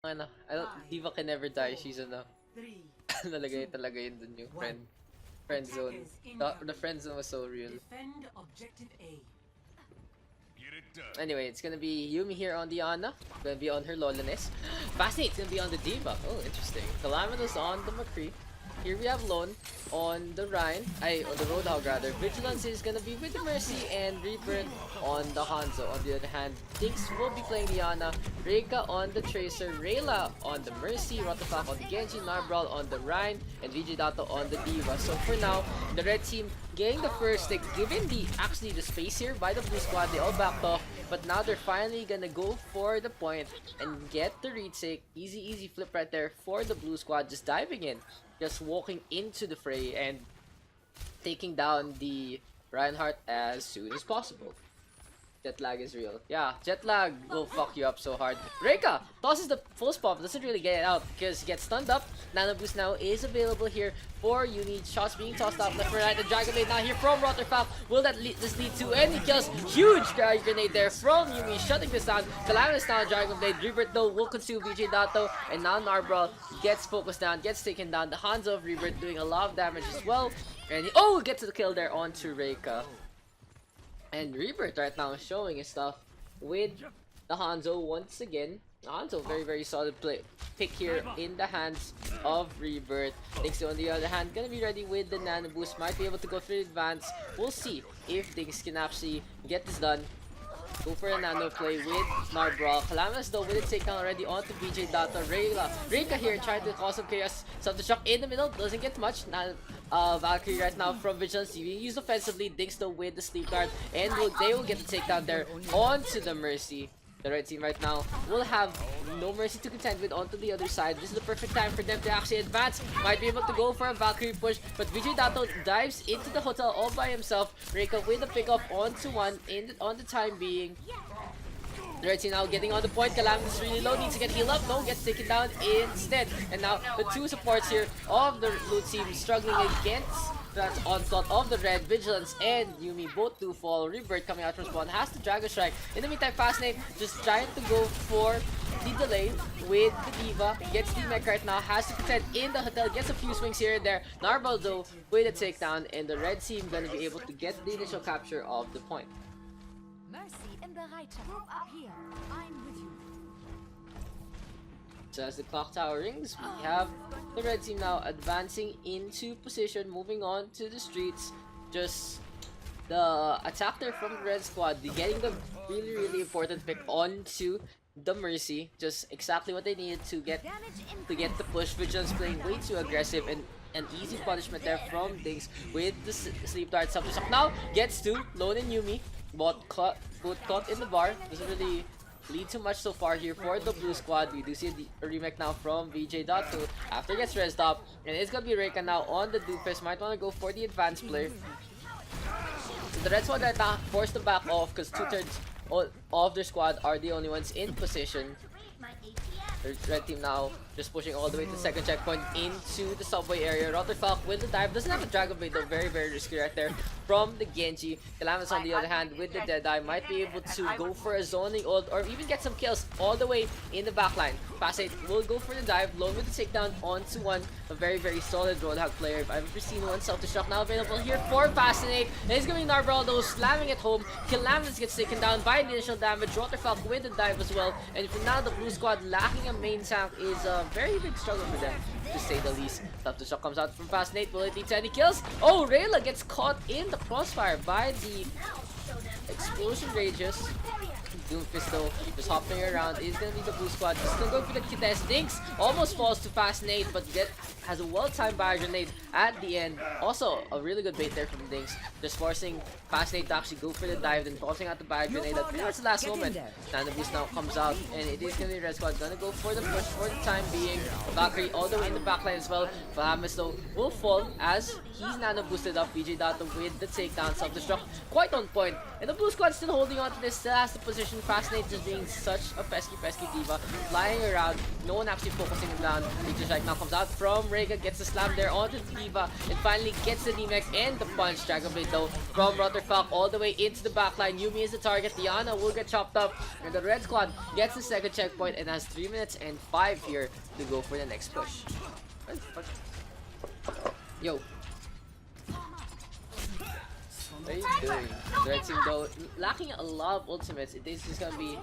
Ano, I don't, Diva can never die. She's ano. Nalagay talaga yun dun yung friend zone. The friend zone was so real. Anyway, it's gonna be Yumi here on the Ana. Gonna be on her Lolaness. Fascinate's gonna be on the Diva. Oh, interesting. Calamitous on the McCree. Here we have Lone on the Rhine. On the Roadhog rather. Vigilance is gonna be with the Mercy and Rebirth on the Hanzo. On the other hand, Daks will be playing the Ana. Reika on the Tracer. Rayla on the Mercy. Rotafak on the Genji. Narbral on the Rhine. And VJ Dato on the Diva. So for now, the red team getting the first stick, given the space here by the blue squad. They all backed off, but now they're finally gonna go for the point and get the retake. Easy flip right there for the blue squad, just diving in, just walking into the fray and taking down the Reinhardt as soon as possible. Jet lag is real. Yeah, jet lag will fuck you up so hard. Reika tosses the full spot, doesn't really get it out because he gets stunned up. Nano Boost now is available here for Uni. Shots being tossed out left and right. The Dragon Blade now here from Rotterfalk. Will that this lead to any kills? Huge grenade there from Yumi, shutting this down. Calamitous now Dragon Blade. Rebirth though will consume VJ Dato, and now Narbral gets focused down, gets taken down. The Hanzo of Rebirth doing a lot of damage as well. And he gets the kill there onto Reika. And Rebirth right now is showing his stuff with the Hanzo once again. Hanzo, very solid pick here in the hands of Rebirth. Daks on the other hand, gonna be ready with the Nano Boost. Might be able to go through advance. We'll see if Daks can actually get this done. Go for a nano play with Narbral. Calamitous though with a takedown already onto VJ Dato. Reika here trying to cause some chaos. Something shock in the middle, doesn't get much. Valkyrie right now from Vigilance being used offensively. Daks though with the sleep guard, and they will get the takedown there onto the Mercy. The red team right now will have no Mercy to contend with onto the other side. This is the perfect time for them to actually advance. Might be able to go for a Valkyrie push, but VJ Dato dives into the hotel all by himself. Reika with a pickup onto one on the time being. The red team now getting on the point. Calamitous really low, needs to get healed up. No, gets taken down instead. And now the two supports here of the blue team struggling against that onslaught of the red. Vigilance and Yumi both do fall. Rebirth coming out from spawn has the Dragon Strike. In the meantime, Fascinate just trying to go for the delay with the Diva. Gets the mech right now, has to contend in the hotel, gets a few swings here and there. Narbral though with a takedown, and the red team gonna be able to get the initial capture of the point. Mercy in the right group up here. I'm with you. So as the clock tower rings, we have the red team now advancing into position, moving on to the streets. Just the attack there from the red squad, getting the really important pick onto the Mercy. Just exactly what they needed to get the push. Vigilance playing way too aggressive, and an easy punishment there from Daks with the sleep dart. Something now gets to Lone and Yumi. Both caught in the bar. Doesn't really lead too much so far here for the blue squad. We do see a remake now from VJ Dato after gets rezzed up, and it's gonna be Reika now on the Doofus. Might want to go for the advanced player. So the red squad right now forced to back off because 2/3 of their squad are the only ones in position. The red team now just pushing all the way to the second checkpoint into the subway area. Rotterfalk with the dive, doesn't have a Dragon Blade though, very risky right there from the Genji. Calamitous on the other hand with the Deadeye might be able to go for a zoning ult or even get some kills all the way in the backline. Fascinate will go for the dive, Lone with the takedown onto one. A very solid Roadhog player if I've ever seen one. Self-destruct now available here for Fascinate. And it's going to be Narbral though slamming it home. Calamitous gets taken down by the initial damage. Rotterfalk with the dive as well. And for now the blue squad lacking a main tank is a very big struggle for them, to say the least. Self-destruct comes out from Fascinate. Will it lead to any kills? Oh, Rayla gets caught in the crossfire by the explosion rages. Doomfist though just hopping around is gonna be the blue squad. Just gonna go for the contest. Daks almost falls to Fascinate, but has a well-timed bio grenade at the end. Also a really good bait there from Daks, just forcing Fascinate to actually go for the dive, then tossing out the bio grenade at pretty much the last moment. Nano Boost now comes out, and it is gonna be red squad gonna go for the push for the time being. Valkyrie all the way in the backline as well. Bahamas though will fall as he's nano boosted up. VJ Dato with the takedown. Self-destruct quite on point, and the blue squad still holding on to this, still has the position. Fascinate just being such a pesky Diva, flying around, no one actually focusing him down. Lijiang right now comes out from Reika, gets the slam there onto the D.Va and finally gets the DMX and the punch. Dragon Blade though from Rotterfalk all the way into the backline. Yuumi is the target. Diana will get chopped up and the red squad gets the second checkpoint and has 3 minutes and 5 here to go for the next push. Yo. What are you doing? The red team though lacking a lot of ultimates. It is just gonna be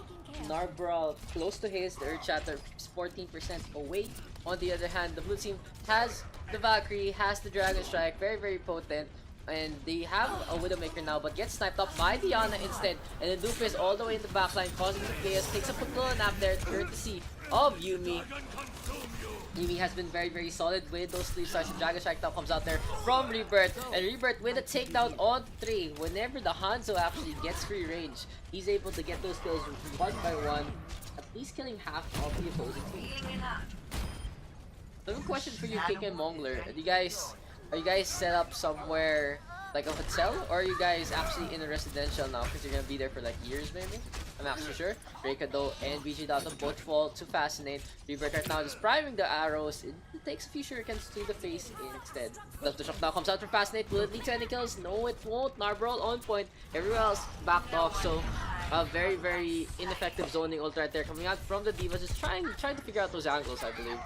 Narbral close to his. The Earth Shatter is 14% away. On the other hand, the blue team has the Valkyrie, has the Dragon Strike, very very potent. And they have a Widowmaker now, but gets sniped up by Diana instead. And then Doofus all the way in the backline, causing the chaos, takes a quick little nap there, courtesy of Yuumi. Yuumi has been very very solid with those sleep stars. The Dragon Strike now comes out there from Rebirth, and Rebirth with a takedown on 3. Whenever the Hanzo actually gets free range, he's able to get those kills one by one, at least killing half of the opposing team. I have a question for you, Kick and Mongler. Are you guys set up somewhere like a hotel, or are you guys actually in a residential now because you're gonna be there for like years maybe? I'm not so sure. Reika though and BG Data both fall to Fascinate. Rebirth right now just priming the arrows. It takes a few shurikens to the face instead. The shot now comes out for Fascinate. Will it lead to any kills? No, it won't. Narbral on point. Everyone else backed off. So very very ineffective zoning ult right there coming out from the D.Va. Just trying to figure out those angles, I believe.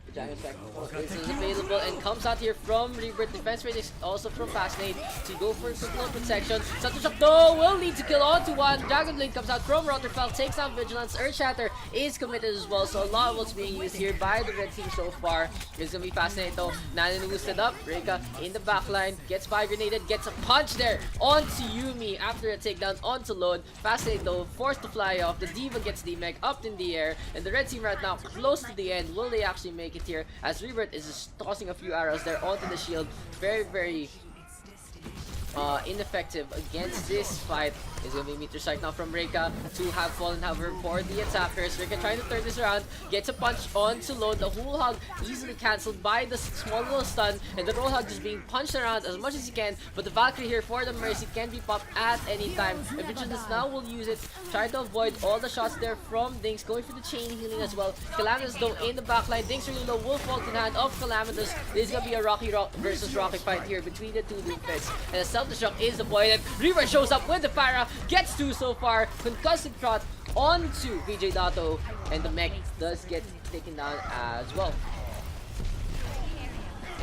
The Dragon Strike is available and comes out here from Rebirth. Defense rate is also from Fascinate to go for quick little protection. Sato Shock though will lead to kill onto one. Dragon Blade comes out from Rotterfell, takes down Vigilance. Earth Shatter is committed as well, so a lot of what's being used here by the red team so far is gonna be Fascinate though. Nanan boosted up. Reika in the backline gets fire grenaded, gets a punch there onto Yuumi after a takedown onto Lone. Fascinate though forced to fly off. The D.Va gets the mech up in the air, and the red team right now close to the end. Will they actually make it here, as Rebirth is just tossing a few arrows there onto the shield? Very very ineffective against this fight. Is gonna be Meteor Strike now from Reika to have fallen, however, for the attackers. Reika trying to turn this around, gets a punch onto Lone. The whole hug easily cancelled by the small little stun, and the roll hug just being punched around as much as he can. But the Valkyrie here for the Mercy can be popped at any time. And Vigilance now will use it, try to avoid all the shots there from Dinks, going for the chain healing as well. Calamitous though in the backline. Dinks really low, will fall in hand of Calamitous. This is gonna be a Rocky versus Rocky fight here between the two Doofus. And a self-destruct is avoided. Reaver shows up with the Para, gets 2 so far. Concussive shot onto VJ Dato, and the mech does get taken down as well.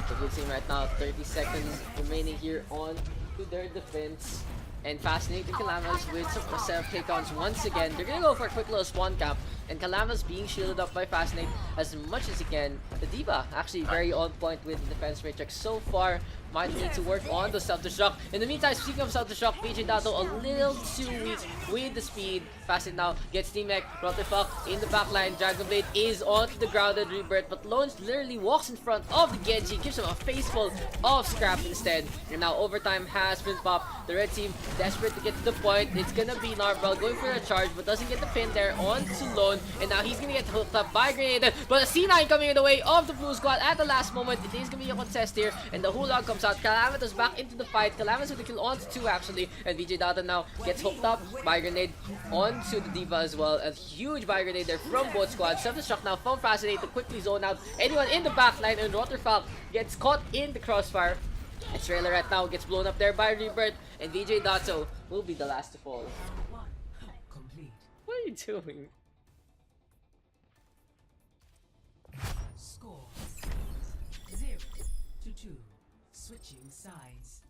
The blue team right now, 30 seconds remaining here on to their defense. And Fascinating Calamitous with some set of takedowns once again. They're gonna go for a quick little spawn cap, and Calamitous being shielded up by Fascinate as much as he can. The D.Va actually very on point with the defense matrix so far. Might need to work on the self-destruct. In the meantime, speaking of self-destruct, PJ Dato a little too weak with the speed. Fascinate now gets T-Mech, Rotterfuck in the backline. Dragon Blade is onto the grounded Rebirth, but Lone literally walks in front of the Genji, gives him a face full of scrap instead. And now overtime has been popped. The red team desperate to get to the point. It's gonna be Narbral going for a charge, but doesn't get the pin there onto Lone. And now he's gonna get hooked up by Grenade, but a C9 coming in the way of the blue squad at the last moment. It is gonna be a contest here, and the Hulag comes out. Calamitous back into the fight. Calamitous with the kill onto 2 actually, and VJ Data now gets hooked up by Grenade onto the D.Va as well. A huge by Grenade there from both squads. Self-destruct now from Fascinate to quickly zone out anyone in the backline, and Rotterfalk gets caught in the crossfire. And Trailer right now gets blown up there by Rebirth, and VJ Dato will be the last to fall. What are you doing? Score 0-2. Switching sides.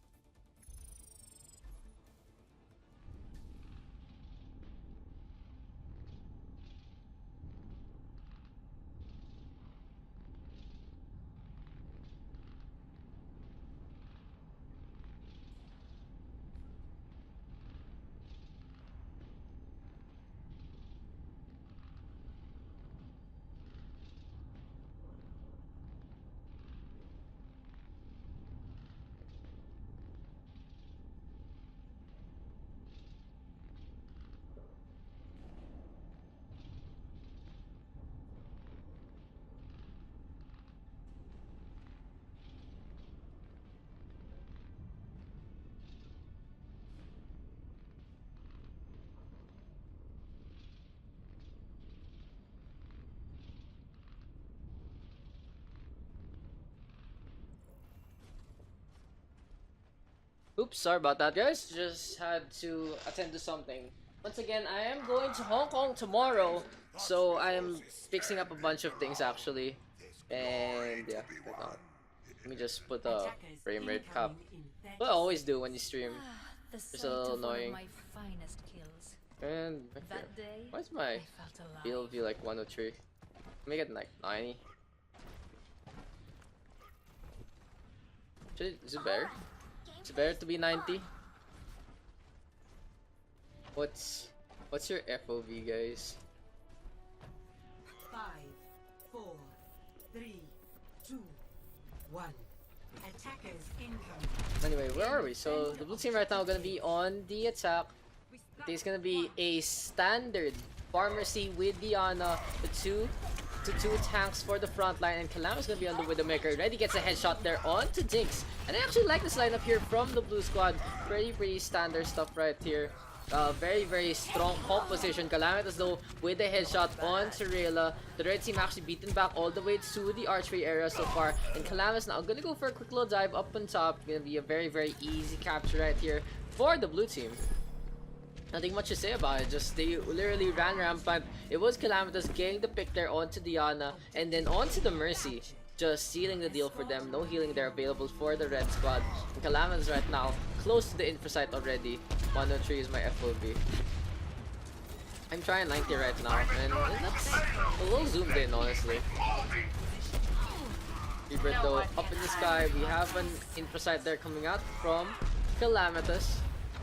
Oops, sorry about that, guys. Just had to attend to something. Once again, I am going to Hong Kong tomorrow, so I am fixing up a bunch of things actually. And yeah, let me just put a frame rate cap. What I always do when you stream. The It's a sight little of one of annoying. my finest kills. And That day, why is my I felt alive. PLV like 103? Make it like 90. Is it better? Is it better to be 90? What's your FOV, guys? 5, 4, 3, 2, 1. Attackers incoming. Anyway, where are we? So the blue team right now gonna be on the attack. It's gonna be a standard pharmacy with Diana, the two tanks for the front line, and Kalama's gonna be on the Widowmaker. Ready gets a headshot there onto Jinx. And I actually like this lineup here from the blue squad. Pretty standard stuff right here. Very strong composition. Calamitous though with a headshot on Rialto. The red team actually beaten back all the way to the archery area so far. And Calamitous now gonna go for a quick little dive up on top. Gonna be a very easy capture right here for the blue team. Nothing much to say about it, just they literally ran rampant. It was Calamitous getting the pick there onto Diana and then onto the Mercy. Just sealing the deal for them. No healing there available for the red squad. And Calamitous right now close to the info site already. 103 is my FOV. I'm trying 90 right now, and that's a little zoomed in, honestly. Rebirth though up in the sky. We have an info site there coming out from Calamitous.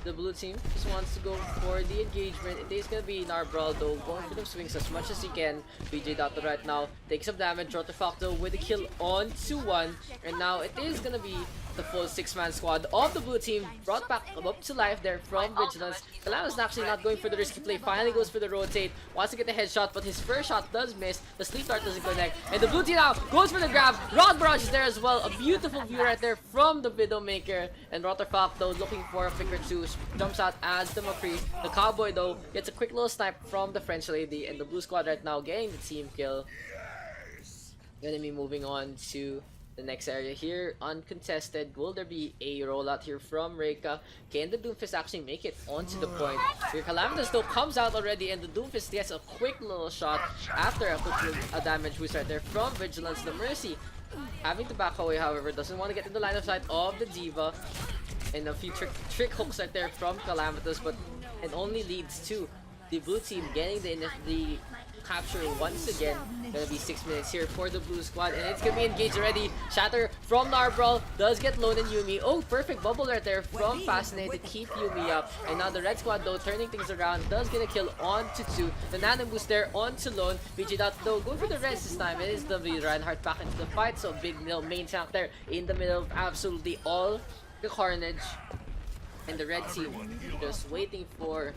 The blue team just wants to go for the engagement. It is gonna be Narbral though, going for the swings as much as he can. BJ Dotto right now takes some damage. Rotofacto with a kill on 2-1. And now it is gonna be the full 6-man squad of the blue team brought back up to life there from Vigilance. Kalama's actually not going for the risky play. Finally goes for the rotate. Wants to get the headshot, but his first shot does miss. The sleep dart doesn't connect. And the blue team now goes for the grab. Rod Barrage is there as well. A beautiful view right there from the Widowmaker. And Rotterfalk though looking for a figure 2. Jumps out as the McCree. The Cowboy though gets a quick little snipe from the French lady. And the blue squad right now getting the team kill. Gonna be moving on to the next area here, uncontested. Will there be a rollout here from Reika? Can the Doomfist actually make it onto the point? Here Calamitous though comes out already, and the Doomfist gets a quick little shot after a damage boost right there from Vigilance. The Mercy having to back away, however, doesn't want to get in the line of sight of the Diva. And a few trick hooks right there from Calamitous, but it only leads to the blue team getting the capture once again. Gonna be 6 minutes here for the blue squad, and it's gonna be engaged already. Shatter from Narbral does get Lone and Yuumi. Oh, perfect bubble right there from Fascinate to keep Yuumi up. And now the red squad though turning things around, does get a kill onto 2. The nano boost there onto Lone. BG Dot though going for the rest this time. It is the Reinhardt back into the fight, so big little main tank there in the middle of absolutely all the carnage. And the red team just waiting for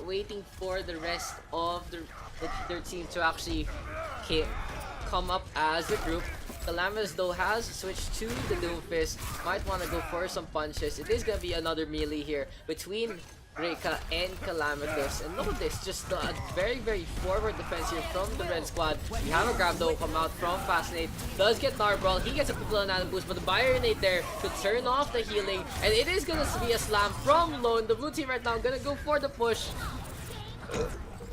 waiting for the rest of their team to actually come up as a group. Calamitous though has switched to the Doomfist. Might want to go for some punches. It is gonna be another melee here between Reika and Calamitous. And look at this, just a very forward defense here from the red squad. We have a grab though come out from Fascinate. Does get Narbral. He gets a quick little nano boost, but the Bionate there to turn off the healing. And it is gonna be a slam from Lone. The blue team right now gonna go for the push.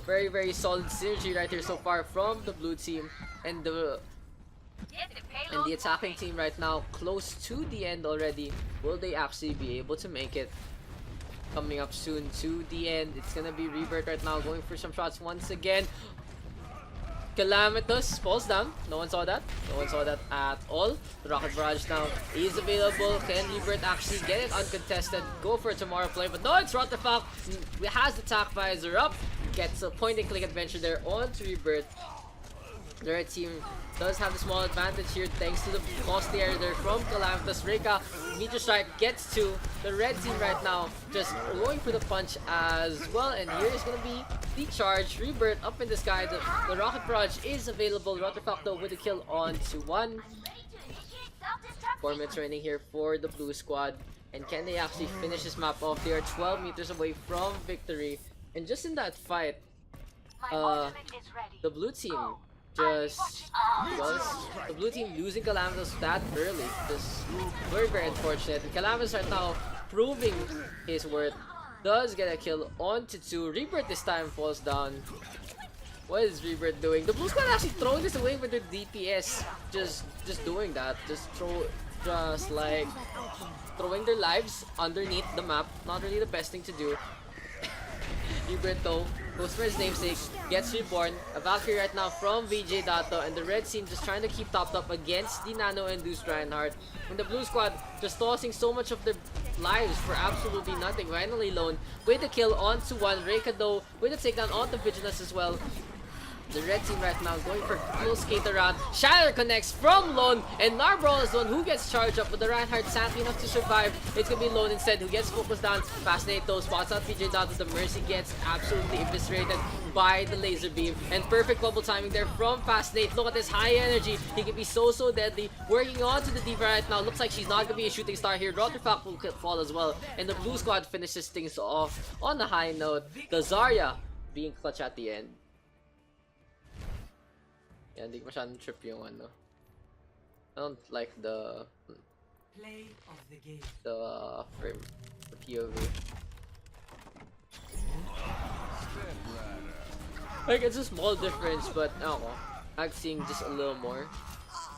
Very solid synergy right here so far from the blue team. And the attacking team right now close to the end already. Will they actually be able to make it? Coming up soon to the end. It's gonna be Rebirth right now going for some shots once again. Calamitous falls down. No one saw that. No one saw that at all. The Rocket Barrage now is available. Can Rebirth actually get it uncontested? Go for a tomorrow play, but no, it's Rotterfalk. He has the attack visor up. Gets a point and click adventure there on to Rebirth. The red team does have the small advantage here thanks to the costly area there from Calamitous. Reika, Meteor Strike gets to the red team right now, just going for the punch as well. And here is going to be the charge. Rebirth up in the sky. The Rocket Barrage is available. Rotterfalk though with a kill on to 1. 4 minutes remaining here for the blue squad. And can they actually finish this map off? They are 12 meters away from victory. And just in that fight, the blue team just because the blue team losing Calamitous that early. Just very, very unfortunate. And Calamitous right now proving his worth. Does get a kill onto 2. Rebirth this time falls down. What is Rebirth doing? The blue squad actually throwing this away with their DPS. Just doing that. Just like throwing their lives underneath the map. Not really the best thing to do. Rebirth though goes for his namesake, gets reborn. A Valkyrie right now from VJ Dato, and the red team just trying to keep topped up against the nano-induced Reinhardt. And the blue squad just tossing so much of their lives for absolutely nothing. Finally Lone with the kill onto 1. Reika though with a takedown onto Vigilance as well. The red team right now going for close skate around. Shatter connects from Lone, and Narbrowl is the one who gets charged up, but the Reinhardt sadly enough to survive. It's gonna be Lone instead who gets focused down. Fascinate though, spots out VJ down to the Mercy, gets absolutely eviscerated by the laser beam. And perfect bubble timing there from Fascinate. Look at this high energy. He can be so deadly. Working on to the D.Va right now. Looks like she's not gonna be a shooting star here. Rotterfalk will fall as well. And the blue squad finishes things off on a high note. The Zarya being clutch at the end. Yeah, hindi ko masyadong trip yung ano. I don't like the Play of the game. frame, the POV. Like, it's a small difference, but I don't know. I'm seeing just a little more.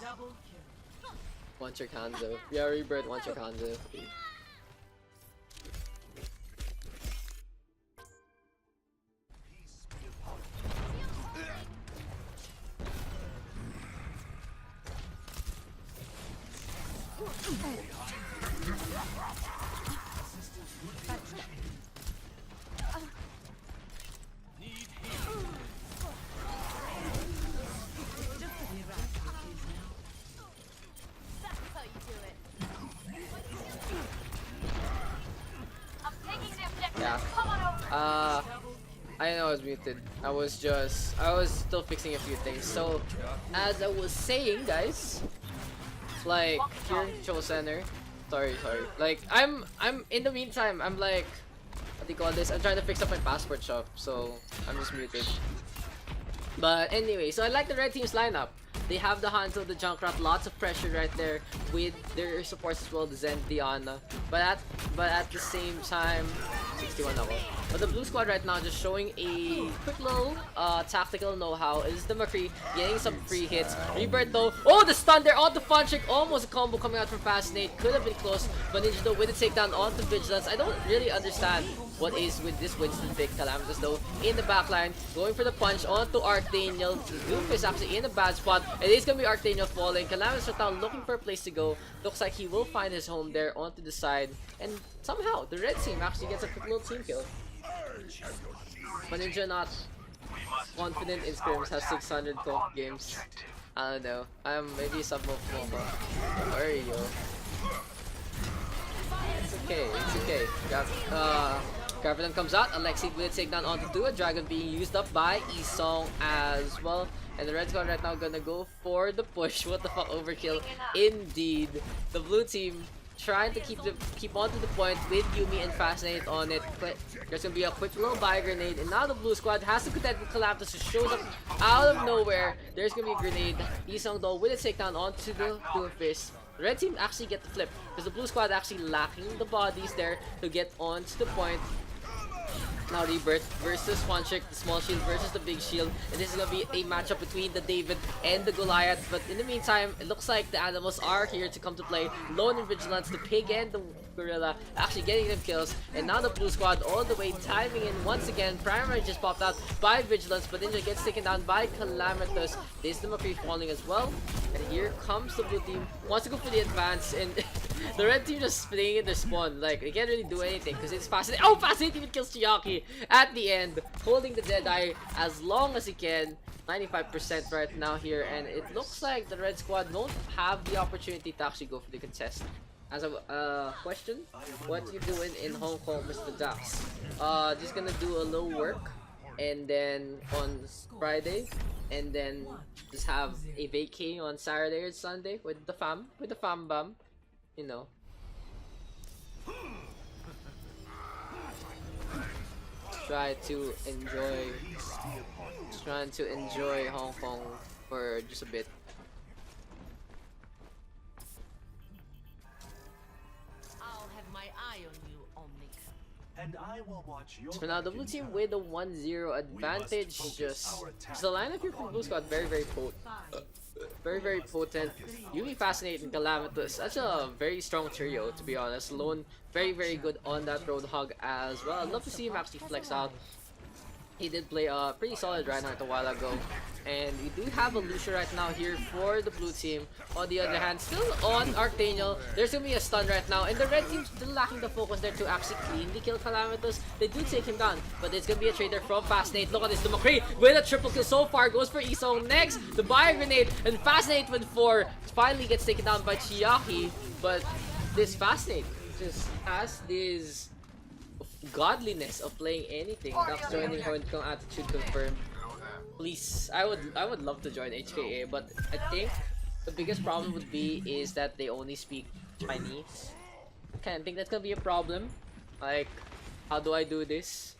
Double kill. One trick Hanzo. Yeah, Rebirth, one trick Hanzo. Yeah. I know I was muted. I was still fixing a few things. So, as I was saying, guys, like here, show center. Sorry. Like I'm in the meantime, I'm like, what do you call this? I'm trying to fix up my passport shop, so I'm just muted. But anyway, so I like the red team's lineup. They have the Hanzo, the Junkrat, lots of pressure right there with their supports as well, the Zen, Diana. But at the same time, 61 ako. But the blue squad right now just showing a quick little tactical know-how is the McCree getting some free hits. Rebirth though, oh, the stun there on the fun trick, almost a combo coming out from Fascinate, could have been close, but Ninja though with a takedown onto Vigilance. I don't really understand what is with this Winston pick. Calamitous though in the backline, going for the punch onto Archdaniel. Goof is actually in a bad spot. It is gonna be Archdaniel falling. Calamitous right now looking for a place to go. Looks like he will find his home there onto the side, and somehow the red team actually gets a quick little team kill. But Ninja not confident in scrims, has 600 comp games. I don't know. Maybe sub-move mo. Where are you? It's okay. Graviton comes out. Alexi with a takedown onto 2. A dragon being used up by Isong as well. And the red squad right now gonna go for the push. What the fuck, overkill indeed. The blue team trying to keep on to the point with Yumi and Fascinate on it. But there's gonna be a quick little buy grenade, and now the blue squad has to contend with Calamitous, who shows up out of nowhere. There's gonna be a grenade. Isong though with a takedown onto the Doomfist. The red team actually get the flip because the blue squad actually lacking the bodies there to get onto the point. Now Rebirth versus Swanchik, the small shield versus the big shield, and this is gonna be a matchup between the David and the Goliath. But in the meantime, it looks like the animals are here to come to play. Lone and Vigilance, the pig and the gorilla, actually getting them kills. And now the blue squad all the way timing in once again. Primary just popped out by Vigilance, but Ninja gets taken down by Calamitous. This is the McCree falling as well. And here comes the blue team, wants to go for the advance, and the red team just playing in their spawn. Like, they can't really do anything because it's Fascinate. Oh, Fascinate even kills Chiaki at the end, holding the Deadeye as long as he can. 95% right now here, and it looks like the red squad don't have the opportunity to actually go for the contest. As a question, what you doing in Hong Kong, Mr. Daks? Just gonna do a little work, and then on Friday, and then just have a vacay on Saturday or Sunday with the fam bam, you know. Trying to enjoy Hong Kong for just a bit. I'll have my eye on you, Omnic. And I will watch your So now the blue team with a 1-0 advantage. Just the lineup here for Blue Squad very potent. Very potent. Yumi, Fascinate, and Calamitous. That's a very strong trio, to be honest. Lone, very good on that Roadhog as well. I'd love to see him actually flex out. He did play a pretty solid Reinhardt a while ago. And we do have a Lucia right now here for the blue team. On the other hand, still on Arctaniel. There's gonna be a stun right now. And the red team's still lacking the focus there to actually cleanly kill Calamitous. They do take him down, but it's gonna be a trade there from Fascinate. Look at this, the McCree with a triple kill so far. Goes for Isong next. The Bio Grenade, and Fascinate with 4. Finally gets taken down by Chiaki. But this Fascinate just has this godliness of playing anything. Daks joining Horncon attitude confirmed. Please, I would love to join HKA, but I think the biggest problem would be is that they only speak Chinese. I think that's gonna be a problem. Like, how do I do this?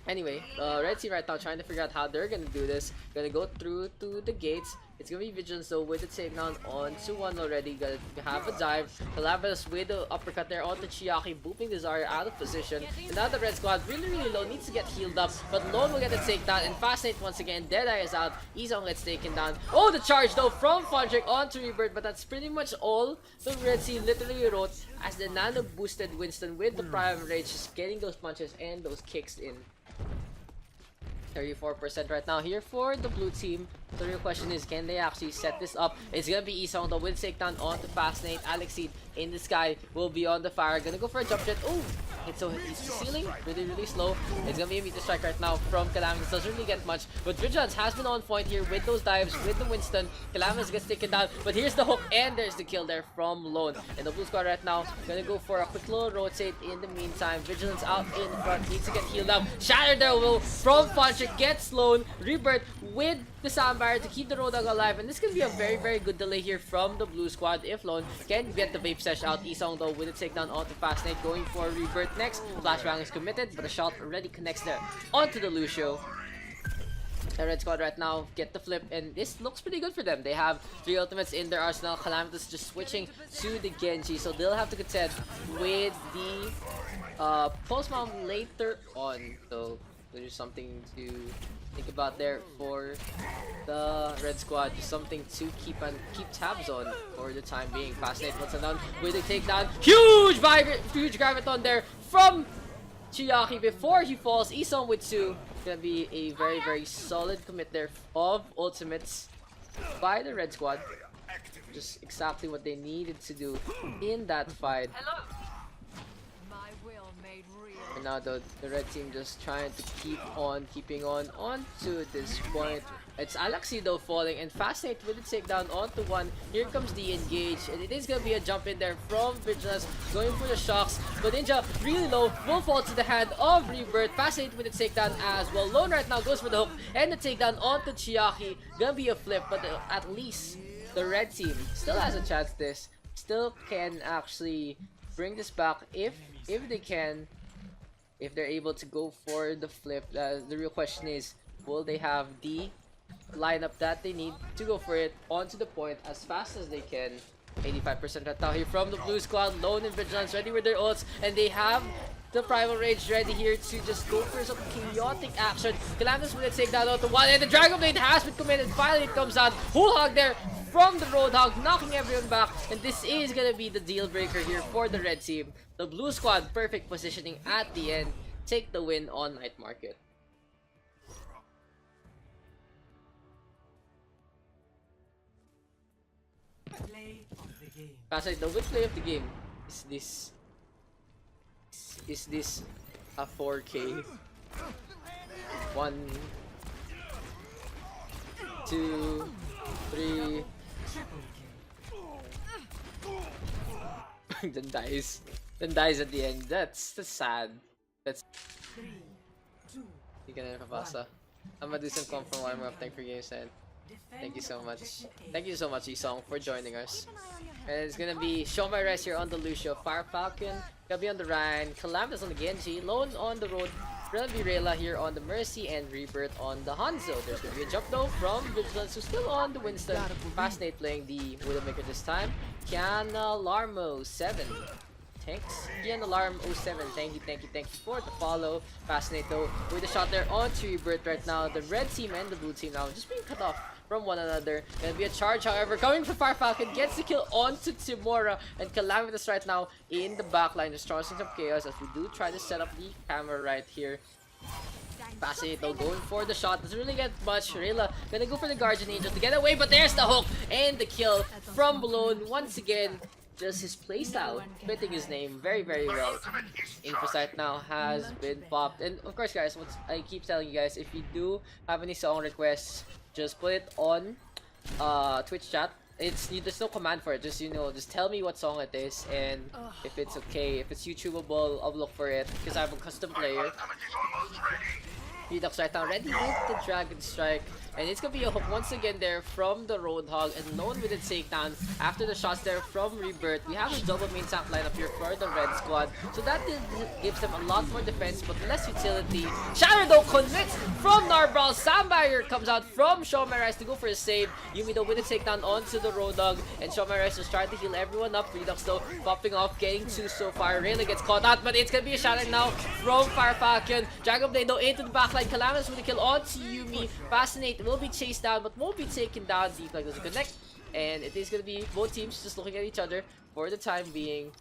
Anyway, red team right now trying to figure out how they're gonna do this. Gonna go through to the gates. It's gonna be Vigilance though with the takedown on 2-1 already. Gonna have a dive. Calamitous with the uppercut there onto Chiaki, booping the Zarya out of position. And now the red squad really low, needs to get healed up. But Lone will get the takedown and Fascinate once again. Deadeye is out. Isong gets taken down. Oh, the charge though from Fondrick onto Rebirth, but that's pretty much all the red team literally wrote as the nano boosted Winston with the Prime Rage, just getting those punches and those kicks in. 34% right now here for the blue team. The real question is, can they actually set this up? It's gonna be Isong though with takedown onto Fascinate. Alexid in the sky will be on the fire. Gonna go for a jump jet. Oh, hits the ceiling really slow. It's gonna be a meter strike right now from Calamitous. Doesn't really get much, but Vigilance has been on point here with those dives with the Winston. Calamitous gets taken down, but here's the hook and there's the kill there from Lone. And the blue squad right now gonna go for a quick little rotate in the meantime. Vigilance out in front, needs to get healed up. Shatter there will from Fondrick, gets Lone. Rebirth with the Soundbarrier to keep the Roadhog alive, and this can be a very good delay here from the blue squad if Lone can get the Vape Sesh out. Isong though with a takedown onto Fascinate, going for Rebirth next. Flashbang is committed, but the shot already connects there onto the Lucio. The red squad right now get the flip, and this looks pretty good for them. They have 3 ultimates in their arsenal. Calamitous just switching to the Genji, so they'll have to contend with the Pulse Bomb later on. So there's something to think about there for the red squad. Just something to keep tabs on for the time being. Fascinate once and done with a takedown. Huge graviton there from Chiaki before he falls. Isong with 2. Gonna be a very solid commit there of ultimates by the red squad. Just exactly what they needed to do in that fight. My will made real. And now the red team just trying to keeping on to this point. It's Alexi though falling, and Fascinate with the takedown onto 1. Here comes the engage, and it is gonna be a jump in there from Vigilance, going for the shocks. But Ninja really low, will fall to the hand of Rebirth. Fascinate with the takedown as well. Lone right now goes for the hook and the takedown onto Chiaki. Gonna be a flip, but at least the red team still has a chance. This still can actually bring this back if they can. If they're able to go for the flip. The real question is, will they have the lineup that they need to go for it onto the point as fast as they can? 85% right now here from the blue squad. Lone and Vigilance ready with their ults, and they have the Primal Rage ready here to just go for some chaotic action. Calamitous will take that out to 1, and the Dragon Blade has been committed. Finally it comes out. Whole hog there from the Roadhog, knocking everyone back, and this is gonna be the deal breaker here for the red team. The blue squad, perfect positioning at the end, take the win on Night Market. Play of the game. Fascinate, the which play of the game is this a 4K? 1, 2, 3. then dies at the end. That's sad. That's 3, 2, you can papasa. I'm gonna do some comp from warm up. Thank you for games and thank you so much. Thank you so much, Isong, for joining us. And it's gonna be Show My Rest here on the Lucio. Fire Falcon gonna be on the Rhine. Calamitous on the Genji. Lone on the road. Relavi Rayla here on the Mercy and Rebirth on the Hanzo. There's gonna be a jump though from Vigilance, who's still on the Winston. Fascinate playing the Widowmaker this time. Kiana Larmo 7. Thanks. Kiana Alarm 07. Thank you for the follow. Fascinate though with a shot there onto Rebirth right now. The red team and the blue team now just being cut off from one another. Gonna be a charge, however, coming from Fire Falcon, gets the kill onto Timora, and Calamitous right now in the backline, just causing some chaos as we do try to set up the camera right here. Fascinate though, going for the shot, doesn't really get much. Rayla gonna go for the Guardian Angel to get away, but there's the hook and the kill from Balloon once again. Just his playstyle fitting his name very well. Infosight now has been popped, and of course guys, what I keep telling you guys, if you do have any song requests, just put it on Twitch chat. There's no command for it, just just tell me what song it is, and if it's okay, if it's YouTubeable, I'll look for it because I have a custom player. Daks right now ready with the Dragon Strike, and it's gonna be a hook once again there from the Roadhog, and Lone with the takedown after the shots there from Rebirth. We have a double main tank lineup here for the red squad, so that gives them a lot more defense but less utility. Shatter though commits from Narbral. Sam Barrier comes out from Shawn Mendes to go for a save. Yumi though with a takedown onto the Roadhog, and Shawn Mendes just trying to heal everyone up. Redux though popping off, getting 2 so far. Rayla gets caught out, but it's gonna be a shatter now from Fire Falcon. Dragon Blade though into the backline. Calamitous with a kill onto Yumi. Fascinate will be chased down but won't be taken down. Deep like doesn't connect, and it is gonna be both teams just looking at each other for the time being.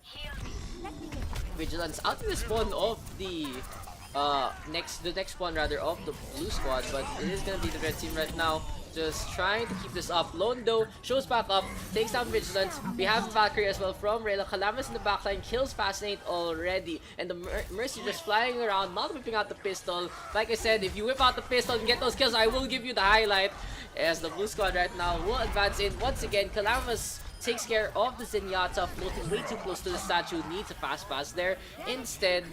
Vigilance out to the spawn of the next spawn rather of the blue squad, but it is gonna be the red team right now. Just trying to keep this up. Lone though shows back up, takes down Vigilance. We have Valkyrie as well from Rayla. Calamitous in the backline kills Fascinate already, and the Mercy just flying around, not whipping out the pistol. Like I said, if you whip out the pistol and get those kills, I will give you the highlight. As the blue squad right now will advance in once again. Calamitous takes care of the Zenyatta, floating way too close to the statue. Needs a fast pass there. Instead,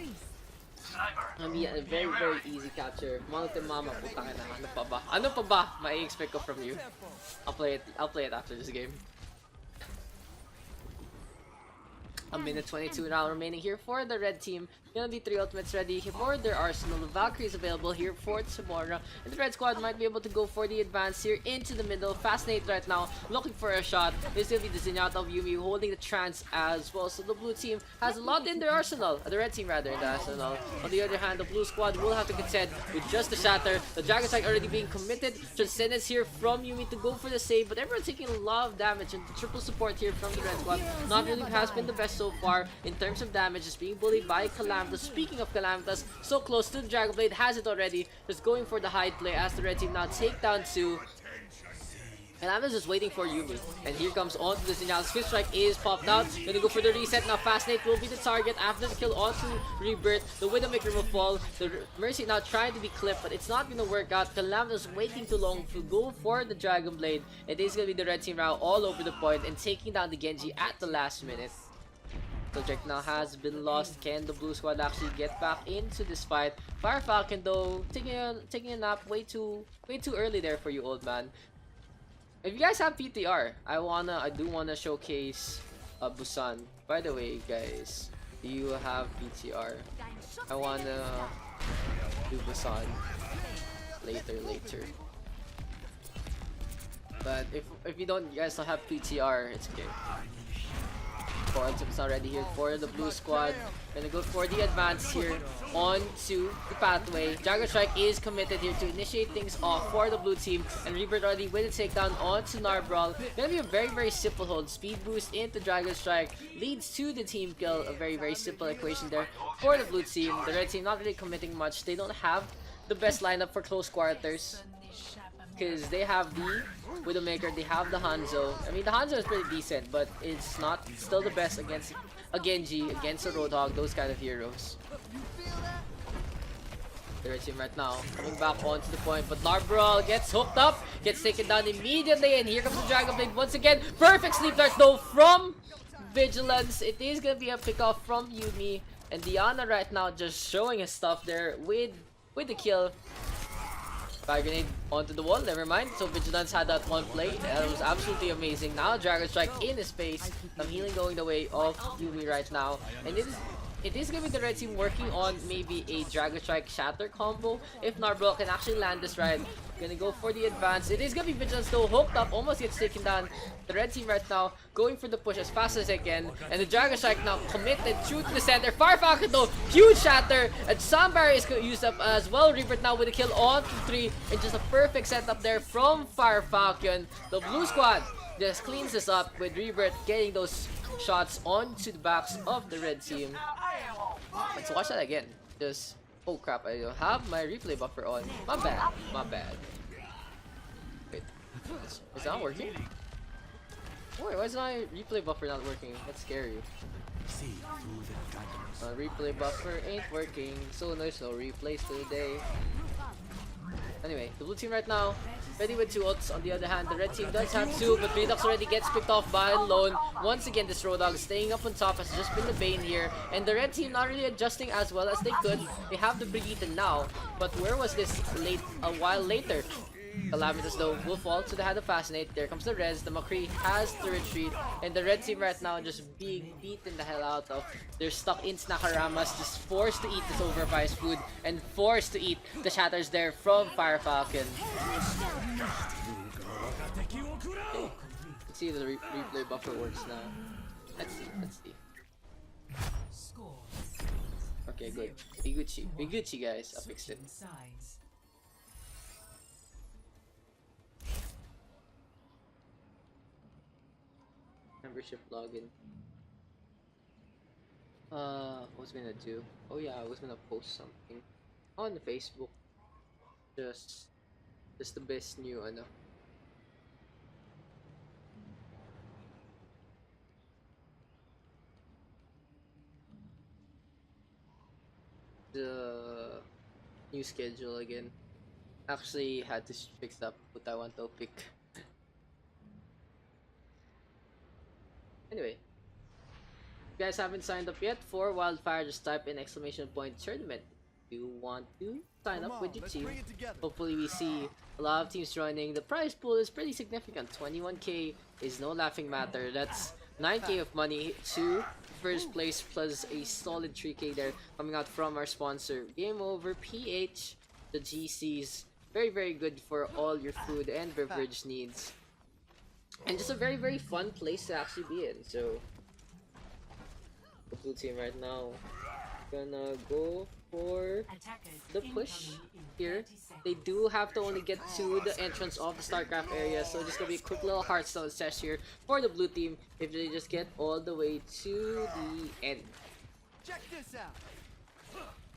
gonna be a very easy capture. Mountain Mama, putang ina. Ano pa ba? Ano pa ba mai-expect ko from you? I'll play it after this game. A minute 22 now remaining here for the red team. Gonna be 3 ultimates ready for their arsenal. The Valkyrie is available here for tomorrow, and the red squad might be able to go for the advance here into the middle. Fascinate right now looking for a shot. This will be the Zenyatta of Yumi holding the trance as well. So the blue team has a lot in their arsenal. The red team rather in the arsenal. On the other hand, the blue squad will have to contend with just the shatter. The Dragon Strike already being committed. Transcendence here from Yumi to go for the save, but everyone taking a lot of damage, and the triple support here from the red squad not really has been the best so far in terms of damage. Just being bullied by Calamitous. Speaking of Calamitous, so close to the Dragon Blade, has it already. Just going for the hide play as the red team now take down 2. Calamitous is waiting for Yumi, and here comes onto the Zenyatta. Swift Strike is popped out. Gonna go for the reset now. Fascinate will be the target after the kill onto Rebirth. The Widowmaker will fall. The Mercy now trying to be clipped, but it's not gonna work out. Calamitous waiting too long to go for the Dragon Blade. It is gonna be the red team route all over the point and taking down the Genji at the last minute. Project now has been lost. Can the blue squad actually get back into this fight? Fire Falcon though taking a nap way too early there for you, old man. If you guys have PTR, I do wanna showcase Busan. By the way, guys, do you have PTR? I wanna do Busan later. But if you guys don't have PTR, it's okay. 4 ultimates already here for the blue squad. Gonna go for the advance here onto the pathway. Dragon Strike is committed here to initiate things off for the blue team, and Rebirth already with a takedown onto Narbral. Gonna be a very simple hold. Speed boost into Dragon Strike leads to the team kill. A very simple equation there for the blue team. The red team not really committing much. They don't have the best lineup for close quarters, because they have the Widowmaker, they have the Hanzo. I mean, the Hanzo is pretty decent, but it's not still the best against a Genji, against a Roadhog, those kind of heroes. The red team right now coming back onto the point, but Narbral gets hooked up, gets taken down immediately, and here comes the Dragon Blade once again. Perfect sleep dart though from Vigilance. It is gonna be a pickoff from Yumi, and Diana right now just showing his stuff there with the kill. Fire grenade onto the wall, never mind. So Vigilance had that one play. That was absolutely amazing. Now Dragon Strike in his face. Some healing going the way of Yumi right now. And it it is gonna be the red team working on maybe a Dragon Strike Shatter combo. If Narbro can actually land this right, gonna go for the advance. It is gonna be Vigilance though, hooked up, almost gets taken down. The red team right now going for the push as fast as they can, and the Dragon Strike now committed through to the center. Fire Falcon though, huge shatter, and Sound Barrier is used up as well. Rebirth now with a kill on to 3, and just a perfect setup there from Fire Falcon. The blue squad just cleans this up with Rebirth getting those shots onto the backs of the red team. Let's watch that again. Just, oh crap, I don't have my replay buffer on. My bad, my bad. Wait, is that working? Wait, why is my replay buffer not working? That's scary. Replay buffer ain't working, so there's no replays today. Anyway, the blue team right now ready with 2 ults. On the other hand, the red team does have 2, but Daks already gets picked off by Lone. Once again, this Roadhog staying up on top has just been the bane here, and the red team not really adjusting as well as they could. They have the Brigitte now, but where was this a while later? Calamitous though will fall to the hand of Fascinate. There comes the res. The McCree has the retreat, and the red team right now just being beaten the hell out of. They're stuck in Snackaramas, just forced to eat this overpriced food and forced to eat the shatters there from Fire Falcon. Okay. Let's see if the replay buffer works now. Let's see. Okay, good. Be Gucci guys. I fixed it. Membership login. What was I gonna do? Oh yeah, I was gonna post something on the Facebook. Just the best new the new schedule again. Actually had to fix up what I want to pick. Anyway, if you guys haven't signed up yet for Wildfire, just type in !tournament. If you want to sign up with your team, hopefully we see a lot of teams joining. The prize pool is pretty significant. 21k is no laughing matter. That's 9k of money to first place plus a solid 3k there coming out from our sponsor, OverRushPH. The GCs, very good for all your food and beverage needs. And just a very fun place to actually be in. So the blue team right now gonna go for the push here. They do have to only get to the entrance of the StarCraft area, so just gonna be a quick little Hearthstone sesh here for the blue team if they just get all the way to the end. Check this out.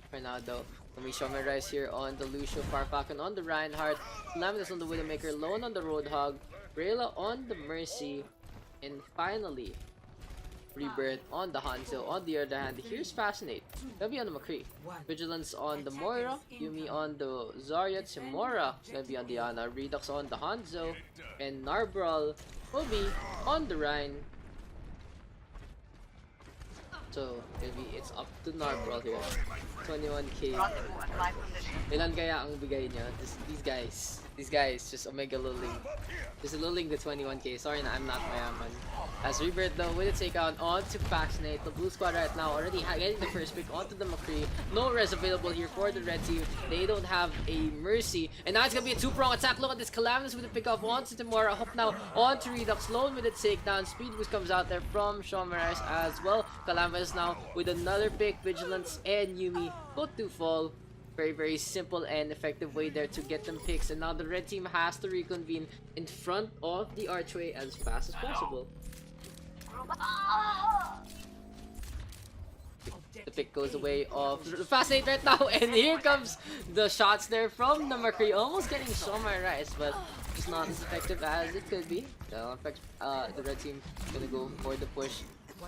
For now though, let me show my rise here on the Lucio, Fire Falcon on the Reinhardt, Laminus on the Widowmaker, Lone on the Roadhog, Rayla on the Mercy, and finally Rebirth on the Hanzo. On the other hand, here's Fascinate. Gonna be on the McCree. Vigilance on the Moira, Yumi on the Zarya, Timora gonna be on the Ana, Redux on the Hanzo, and Narbral will be on the Rhine. So maybe it's up to Narbral here. 21k. Ilan kaya ang bigay niya? These guys just Omega Lulling. Just lulling the 21k. Sorry na, I'm not mayaman. As Rebirth though with a takeout onto Fascinate. The blue squad right now already getting the first pick onto the McCree. No res available here for the red team. They don't have a Mercy. And now it's gonna be a two-prong attack. Look at this Calamitous with a pick off onto Timora. Hook now onto Redux. Lone with a takedown. Speed boost comes out there from Shomarize as well. Calamitous now with another pick. Vigilance and Yumi both to fall. Very simple and effective way there to get them picks, and now the red team has to reconvene in front of the archway as fast as possible. The pick goes away of Fascinate right now, and here comes the shots there from the McCree, almost getting Shomarize, but it's not as effective as it could be. So, in fact, the red team gonna go for the push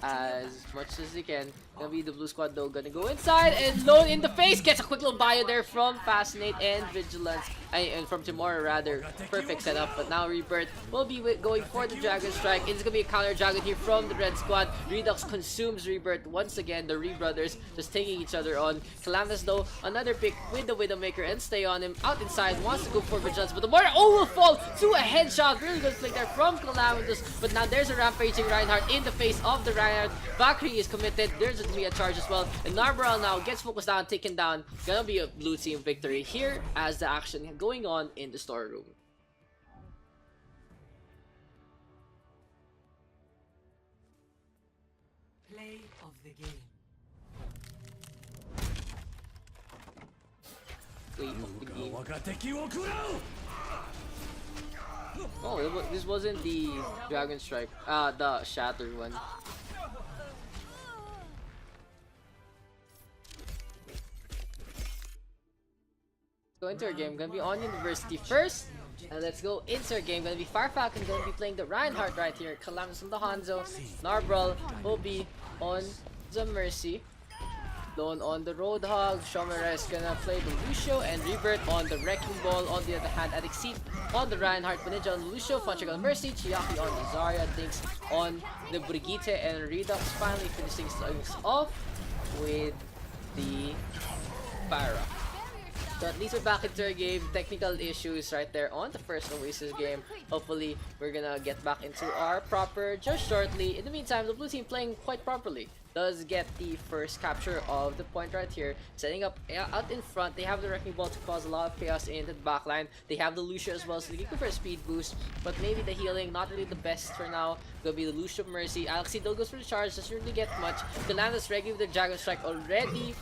as much as they can. Gonna be the blue squad though, gonna go inside, and Lone in the face gets a quick little bio there from Fascinate and Vigilance, and from Timora rather. Perfect setup, but now Rebirth will be going for the Dragon Strike. It's gonna be a counter dragon here from the red squad. Redux consumes Rebirth once again. The Re brothers just taking each other on. Calamitous though, another pick with the Widowmaker and stay on him. Out inside, wants to go for Vigilance, but the Moira will fall to a headshot. Really good play there from Calamitous, but now there's a rampaging Reinhardt in the face of the Reinhardt. Valkyrie is committed. There's a gonna be a charge as well. And Narborough now gets focused down, taken down. Gonna be a blue team victory here as the action going on in the storeroom. Play of the game. Oh, this wasn't the Dragon Strike, the Shatter one. Go into our game, gonna be on University first. And let's go into our game, gonna be Farfalcon, gonna be playing the Reinhardt right here. Calamus on the Hanzo, Narbral will be on the Mercy. Lone on the Roadhog, Shomera is gonna play the Lucio, and Rebirth on the Wrecking Ball. On the other hand, Alexid on the Reinhardt, Ninja on the Lucio, Funchik on the Mercy, Chiaki on the Zarya, Daks on the Brigitte, and Redux finally finishing things off with the Pyra. So at least we're back into our game. Technical issues right there on the first Oasis game. Hopefully, we're gonna get back into our proper just shortly. In the meantime, the blue team playing quite properly. Does get the first capture of the point right here. Setting up out in front. They have the Wrecking Ball to cause a lot of chaos into the backline. They have the Lucio as well, so they can go for a speed boost. But maybe the healing, not really the best for now. Gonna be the Lucio Mercy. Alexi still goes for the charge, doesn't really get much. Calamus ready with the Dragon Strike already.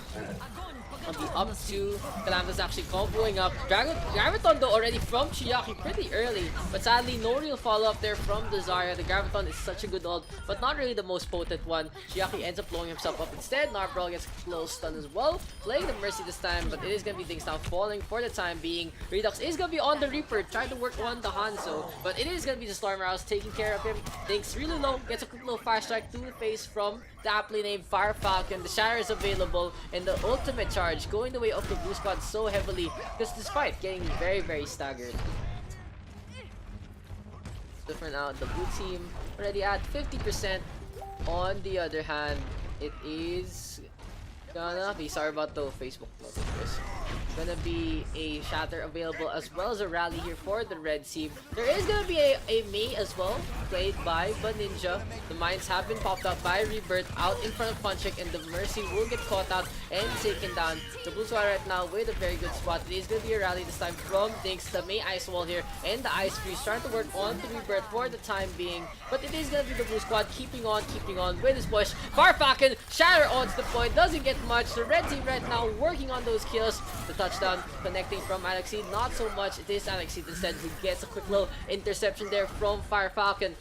On the up to Calamus actually comboing up. Graviton though already from Chiaki pretty early. But sadly, no real follow-up there from the Zarya. The Graviton is such a good ult, but not really the most potent one. Chiaki ends up blowing himself up instead. Narbral gets a close stun as well. Playing the Mercy this time, but it is going to be things now falling for the time being. Redux is going to be on the Reaper, trying to work on the Hanzo, but it is going to be the Storm Rouse taking care of him. Thinks really low, gets a quick little fire strike to the face from the aptly named Fire Falcon. The Shatter is available, and the ultimate charge going the way of the blue squad so heavily, because despite getting very, very staggered. So for now, the blue team already at 50%. On the other hand, it is gonna be, sorry about the Facebook notification. Gonna be a Shatter available as well as a rally here for the red team. There is gonna be a Mei as well, played by Ninja. The mines have been popped up by Rebirth out in front of Funchik, and the Mercy will get caught out and taken down. The blue squad right now with a very good spot. It is gonna be a rally this time from Daks. The Mei Ice Wall here and the Ice Freeze trying to work on the Rebirth for the time being. But it is gonna be the blue squad keeping on with his push. Farfalcon, Shatter odds the point, doesn't get much. The red team right now working on those kills. The touchdown connecting from Alexid, not so much. It is Alexid instead who gets a quick little interception there from Fire Falcon.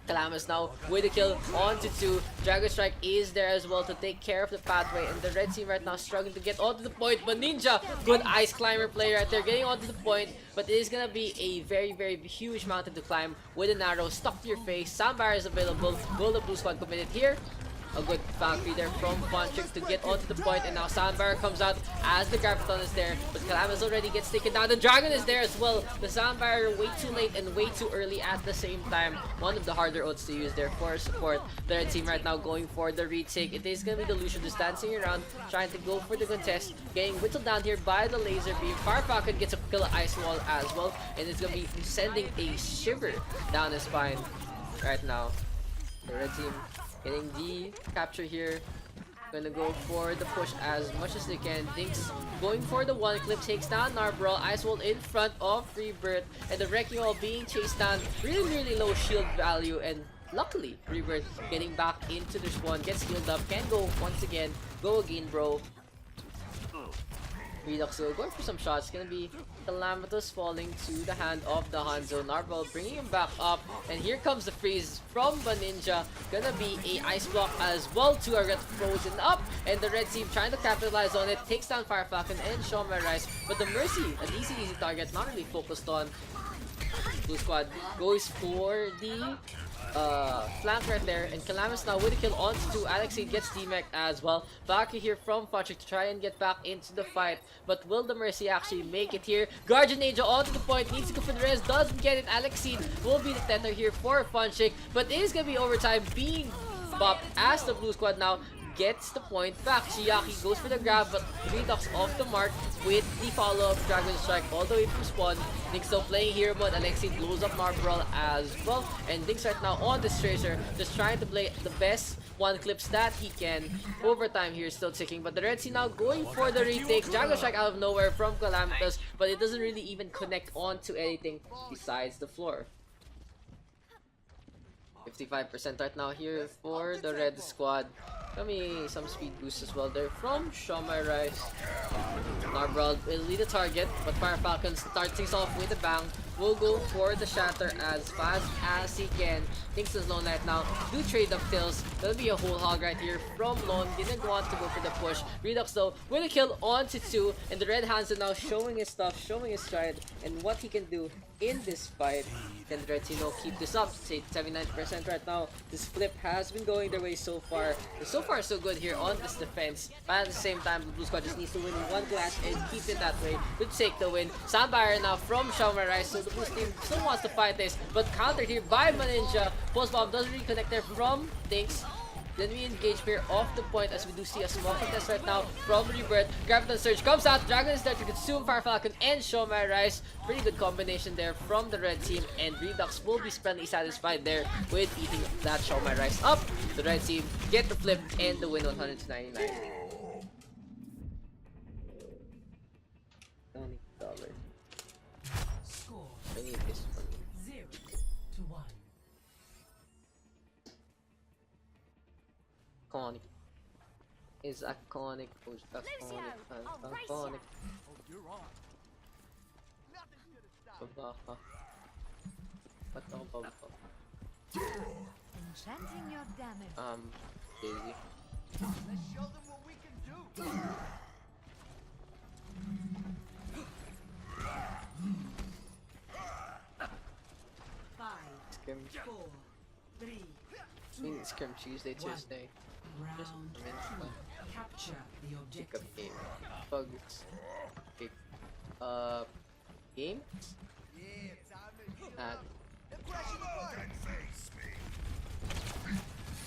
Calamus now with a kill onto 2. Dragon Strike is there as well to take care of the pathway, and the red team right now struggling to get onto the point. But Ninja, good Ice Climber play right there, getting onto the point. But it is gonna be a very, very huge mountain to climb with an arrow stuck to your face. Sound barrier is available. Will the blue squad committed here? A good Valkyrie there from Funchik to get onto the point, and now Soundbar comes out as the Graviton is there, but Calamus already gets taken down. The Dragon is there as well. The Sound Barrier way too late and way too early at the same time. One of the harder ults to use there for support. The red team right now going for the retake. It is going to be the Lucian just dancing around, trying to go for the contest, getting whittled down here by the laser beam. Fire Falcon gets a kill Ice Wall as well, and it's going to be sending a shiver down his spine right now. The red team getting the capture here. Gonna go for the push as much as they can. Daks going for the one clip, takes down Narbral. Ice Wall in front of Rebirth, and the Wrecking Wall being chased down. Really low shield value, and luckily Rebirth getting back into this one, gets healed up, can go once again. Go again, bro. Redux going for some shots. Gonna be Calamitous falling to the hand of the Hanzo. Narbral bringing him back up, and here comes the freeze from the Ninja. Gonna be a ice block as well. 2 are get frozen up, and the red team trying to capitalize on it. Takes down Fire Falcon and Shomera Rise, but the Mercy, an easy target, not really focused on. Blue squad goes for the flank right there, and Calamus now with a kill onto Alexid, gets DMEC as well. Valkyrie here from Funchik to try and get back into the fight, but will the Mercy actually make it here? Guardian Angel onto the point, needs to go for the res, doesn't get it. Alexid will be the tether here for Funchik, but it is gonna be overtime being bopped as the blue squad now gets the point back. Chiaki goes for the grab, but Redux off the mark with the follow-up Dragon Strike all the way from spawn. Dings still playing hero mode. Alexei blows up Marlborough as well. And Dings right now on this Tracer, just trying to play the best one clips that he can. Overtime here is still ticking, but the Red Sea now going for the retake. Dragon Strike out of nowhere from Calamitous, but it doesn't really even connect onto anything besides the floor. 55% right now here for the red squad. Got some speed boost as well there from Shomai Rice. Narbrald will lead the target, but Fire Falcon starts things off with a bang. Will go for the shatter as fast as he can. Thinks is Lone right now. Do trade up kills. There'll be a whole hog right here from Lone. Didn't want to go for the push. Redux though with a kill onto 2. And the Red Hands are now showing his stuff, showing his stride, and what he can do in this fight. Can the Red Team keep this up? Say 79% right now. This flip has been going their way so far. And so far so good here on this defense. But at the same time, the Blue Squad just needs to win in one clash and keep it that way. Good take the win. Sandfire now from Shomai Rice. So the Blue Team still wants to fight this, but countered here by Maninja. Post bomb doesn't really connect there from Dings. Then we engage here off the point as we do see a small contest right now from Rebirth. Graviton Surge comes out. Dragon is there to consume Fire Falcon and Shomai Rice. Pretty good combination there from the red team, and Redux will be splendidly satisfied there with eating that Shomai Rice up. The red team get the flip and the win 100-99. $20. Score I need this one. 0-1. Iconic. Is iconic. Push iconic. Iconic. Babaha. Enchanting your damage. Busy. Let's show them what we can do. Scrim. 4, 3, I mean, Scrim Tuesday, Tuesday. Just round a minute. capture the Pick objective. up game. Bugs. Pick up game. Yeah, time to And impression the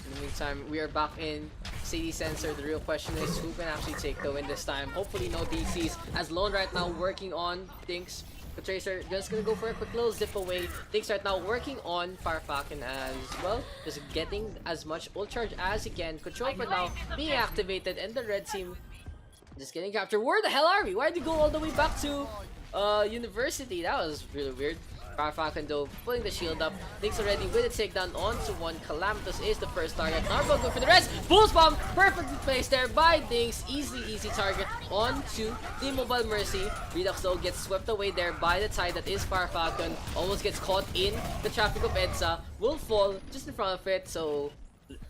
in the meantime, we are back in City Sensor. The real question is who can actually take the win this time. Hopefully no DCs, as Lone right now working on Dinks. The Tracer just gonna go for a quick little zip away. Dinks right now working on Fire Falcon as well. Just getting as much ult charge as he can. Control for now being activated, and the red team just getting captured. Where the hell are we? Why'd we go all the way back to University? That was really weird. Fire Falcon though pulling the shield up. Dinks already with a takedown onto 1. Calamitous is the first target. Narbo go for the rest. Pulse bomb perfectly placed there by Dinks. Easy target onto the Mobile Mercy. Redux though gets swept away there by the tide that is Fire Falcon. Almost gets caught in the traffic of Edsa. Will fall just in front of it, so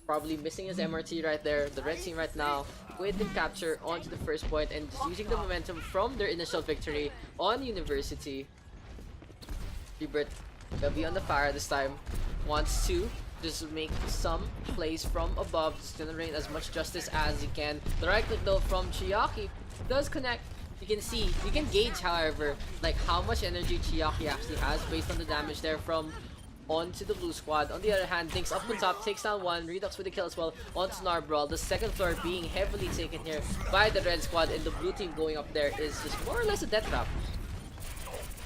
probably missing his MRT right there. The red team right now with the capture onto the first point and just using the momentum from their initial victory on University. Rebirth will be on the fire this time. Wants to just make some plays from above. Just gonna rain as much justice as he can. The right click though from Chiaki does connect. You can see, you can gauge however, like how much energy Chiaki actually has based on the damage there from onto the blue squad. On the other hand, Dinks up on top, takes down 1. Redux with the kill as well onto Narbrawl. The second floor being heavily taken here by the red squad, and the blue team going up there is just more or less a death trap.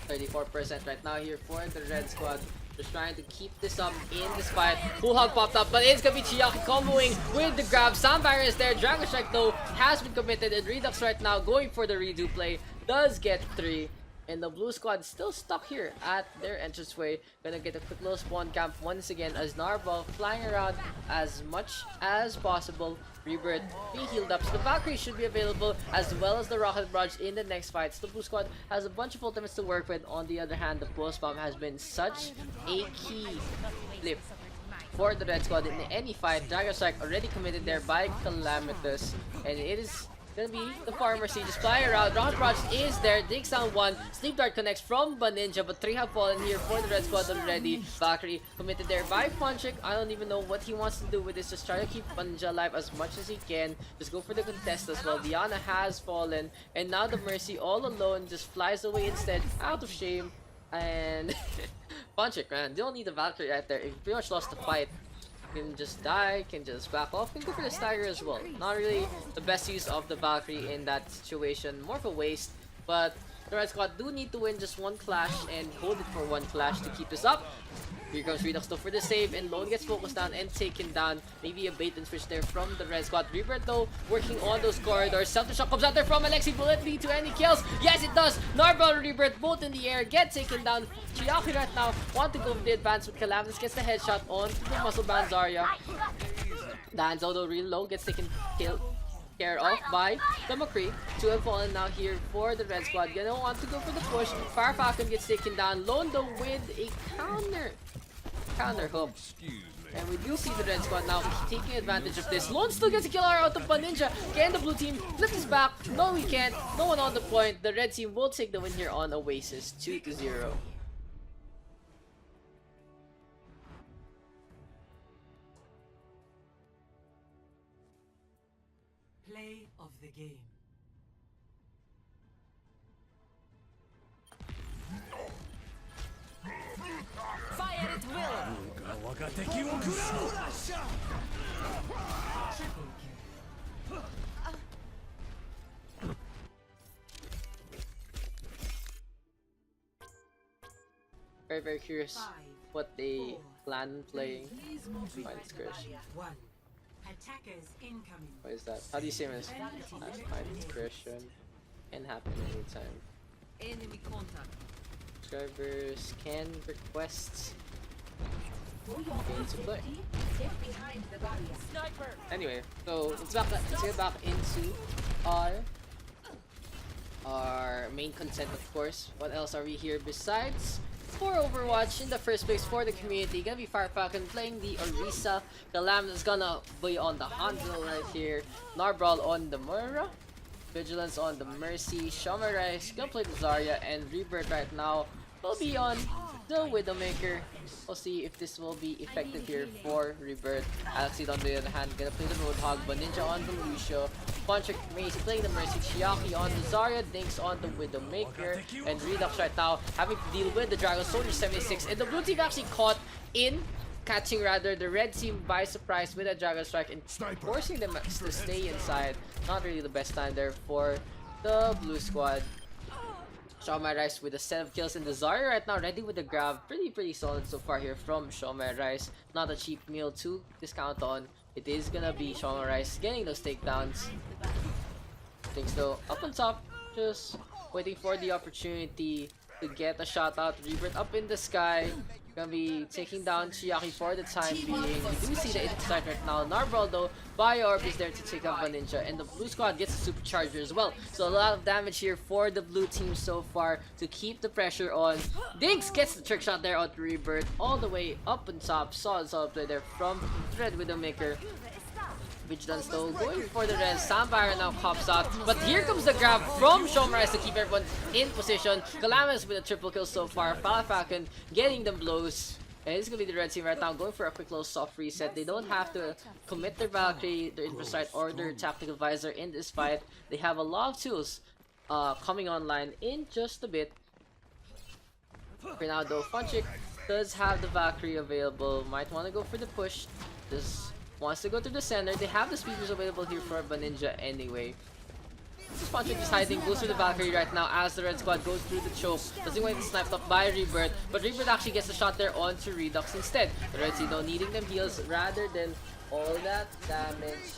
34% right now here for the red squad. Just trying to keep this up in this fight. Full hug popped up, but it's gonna be Chiaki comboing with the grab. Sandfire is there. Dragon Strike though has been committed, and Redux right now going for the redo play. Does get 3. And the blue squad still stuck here at their entranceway. Gonna get a quick little spawn camp once again as Narval flying around as much as possible. Rebirth being healed up, so the Valkyrie should be available as well as the Rocket Barrage in the next fight. So the blue squad has a bunch of ultimates to work with. On the other hand, the Pulse Bomb has been such a key flip for the red squad in any fight. Dragon Strike already committed there by Calamitous, and it is gonna be the Farmer Siege just flying around. Rocket Barrage is there, takes down 1. Sleep Dart connects from Baninja, but 3 have fallen here for the red squad already. Valkyrie committed there by Punchik. I don't even know what he wants to do with this. Just try to keep Baninja alive as much as he can. Just go for the contest as well. Diana has fallen, and now the Mercy all alone just flies away instead, out of shame. And Punchik, man, you don't need the Valkyrie right there. He pretty much lost the fight. can just die, can just back off, can go for the stagger as well. Not really the best use of the Valkyrie in that situation, more of a waste, but the Red Squad do need to win just one clash and hold it for one clash to keep this up. Here comes Redux though for the save, and Lone gets focused down and taken down. Maybe a bait and switch there from the Red Squad. Rebirth though, working on those corridors. Self-destruct comes out there from Alexi. Will it lead to any kills? Yes, it does! Narbal and Rebirth both in the air, get taken down. Chiaki right now want to go for the advance, but Calamitous gets the headshot onto the muscle band Zarya. Danzo though real low, gets taken care of by the McCree. Two have fallen now here for the Red Squad. Gonna want to go for the push. Fire Falcon gets taken down. Lone though with a counter hook. And we do see the Red Squad now taking advantage of this. Lone still gets a kill out of Ninja. Can the blue team flip this back? No, we can't. No one on the point. The red team will take the win here on Oasis, 2-0. Play of the game. Fire at will! Triple kill. Very, very curious what they plan on playing. Please move to Find Scrim. 1. Attackers incoming. What is that? How do you say this? Find discretion can happen anytime. Enemy contact. Subscribers can request game to play. Sniper! Anyway, so let's get back into our main content, of course. What else are we here besides for Overwatch in the first place for the community? Gonna be Fire Falcon playing the Orisa. Calamity is gonna be on the Hanzo right here. Narbral on the Mura. Vigilance on the Mercy. Shamarai gonna play the Zarya, and Rebirth right now will be on the Widowmaker. We'll see if this will be effective here for Rebirth. Alexid on the other hand gonna play the Roadhog, but Ninja on the Lucio. Puncher Macy playing the Mercy, Chiaki on the Zarya, Dinks on the Widowmaker, and Redux right now having to deal with the Dragon Soldier 76. And the blue team actually caught in catching rather the red team by surprise with a Dragon Strike and forcing them to stay inside. Not really the best time there for the blue squad. Shawmai Rice with a set of kills, and the Zarya right now ready with the grab. Pretty solid so far here from Shawmai Rice. Not a cheap meal to discount on. It is gonna be Shawmai Rice getting those takedowns. Things though up on top, just waiting for the opportunity to get a shot out. Rebirth up in the sky. Gonna be taking down Chiaki for the time being. We do see the insight right now. Narbral though, Bio-Orb is there to take out Ninja, and the blue squad gets a supercharger as well. So a lot of damage here for the blue team so far to keep the pressure on. Dinks gets the trick shot there on Rebirth all the way up on top. Solid play there from Red Widowmaker. Vigilance though going for the res. Sambire now pops out, but here comes the grab from Shomrise to keep everyone in position. Calamitous with a triple kill so far. Falcon getting them blows. And it's gonna be the red team right now going for a quick little soft reset. They don't have to commit their Valkyrie, their Infrasight, or their Tactical Visor in this fight. They have a lot of tools coming online in just a bit. For now though, Funchick does have the Valkyrie available. Might want to go for the push. Just wants to go to the center. They have the speakers available here for Ninja anyway. This Funchick is hiding, goes for the Valkyrie right now as the red squad goes through the choke. Doesn't want to be sniped up by Rebirth, but Rebirth actually gets a shot there onto Redux instead. The red team though needing them heals rather than all that damage.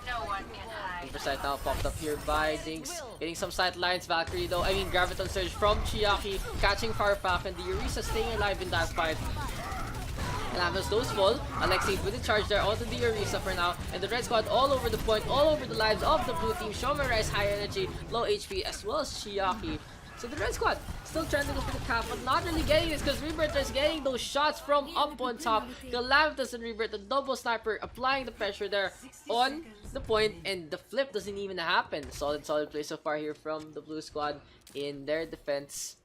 No one can hide. Infrasight now popped up here by Dinks. Getting some sight lines. Valkyrie though, Graviton Surge from Chiaki. Catching Fire Falcon. The Orisa staying alive in that fight. Calamitous those fall. Alexei with the charge there onto the Orisa for now. And the red squad all over the point, all over the lives of the blue team. Shomai Rice high energy, low HP, as well as Chiaki. So the red squad still trying to go for the cap, but not really getting this because Rebirth is getting those shots from up on top. Calamitous and Rebirth, the double sniper, applying the pressure there on the point, and the flip doesn't even happen. Solid play so far here from the blue squad in their defense.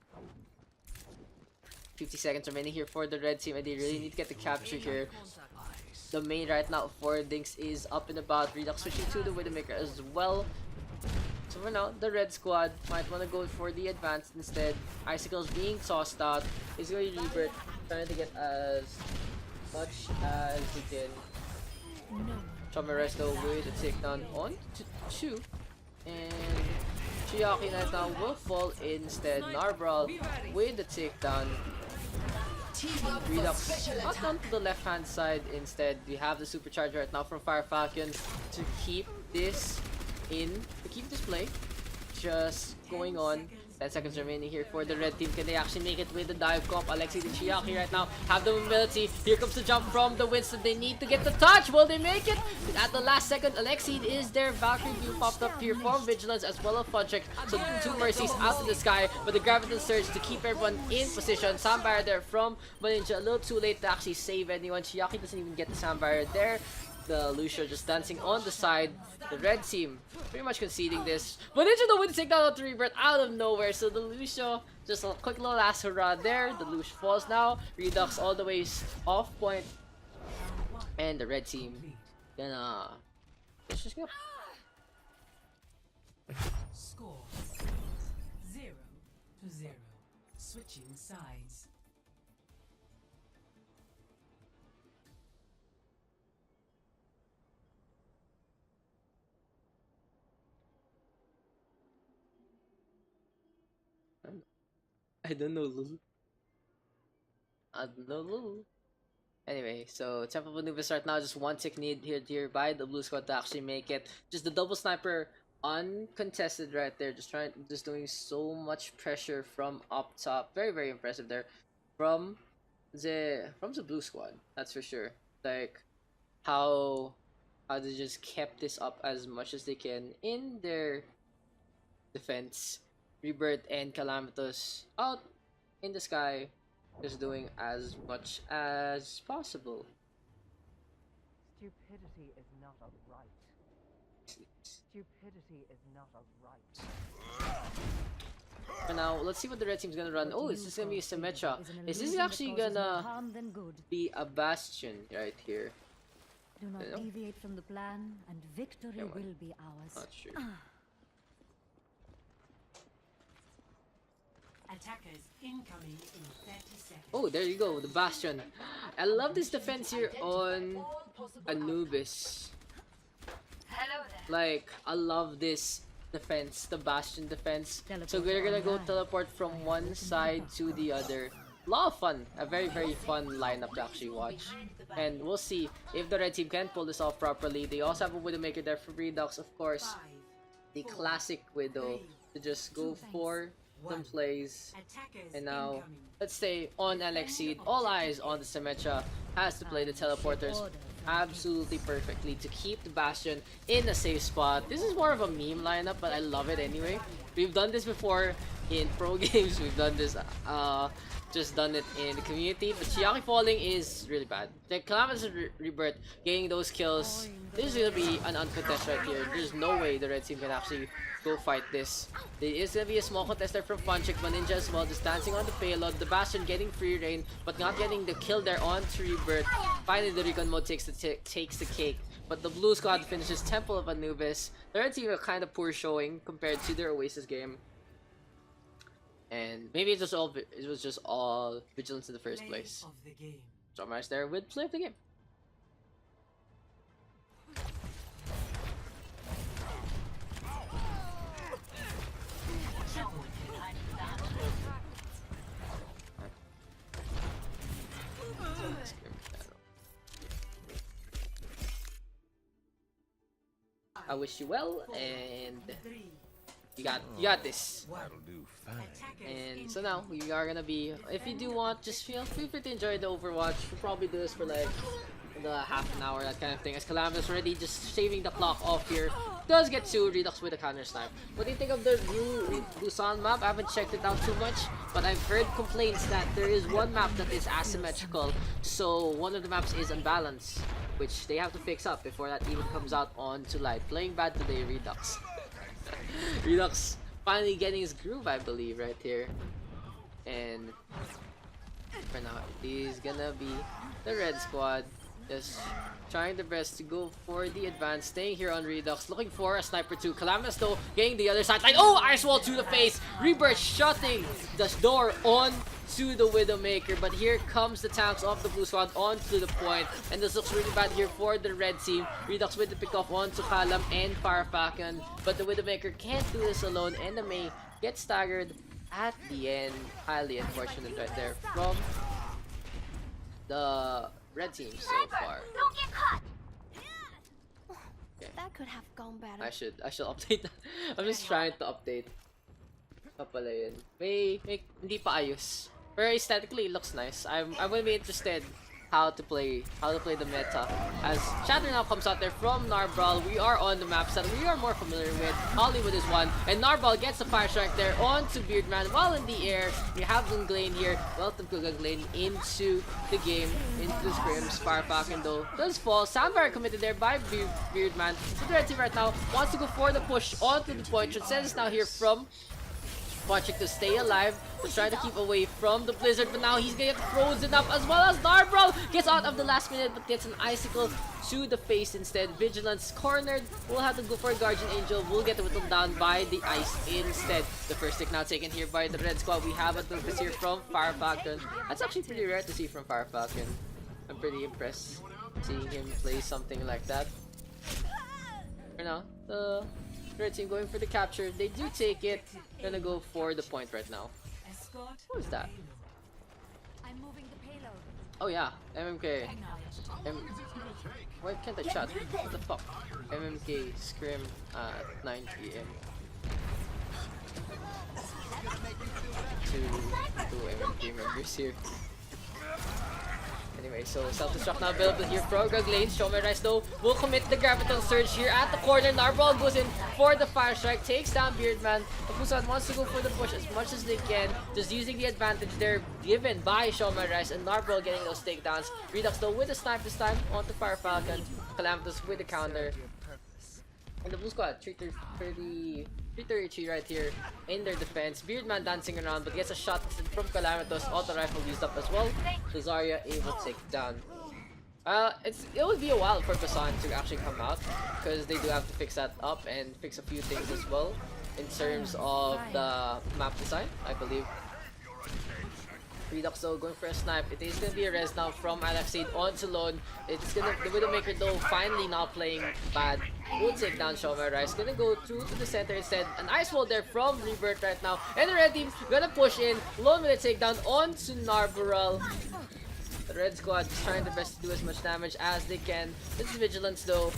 50 seconds remaining here for the red team, and they really need to get the capture here. The main right now for Dinks is up and about. Redux switching to the Widowmaker as well. So for now, the red squad might want to go for the advance instead. Icicles being tossed out. Is going to Rebirth trying to get as much as he can. Chomares though with a takedown on to 2. And Chiaki right now will fall instead. Narbral with the takedown. Redux not down to the left hand side instead. We have the supercharger right now from Fire Falcon to keep this play just going on. 10 seconds remaining here for the red team. Can they actually make it with the dive comp? Alexi and Chiaki right now have the mobility. Here comes the jump from the Winston. They need to get the touch. Will they make it? At the last second, Alexi is there. Valkyrie view popped up here from Vigilance as well as Funcheck. So 2 mercies out in the sky. But the Graviton Surge to keep everyone in position. Sound barrier there from Maninja. A little too late to actually save anyone. Chiaki doesn't even get the sound barrier there. The Lucio just dancing on the side. The red team pretty much conceding this. But into the win takedown of the Rebirth out of nowhere. So the Lucio just a quick little last hurrah there. The Lucio falls now. Redux all the way off point. And the red team gonna let's just go. Score 0-0. Switching sides. I don't know, Lulu. I don't know, Lulu. Anyway, so Temple of Anubis right now, just 1 tick need here by the blue squad to actually make it. Just the double sniper uncontested right there. Just doing so much pressure from up top. Very, very impressive there from the blue squad. That's for sure. Like how they just kept this up as much as they can in their defense. Rebirth and Calamitous out in the sky, just doing as much as possible. Stupidity is not a right. Stupidity is not a right. For now, let's see what the red team's gonna run. Oh, is this gonna be a Symmetra? Is this actually gonna be a Bastion right here? Do not deviate from the plan, and victory will be ours. Not sure. Attackers incoming in 30 seconds. Oh, there you go, the Bastion. I love this defense here on Anubis. Like, I love this defense, the Bastion defense. So we're gonna go teleport from one side to the other. A lot of fun. A very, very fun lineup to actually watch. And we'll see if the red team can pull this off properly. They also have a Widowmaker there for Redux, of course. The classic Widow to just go for some plays. And now, let's stay on Alexi. All eyes on the Symmetra. Has to play the teleporters absolutely perfectly to keep the Bastion in a safe spot. This is more of a meme lineup, but I love it anyway. We've done this before in pro games. We've done this, just done it in the community. But Chiaki falling is really bad. The Calamitous Rebirth getting those kills. This is gonna be an uncontested right here. There's no way the red team can actually go fight this. There is gonna be a small contester from Funcheck, but Ninja as well, just dancing on the payload. The Bastion getting free reign, but not getting the kill there on Rebirth. Finally, the recon mode takes the cake. But the blue squad finishes Temple of Anubis. The red team a kind of poor showing compared to their Oasis game. And maybe it was just all Vigilance in the first place. So much there with play of the game. I wish you well, and you got this. That'll do fine. And so now we are gonna be. If you do want, just feel free to enjoy the Overwatch. We'll probably do this for like the half an hour, that kind of thing. As Calamitous already just shaving the clock off here. Does get to Redux with a counter snipe. What do you think of the new Busan map? I haven't checked it out too much, but I've heard complaints that there is one map that is asymmetrical. So one of the maps is unbalanced, which they have to fix up before that even comes out onto light. Playing bad today, Redux. Redux finally getting his groove, I believe, right here. And for now, he's gonna be the red squad Just trying their best to go for the advance, staying here on Redux, looking for a sniper too. Calamitous though, getting the other side. Oh, Ice Wall to the face. Rebirth shutting the door on to the Widowmaker, but here comes the tanks of the blue squad onto the point, and this looks really bad here for the red team. Redux with the pick off onto Kalam and Farfakon, but the Widowmaker can't do this alone, and the May gets staggered at the end. Highly unfortunate right there from the red team so far. Don't get caught. Okay. That could have gone better. I should update that. I'm just trying to update. Pala yun. May hindi pa ayos. Pero aesthetically it looks nice. I'm gonna be interested how to play the meta. As Shatter now comes out there from Narbral, we are on the maps that we are more familiar with. Hollywood is one, and Narbral gets a fire strike there onto Beardman while in the air. We have Gunglain here. Welcome to Gunglain into the game, into the scrims. Farfakon though does fall. Sandbar committed there by Beardman. So the red team right now wants to go for the push onto the point. Transcend is now here from Patrick to stay alive, to try to keep away from the blizzard, but now he's gonna get frozen up, as well as Narbral gets out of the last minute but gets an icicle to the face instead. Vigilance cornered, we'll have to go for a Guardian Angel, we'll get whittled down by the ice instead. The first stick now taken here by the red squad. We have a Anubis here from Farfakon. That's actually pretty rare to see from Farfakon. I'm pretty impressed seeing him play something like that. For now, the red team going for the capture. They do take it. Gonna go for the point right now. Escort What is that? I'm moving the payload. Oh yeah, MMK. Why can't I chat? What the fuck? MMK Scrim at 9 PM. Two MMK members here. Anyway, so self-destruct now available here from Gunglain. Shomer Rice though will commit the Graviton Surge here at the corner. Narbral goes in for the fire strike, takes down Beardman. Busan wants to go for the push as much as they can, just using the advantage they're given by Shomer Rice, and Narbral getting those takedowns. Redux though with the snipe this time onto Farfakon. Calamitous with the counter. And the blue squad, 333 right here in their defense. Beardman dancing around but gets a shot from Calamitous. Auto rifle used up as well. So Zarya able to take down. It would be a while for Basan to actually come out, because they do have to fix that up and fix a few things as well in terms of the map design, I believe. Redux though going for a snipe. It is gonna be a res now from Alexade onto Lone. It's gonna, the Widowmaker though finally not playing bad. Will take down Shomer Rice. Gonna go through to the center instead. An ice wall there from Rebirth right now. And the red team gonna push in. Lone with a takedown onto Narbral. The red squad just trying their best to do as much damage as they can. This is Vigilance though,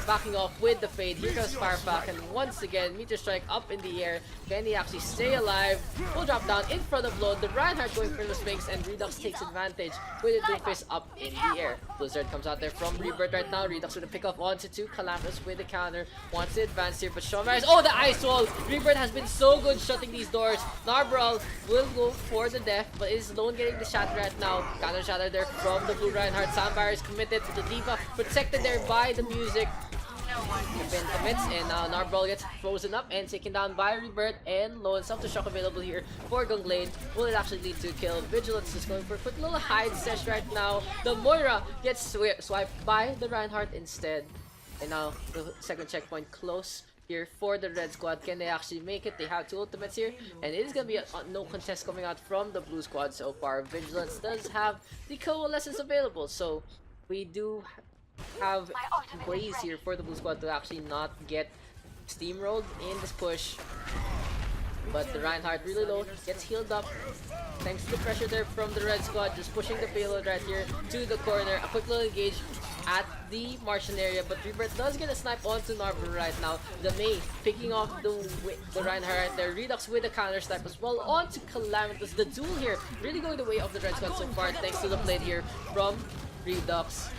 backing off with the fade. Here comes Farfakon once again. Meteor strike up in the air. Can he actually stay alive? Will drop down in front of Lone. The Reinhardt going for the Sphinx, and Redux takes advantage with the Doomfist up in the air. Blizzard comes out there from Rebirth right now. Redux with a pick up onto two. Calamitous with the counter. Wants to advance here, but Shomer. Oh, the ice wall! Rebirth has been so good shutting these doors. Narbral will go for the death, but is Lone getting the shot right now. Counter shatter there from the blue Reinhardt. Sandbar is committed to the Diva, protected there by the music. Defend commits, and now Narbral gets frozen up and taken down by Rebirth, and Lone self-destruct available here for Gunglain. Will it actually lead to a kill? Vigilance is going for a quick little hide sesh right now. The Moira gets swiped by the Reinhardt instead. And now the second checkpoint close here for the red squad. Can they actually make it? They have two ultimates here, and it is going to be a no contest coming out from the blue squad so far. Vigilance does have the coalescence available, so we do have ways here for the blue squad to actually not get steamrolled in this push. But the Reinhardt really low, gets healed up thanks to the pressure there from the red squad, just pushing the payload right here to the corner. A quick little engage at the Martian area, but Rebirth does get a snipe onto Narbral right now. The May picking off the Reinhardt right there. Redux with the counter snipe as well onto Calamitous. The duel here really going the way of the red squad so far thanks to the plate here from Redux.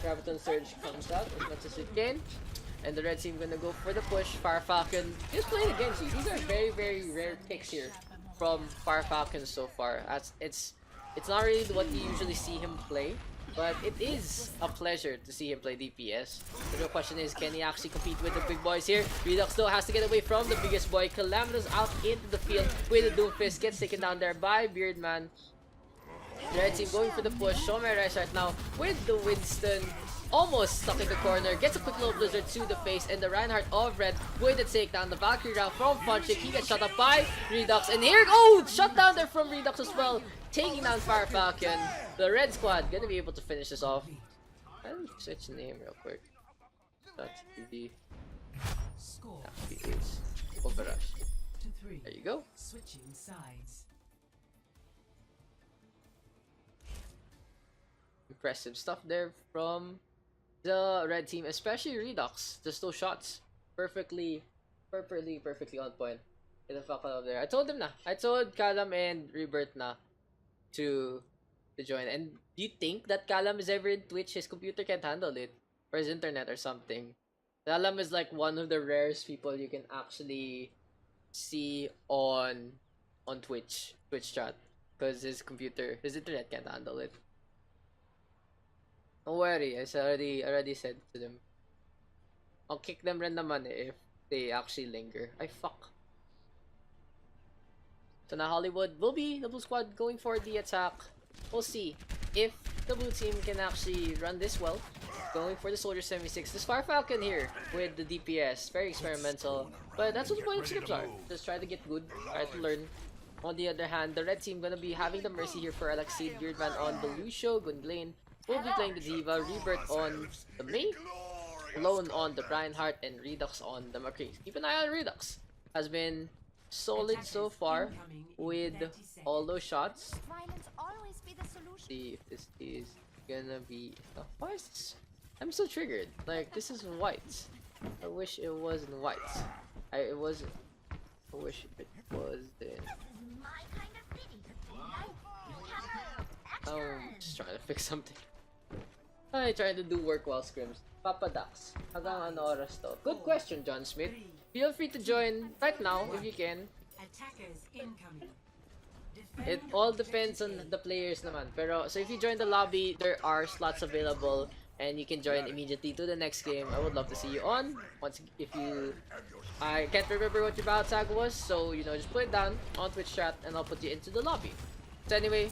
Graviton Surge comes out as much as it can. And the red team gonna go for the push. Farfakon just playing against you. These are very, very rare picks here from Farfakon so far. It's not really what you usually see him play, but it is a pleasure to see him play DPS. The real question is, can he actually compete with the big boys here? Redux still has to get away from the biggest boy. Calamitous out into the field with the Doomfist. Gets taken down there by Beardman. Red team going for the push. Shomeres right now with the Winston. Almost stuck in the corner. Gets a quick little blizzard to the face. And the Reinhardt of Red with the takedown. The Valkyrie round from Funchik. He gets shot up by Redux. And here, oh, shut down there from Redux as well. Taking down Fire Falcon. The Red squad gonna be able to finish this off. Let me switch the name real quick. That's the Score is OverRush. to 3. There you go. Switching sides. Impressive stuff there from the red team, especially Redux. Just those shots, perfectly on point. Get the fuck out of there. I told him na. I told Callum and Rebirth na to join. And do you think that Callum is ever in Twitch? His computer can't handle it, or his internet or something. Callum is like one of the rarest people you can actually see on Twitch chat, because his internet can't handle it. Don't worry, I already said to them. I'll kick them rin naman if they actually linger. Ay, fuck. So now Hollywood will be the blue squad going for the attack. We'll see if the blue team can actually run this well. Going for the Soldier 76. This Fire Falcon here with the DPS. Very experimental. But that's what the point of scripts are. Just try to get good. Try to learn. On the other hand, the red team gonna be having the Mercy here for Alexei. Beardman on the Lucio. Gwendolyn will be playing the Diva. Rebirth on the Mei. Lone on the Reinhardt. And Redux on the McCree. Keep an eye on Redux. Has been solid so far with all those shots. Violence always be the solution. See if this is gonna be... Oh, why is this? I'm so triggered. Like, this is white. I wish it wasn't white. I wish it was in... I'm just trying to fix something. I trying to do work while scrims. Papa Daks, hanggang ano oras to? Good question, John Smith. Feel free to join right now if you can. Attackers incoming. It all depends on the players naman. Pero, so if you join the lobby, there are slots available and you can join immediately to the next game. I would love to see you on. I can't remember what your battle tag was, so you know, just put it down on Twitch chat and I'll put you into the lobby. So anyway,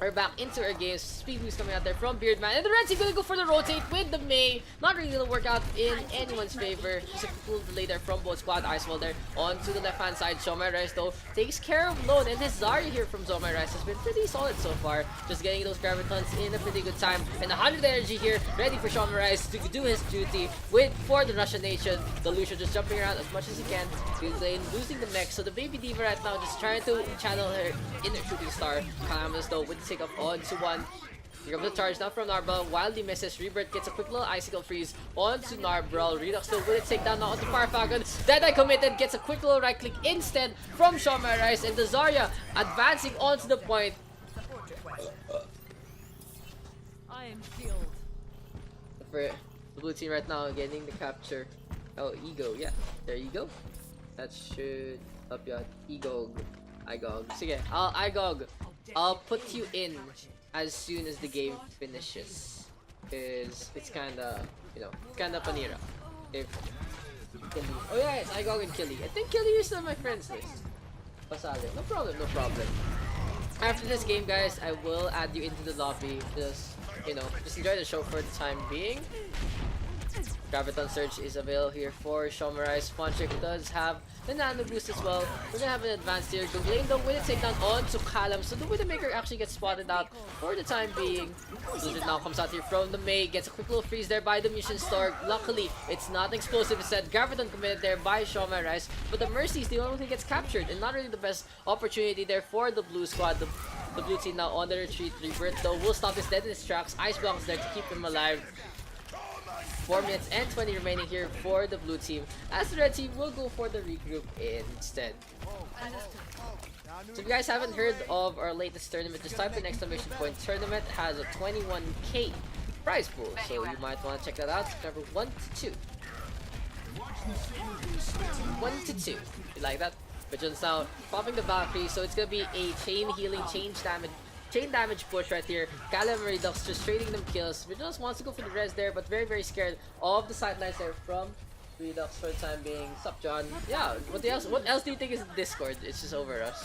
we're back into our games. Speed boost coming out there from Beardman. And the Reds are gonna go for the rotate with the Mei. Not really gonna work out in anyone's favor. Just a cool delay there from both squad. Icewall there onto the left hand side. Shomeres though takes care of Lone. And this Zarya here from Shomeres has been pretty solid so far. Just getting those gravitons in a pretty good time. And 100 energy here, ready for Shomeres to do his duty for the Russian nation. The Lucio just jumping around as much as he can. Lane losing the mech. So the baby diva right now just trying to channel her inner shooting star. Calamus though with the take up onto one. Here comes the charge now from Narbel. Wildly misses. Rebirth gets a quick little icicle freeze onto Narbel. Redux still with it. Take down now onto Fire Falcon. Deadeye committed. Gets a quick little right click instead from Shomeres. And the Zarya advancing onto the point. I am healed. For the blue team right now getting the capture. Oh, Ego. Yeah, there you go. That should help you out. Ego. Igog. Sige, Igog. I'll put you in as soon as the game finishes, because it's kinda, you know, kinda panira. If you can do... Oh yeah, it's Igog and Killy. I think Killy is on my friends list. Pasali. No problem, no problem. After this game, guys, I will add you into the lobby. Just, you know, just enjoy the show for the time being. Graviton Surge is available here for Shomeres. Funchik does have the Nano Boost as well. We're gonna have an advanced here. Gwendolyn though with a takedown onto Callum. So the Widowmaker actually gets spotted out for the time being. Blizzard now comes out here from the Mei. Gets a quick little freeze there by the Mission Stork. Luckily, it's not explosive instead. Graviton committed there by Shomeres. But the Mercy is the only one who gets captured. And not really the best opportunity there for the blue squad. The blue team now on the retreat. Rebirth though will stop his dead in his tracks. Ice blocks there to keep him alive. 4 minutes and 20 remaining here for the blue team, as the red team will go for the regroup instead. So if you guys haven't heard of our latest tournament, just type in exclamation point tournament. Has a 21k prize pool, so you might want to check that out. Number 1 to 2. 1 to 2. You like that? Vision's now popping the Valkyrie, so it's gonna be a chain healing, chain damage push right here. Callum and Redux just trading them kills. Vigilance wants to go for the res there, but very, very scared of the sidelines there from Redux for the time being. Sup, John? Yeah, what else do you think is Discord? It's just OverRush.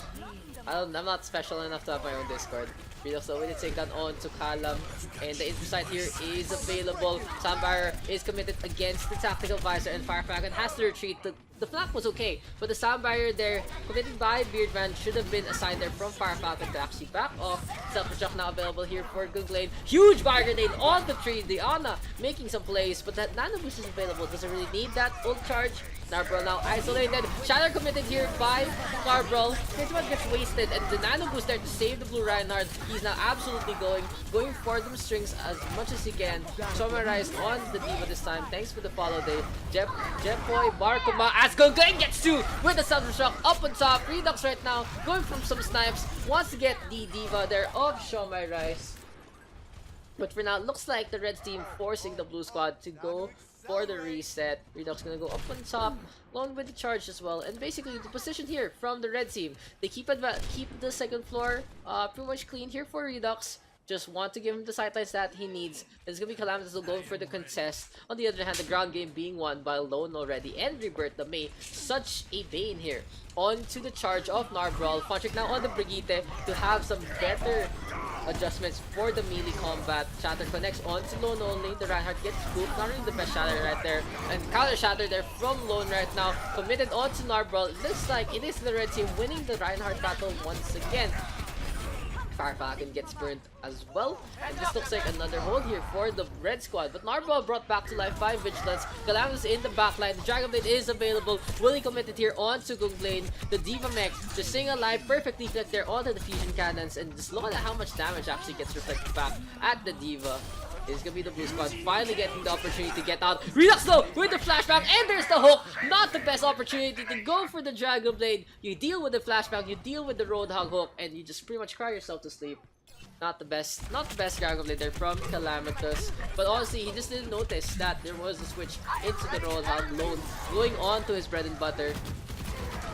I'm not special enough to have my own Discord. Redux already take that on to Kalam, and the insight here is available. Sambar is committed against the tactical visor, and Firefalcon has to retreat. The flank was okay, but the sound barrier there, committed by Beardman, should have been assigned there from Firefalcon to actually back off. Self-destruct now available here for Gunglade. Huge fire grenade on the tree. Diana making some plays, but that nano boost is available. Doesn't really need that ult charge. Narbrel now isolated. Shatter committed here by Narbrel. Pretty much gets wasted, and the nano boost there to save the blue Reinhardt. He's now absolutely going for them strings as much as he can. Summarized on the D.Va this time. Thanks for the follow, Dave. Jepoy Barkuma as Gunglade gets two with the self-destruct up on top. Redux right now going from some snipes. Wants to get the D.Va there of Shomai Rice. But for now, it looks like the red team forcing the blue squad to go for the reset. Redux gonna go up on top, along with the charge as well. And basically, the position here from the red team, they keep the second floor pretty much clean here for Redux. Just want to give him the sightlines that he needs. It's gonna be Calamitous still going for the contest. On the other hand, the ground game being won by Lone already. And Rebirth, the May, such a bane here. On to the charge of Narbrawl. Funtrick now on the Brigitte to have some better adjustments for the melee combat. Shatter connects on to Lone only. The Reinhardt gets scooped. Not really the best Shatter right there. And counter Shatter there from Lone right now. Committed on to Narbrawl. It looks like it is the red team winning the Reinhardt battle once again. Firefalcon gets burnt as well, and this looks like another hold here for the red squad, but Narbrawl brought back to life by Vigilance. Calamitous in the backline, the Dragon Blade is available, fully committed here onto Gunglade. The D.Va mech just staying alive, perfectly flicked there onto the fusion cannons, and just look at how much damage actually gets reflected back at the D.Va. It's gonna be the blue squad finally getting the opportunity to get out. Redux though with the flashback, and there's the hook. Not the best opportunity to go for the Dragon Blade. You deal with the flashback, you deal with the Roadhog hook, and you just pretty much cry yourself to sleep. Not the best Dragon Blade there from Calamitous. But honestly, he just didn't notice that there was a switch into the Roadhog Lone, going on to his bread and butter.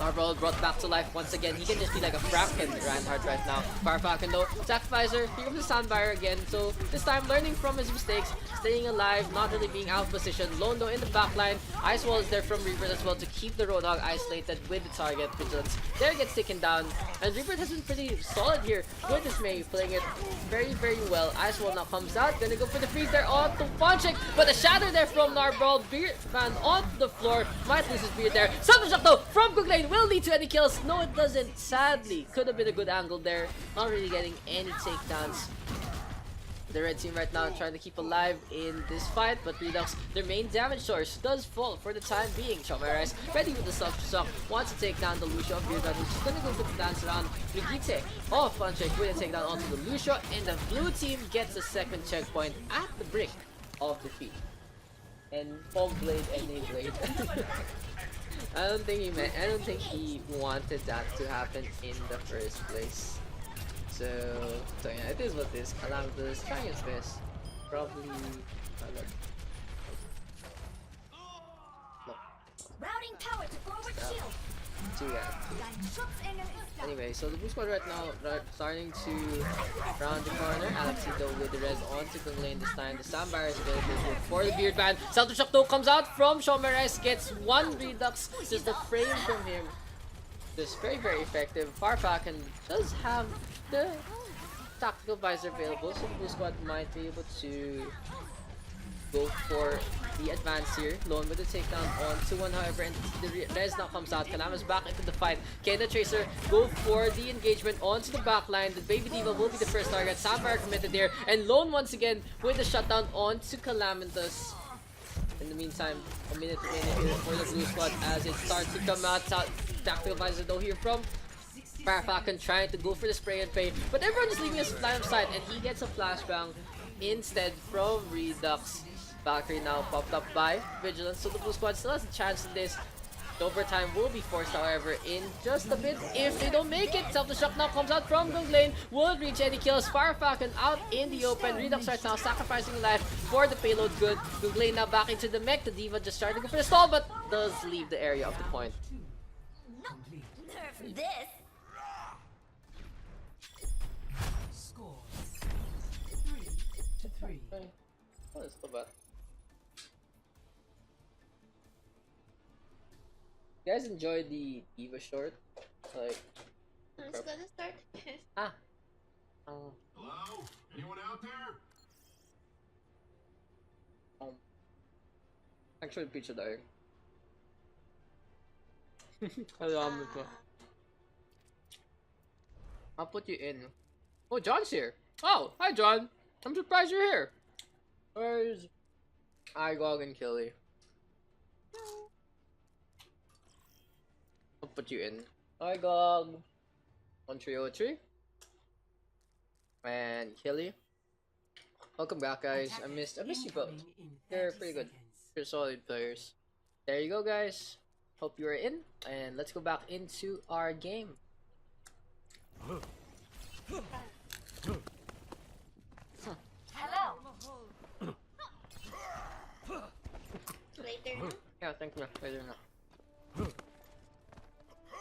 Narbrawl brought back to life once again. He can just be like a Franken Reinhardt right now. Firefalcon though, Sacrificer, here comes the Soundbarrier again. So this time learning from his mistakes, staying alive, not really being out of position. Lone though in the backline. Ice Wall is there from Rebirth as well to keep the Roadhog isolated with the target. Vigilance there gets taken down. And Rebirth has been pretty solid here with this May, playing it very, very well. Ice Wall now comes out, gonna go for the freeze there on to Funtrick. But the shadow there from Narbrawl, Beardman onto the floor, might lose his beard there. Self-destruct though from Gunglade will lead to any kills. No, it doesn't. Sadly, could have been a good angle there. Not really getting any takedowns. The red team right now trying to keep alive in this fight, but Redux, their main damage source, does fall for the time being. Chomeres ready with the self-destruct, wants to take down the Lucio of Beardman, who's just gonna go for the dance around. Brigitte off Funtrick with a takedown onto the Lucio, and the blue team gets a second checkpoint at the brink of defeat. And Palm Blade and a Blade. I don't think he wanted that to happen in the first place. So yeah, it is what it is. Calamitous trying his best. Probably Routing power to forward shield. too bad. Anyway, so the blue squad right now starting to round the corner. Alexito with the res on to Gunglade this time. The Sambar is available for the Beardman. Self-destruct though comes out from Shomeres, gets one Redux, just a frame from him. Just very, very effective. Firefalcon does have the tactical visor available, so the blue squad might be able to go for the advance here. Lone with the takedown on 2-1, however, and the res now comes out. Kanama's back into the fight. Can the Tracer go for the engagement onto the backline? The Baby D.Va will be the first target. Sambar committed there, and Lone once again with the shutdown onto Calamitous. In the meantime, a minute remaining here for the blue squad as it starts to come out. Tactical visor though here from Firefalcon trying to go for the spray and pray, but everyone is leaving his line of sight, and he gets a flashbang instead from Redux. Valkyrie now popped up by Vigilance, so the blue squad still has a chance in this. The overtime will be forced, however, in just a bit if they don't make it. Self-destruct now comes out from Gunglade, won't reach any kills. Firefalcon out in the open. Redux right now sacrificing life for the payload good. Gunglade now back into the mech. The D.Va just trying to go for the stall, but does leave the area of the point. Nerf this. Score 3-3. Okay. Oh, that's not bad. You guys enjoy the Diva short? Like, Who's gonna start? ah. Hello? Anyone out there? Actually, pizza tayo. Alam ko. I'll put you in. Oh, John's here. Oh, hi, John. I'm surprised you're here. Where's Igog and Killy? I'll put you in. Igog. 1303. And Killy. Welcome back, guys. I missed you both. They're pretty good. You're solid players. There you go, guys. Hope you are in, and let's go back into our game. Hello. Later. Yeah, thank you. Later now.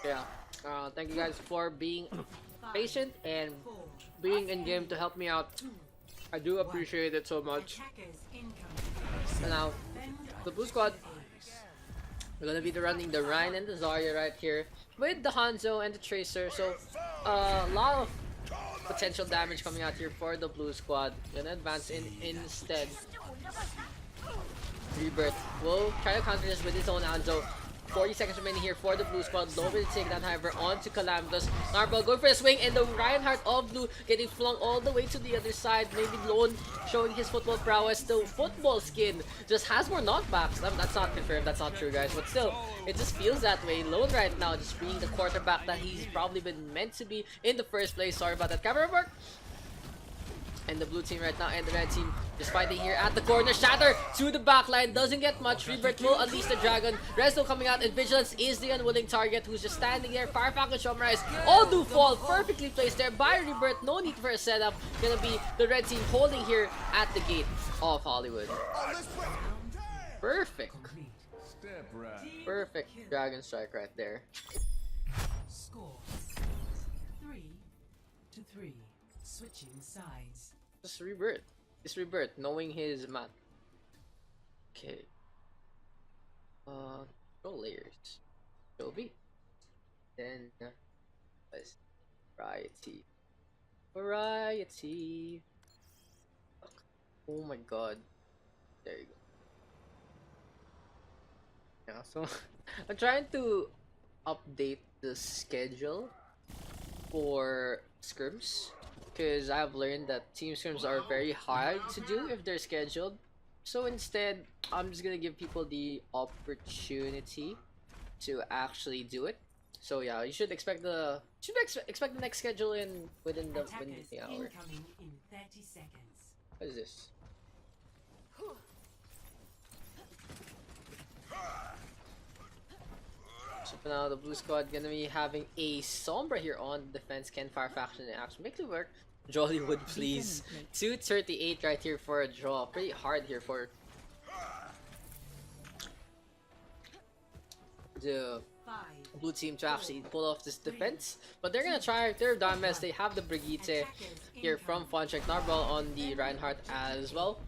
Yeah. Thank you guys for being patient and being in game to help me out. I do appreciate it so much. And now, the blue squad, we're gonna be running the Rhine and the Zarya right here with the Hanzo and the Tracer. So, a lot of potential damage coming out here for the blue squad. Gonna advance in instead. Rebirth will try to counter this with his own Hanzo. 40 seconds remaining here for the blue squad. Low bit take down, however, onto Calamitous. Narbal going for a swing, and the Reinhardt of blue getting flung all the way to the other side. Maybe Lone showing his football prowess. The football skin just has more knockbacks. That's not confirmed, that's not true, guys. But still, it just feels that way. Lone right now just being the quarterback that he's probably been meant to be in the first place. Sorry about that camera work. And the blue team right now and the red team just fighting here at the corner. Shatter to the backline, doesn't get much. Rebirth will unleash the dragon. Resto coming out, and Vigilance is the unwilling target who's just standing there. Firefang and Shomrise all do fall, perfectly placed there by Rebirth. No need for a setup. Gonna be the red team holding here at the gate of Hollywood. Perfect. Step right. Perfect dragon strike right there. Score 3-3. Switching sides. Just Rebirth. Just Rebirth, knowing his math. Okay. Control layers. Joby. Then let's variety. Variety. Oh my god. There you go. Yeah, so I'm trying to update the schedule for scrims, because I've learned that team scrims are very hard to do if they're scheduled. So instead, I'm just gonna give people the opportunity to actually do it. So yeah, you should expect the next schedule within the hour. Incoming in 30 seconds. What is this? So for now, the blue squad gonna be having a Sombra here on defense. Can Fire Faction actually make it work? Jollywood, please. 238 right here for a draw. Pretty hard here for the blue team to actually pull off this defense. But they're gonna try their damn best. They have the Brigitte here from Funcheck. Narbal on the Reinhardt as well.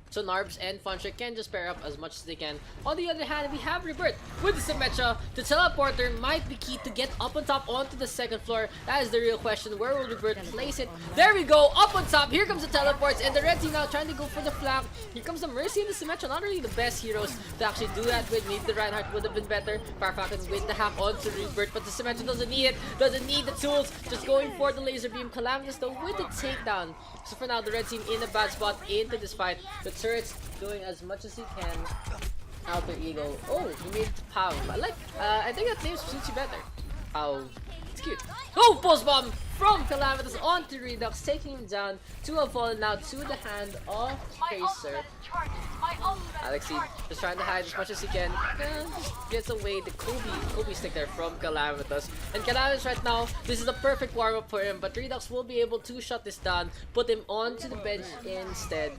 So Narbs and Funcheck can just pair up as much as they can. On the other hand, we have Rebirth with the Symmetra. The teleporter might be key to get up on top onto the second floor. That is the real question. Where will Rebirth place it? There we go, up on top. Here comes the teleports, and the red team now trying to go for the flank. Here comes the Mercy and the Symmetra. Not really the best heroes to actually do that with. Maybe the Reinhardt would have been better. Firefalcon with the hack onto Rebirth, but the Symmetra doesn't need it. Doesn't need the tools. Just going for the laser beam. Calamitous though with the takedown. So for now, the red team in a bad spot into this fight. The turret's doing as much as he can. Alter Ego. Oh, he made it to Pow. I think that name suits you better. Pow. It's cute. Oh, pulse bomb from Calamitous onto Redux, taking him down to a fall now to the hand of Tracer. Alexi just trying to hide as much as he can. And just gets away the Kobe stick there from Calamitous. And Calamitous right now, this is the perfect warm-up for him, but Redux will be able to shut this down, put him onto the bench instead.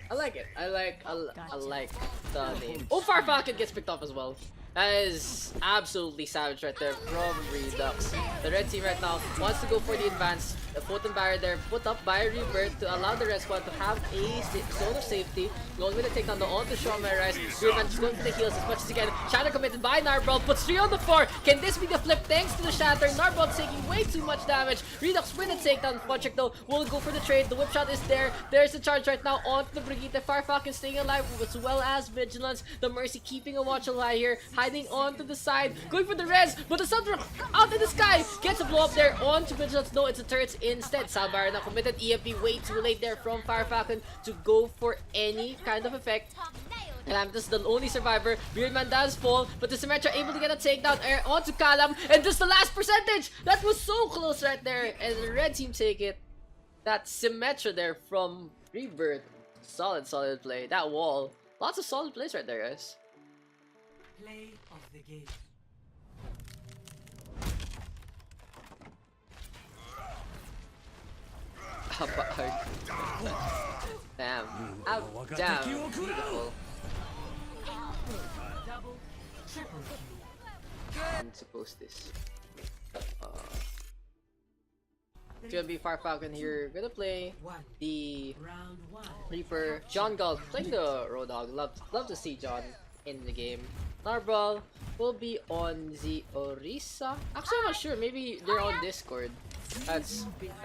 I like it. I like the name. Oh, Firefalcon gets picked off as well. That is absolutely savage right there from Redux. The red team right now wants to go for the advance. The photon barrier there put up by Rebirth to allow the red squad to have a zone of safety. Going with a take on the onto Shawn Rise. Birdman just going for the heals as much as he can. Shatter committed by Narbrawl, puts 3 on the 4. Can this be the flip thanks to the Shatter? Narbrawl taking way too much damage. Redux with a takedown. Funcheck though will go for the trade. The whip shot is there. There's the charge right now onto the Brigitte. Firefalcon staying alive as well as Vigilance. The Mercy keeping a watch eye here, hiding onto the side. Going for the res, but the Thunder out in the sky. Gets a blow up there onto Vigilance. No, it's a turret instead. Salbar now committed EMP way too late there from Firefalcon to go for any kind of effect. Calamitous the only survivor. Beardman does fall, but the Symmetra able to get a takedown onto Calam, and just the last percentage! That was so close right there, and the red team take it. That Symmetra there from Rebirth. Solid play. That wall. Lots of solid plays right there, guys. Play of the game. Damn. Out. Damn. Beautiful. Double, triple kill. I'm supposed this. It's gonna be Firefalcon here. Gonna play the Round 1. Reaper. John Galt playing the Roadhog. Love to see John in the game. Narbrawl will be on the Orisa. Actually, I'm not sure. Maybe they're on Discord. I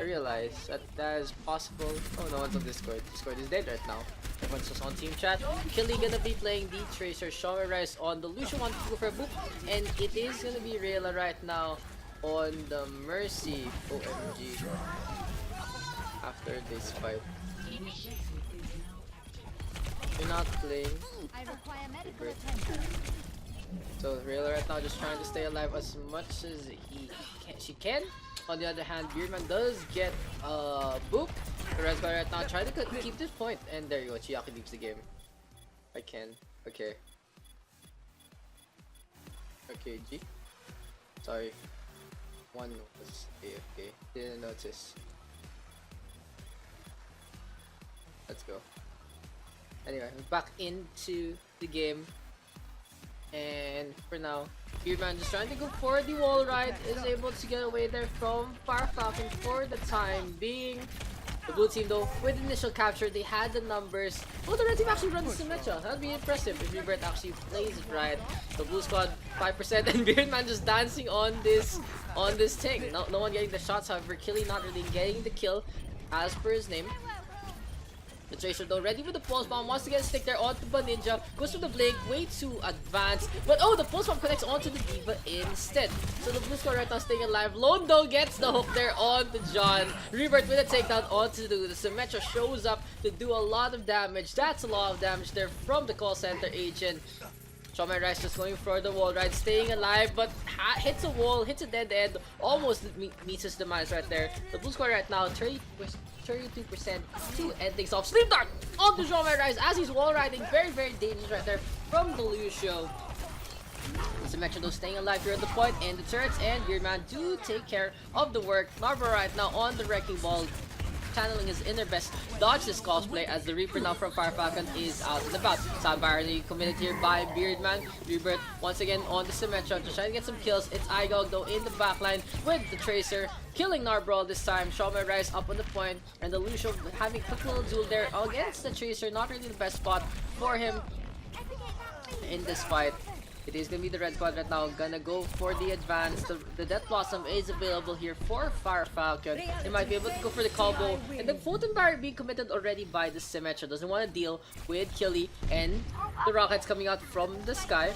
realize that is possible. Oh, no one's on Discord. Discord is dead right now. Everyone's just on team chat. Killy gonna be playing the Tracer. Shower Rise on the Lucian wants to go for a boop. And it is gonna be Rayla right now on the Mercy. OMG. After this fight. You're not playing. I require medical attention. So Rayla right now just trying to stay alive as much as she can. On the other hand, Beardman does get boop. The red guy right now trying to keep this point, and there you go. Chiaki leaves the game. I can. Okay. Okay, G. Sorry. One was AFK. Didn't notice. Let's go. Anyway, we're back into the game. And for now, Beardman just trying to go for the wall ride, is able to get away there from Firefalcon for the time being. The blue team though, with initial capture, they had the numbers. Oh, the red team actually runs Symmetra. That'd be impressive if Rebirth actually plays it right. The blue squad 5% and Beardman just dancing on this thing. No one getting the shots, however, Killy not really getting the kill as per his name. The Tracer though ready with the pulse bomb, wants to get a stick there onto the Ninja, goes for the blink, way too advanced, but oh, the pulse bomb connects onto the Diva instead. So the blue squad right now staying alive. Lone though gets the hook there onto John. Rebirth with a takedown onto the Symmetra shows up to do a lot of damage. That's a lot of damage there from the call center agent. Shawn Rise just going for the wall ride, staying alive, but hits a wall, hits a dead end, almost meets his demise right there. The blue squad right now 32% to end things off. Sleep Dart onto Shawn Rise as he's wall riding. Very dangerous right there from the Lucio. Symmetra though staying alive here at the point, and the turrets and Beardman do take care of the work. Narva right now on the Wrecking Ball, channeling his inner best, dodge this cosplay as the Reaper now from Firefalcon is out and about. Soundbarely committed here by Beardman. Rebirth once again on the Symmetra to try to get some kills. It's Igog though in the backline with the Tracer, killing Narbrawl this time. Shawn Rise up on the point, and the Lucio having a quick little duel there against the Tracer. Not really the best spot for him in this fight. It is gonna be the red squad right now, gonna go for the advance. The Death Blossom is available here for Firefalcon. They might be able to go for the combo. And the Photon Barrier being committed already by the Symmetra. Doesn't want to deal with Killy and the rockets coming out from the sky.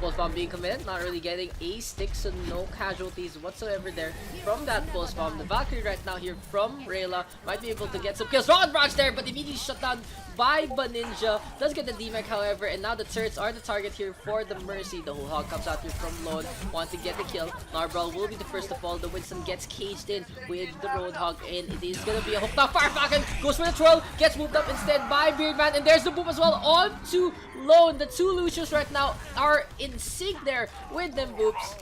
Pulse Bomb being committed, not really getting a stick, so no casualties whatsoever there from that Pulse Bomb. The Valkyrie right now here from Rayla might be able to get some kills. Rocket Barrage there, but immediately shut down by Ninja. Does get the DMAC however, and now the turrets are the target here for the Mercy. The whole hog comes out here from Lone, wants to get the kill. Narbrawl will be the first to fall. The Winston gets caged in with the Roadhog, and it is gonna be a hook now. Firefalcon goes for the twirl, gets moved up instead by Beardman, and there's the boop as well on to Lone. The two Lucius right now are in sync there with them boops.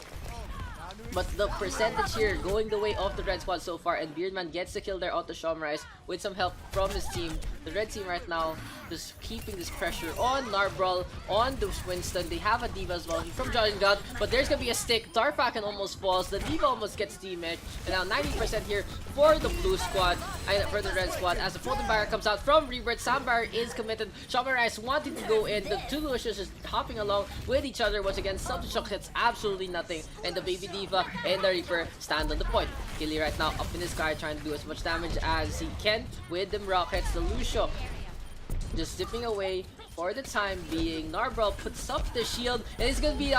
But the percentage here going the way of the red squad so far, and Beardman gets the kill there out the Shawn Rise with some help from his team. The red team right now just keeping this pressure on Narbral, on the Winston. They have a D.Va as well from Jungle, but there's gonna be a stick. Darfakan almost falls. The D.Va almost gets teammate. And now 90% here for the blue squad, for the red squad. As the Floating Barrier comes out from Rebirth, Sambar is committed. Shamarais wanting to go in. The two Lucius just hopping along with each other once again. Self-destruct hits absolutely nothing. And the baby D.Va and the Reaper stand on the point. Killy right now up in the sky trying to do as much damage as he can with them rockets. The Lucio just dipping away for the time being. Narbral puts up the shield and it's gonna be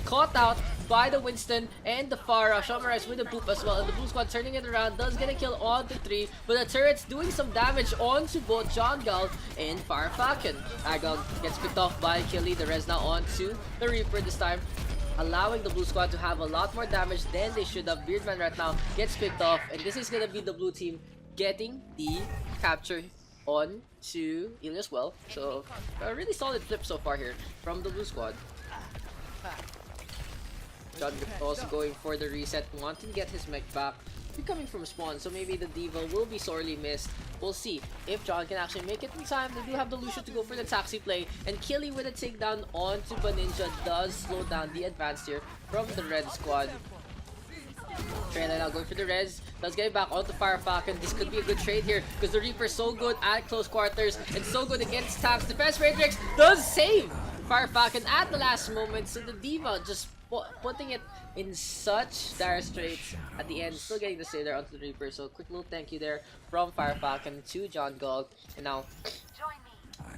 caught out by the Winston and the Pharah. Shamarais with the boop as well, and the blue squad turning it around, does get a kill on the 3, but the turret's doing some damage onto both Jungle and Farfalcon. Agog gets picked off by Killy. The res now onto the Reaper this time, allowing the blue squad to have a lot more damage than they should have. Beardman right now gets picked off, and this is gonna be the blue team getting the capture on to Ilios well. So a really solid flip so far here from the blue squad. John also going for the reset, wanting to get his mech back. Coming from spawn, so maybe the D.Va will be sorely missed. We'll see if John can actually make it in time. They do have the Lucio to go for the taxi play, and Killy with a takedown onto Baninja does slow down the advance here from the red squad. Trailer now going for the res, does get it back onto Farfalcon. This could be a good trade here because the Reaper is so good at close quarters and so good against tanks. Defense Matrix does save Farfalcon at the last moment, so the D.Va just putting it in such dire straits at the end, still getting the save there onto the Reaper. So quick little thank you there from Farfalcon to John Galt. And now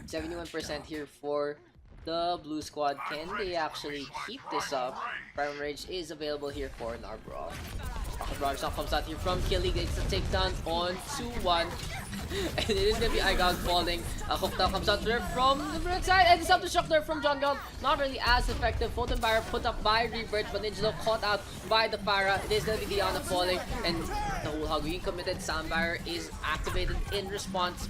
71% here for the blue squad. Can they actually keep this up? Prime Rage is available here for Narbral. Raj now comes out here from Killy, gets the takedown on 2-1. And it is gonna be Igog falling. Kokta comes out there from the red side, and self-destruct there from Jungle. Not really as effective. Photon Barrier put up by Rebirth, but Ninja caught out by the Pharah. It is gonna be Diana falling, and the whole hog being committed. Sound Barrier is activated in response.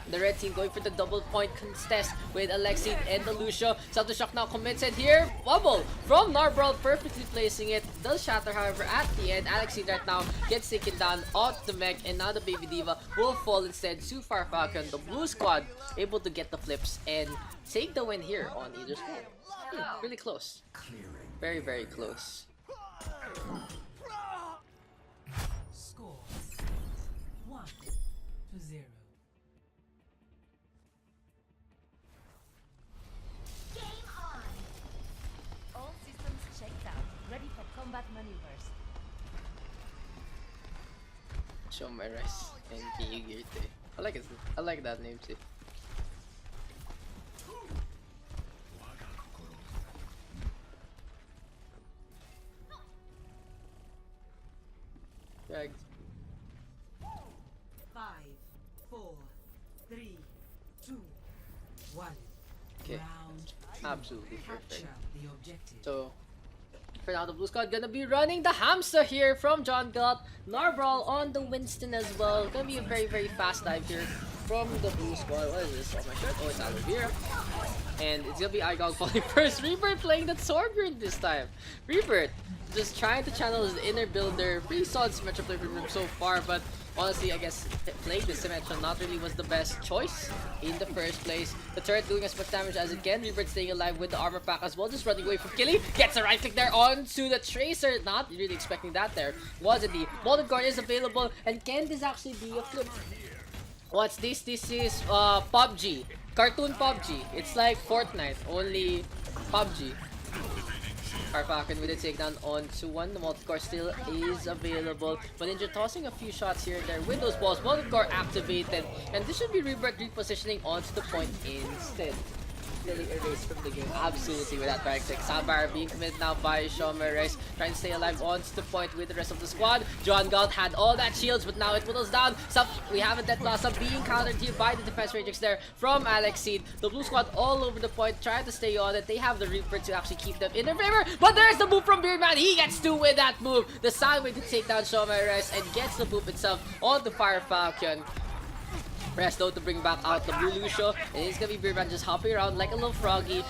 The red team going for the double point contest with Alexi and the Lucio. Self-destruct now committed here. Bubble from Narbral, perfectly placing it. Does shatter, however, at the end. Alexi right now gets taken down off the mech, and now the baby D.Va will fall instead to Farfalcon. The blue squad able to get the flips and take the win here on either squad. Really close. Very, very close. Score 1-0. All systems checked out. Ready for combat maneuvers. Show my rest and be eager to. I like it. I like that name too. Dragged. 5, 4, 3, 2, 1. Okay. Round Absolutely perfect. capture the objective. So for now, the blue squad gonna be running the hamster here from John Galt. Narbral on the Winston as well. Gonna be a very, very fast dive here from the blue squad. What is this on my shirt? Oh, it's aloe vera. And it's gonna be Igog falling first. Rebirth playing the Torbjorn this time. Rebirth just trying to channel his inner builder. Pretty solid Symmetra play from him so far, but honestly, I guess playing the Symmetra not really was the best choice in the first place. The turret doing as much damage as it can. Rebirth staying alive with the armor pack as well, just running away from Killy. Gets a right click there onto the Tracer. Not really expecting that there. Was it the Molded Guard is available, and can this actually be a flip? What's this? This is PUBG. Cartoon PUBG. It's like Fortnite, only PUBG. Farfalcon with a takedown onto 1. The multi-core still is available. But Ninja tossing a few shots here and there with those balls. Multi-core activated. And this should be Rebirth repositioning onto the point instead. Getting erased from the game. Absolutely with that direct click. Sambar being committed now by Shamarais. Trying to stay alive onto the point with the rest of the squad. John Galt had all that shields, but now it whittles down. We have a Death Blossom being countered here by the defense matrix there from Alex Seed. The blue squad all over the point, trying to stay on it. They have the Reaper to actually keep them in their favor. But there's the move from Beardman. He gets 2 with that move. The sideway to take down Shamarais and gets the move itself on the Farfalcon. Press low to bring back out the blue Lucio. And it's gonna be Beardman just hopping around like a little froggy.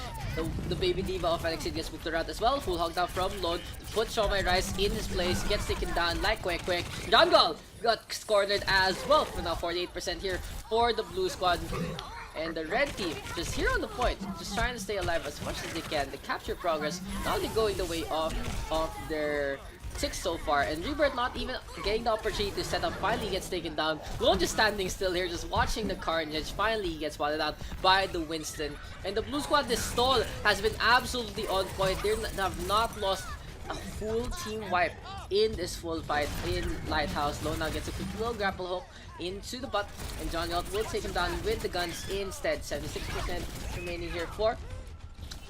The baby diva of Alexid gets moved around as well. Full hog down from Lone. Put Shomai Rice in his place. Gets taken down like quick. Jungle got cornered as well. For now 48% here for the blue squad. And the red team just here on the point, just trying to stay alive as much as they can. The capture progress not only going the way of their 6 so far, and Rebirth not even getting the opportunity to set up. Finally gets taken down. Lone just standing still here, just watching the carnage. Finally he gets spotted out by the Winston. And the blue squad, this stall has been absolutely on point. They have not lost a full team wipe in this full fight in Lighthouse. Lone now gets a quick little grapple hook into the butt, and John Galt will take him down with the guns instead. 76% remaining here for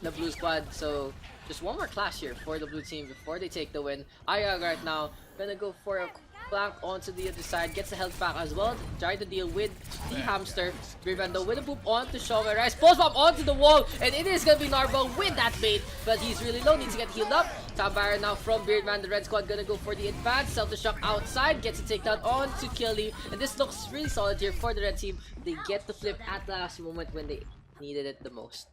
the blue squad. So just one more clash here for the blue team before they take the win. Ayag right now gonna go for a flank onto the other side, gets the health back as well, trying to deal with the hamster. Brivando with a poop onto Shomai Rice, post bomb onto the wall, and it is gonna be Narbo with that bait, but he's really low, needs to get healed up. Top Baron now from Beardman. The red squad gonna go for the advance. Self shock outside, gets a takedown onto Killy, and this looks really solid here for the red team. They get the flip at the last moment when they needed it the most.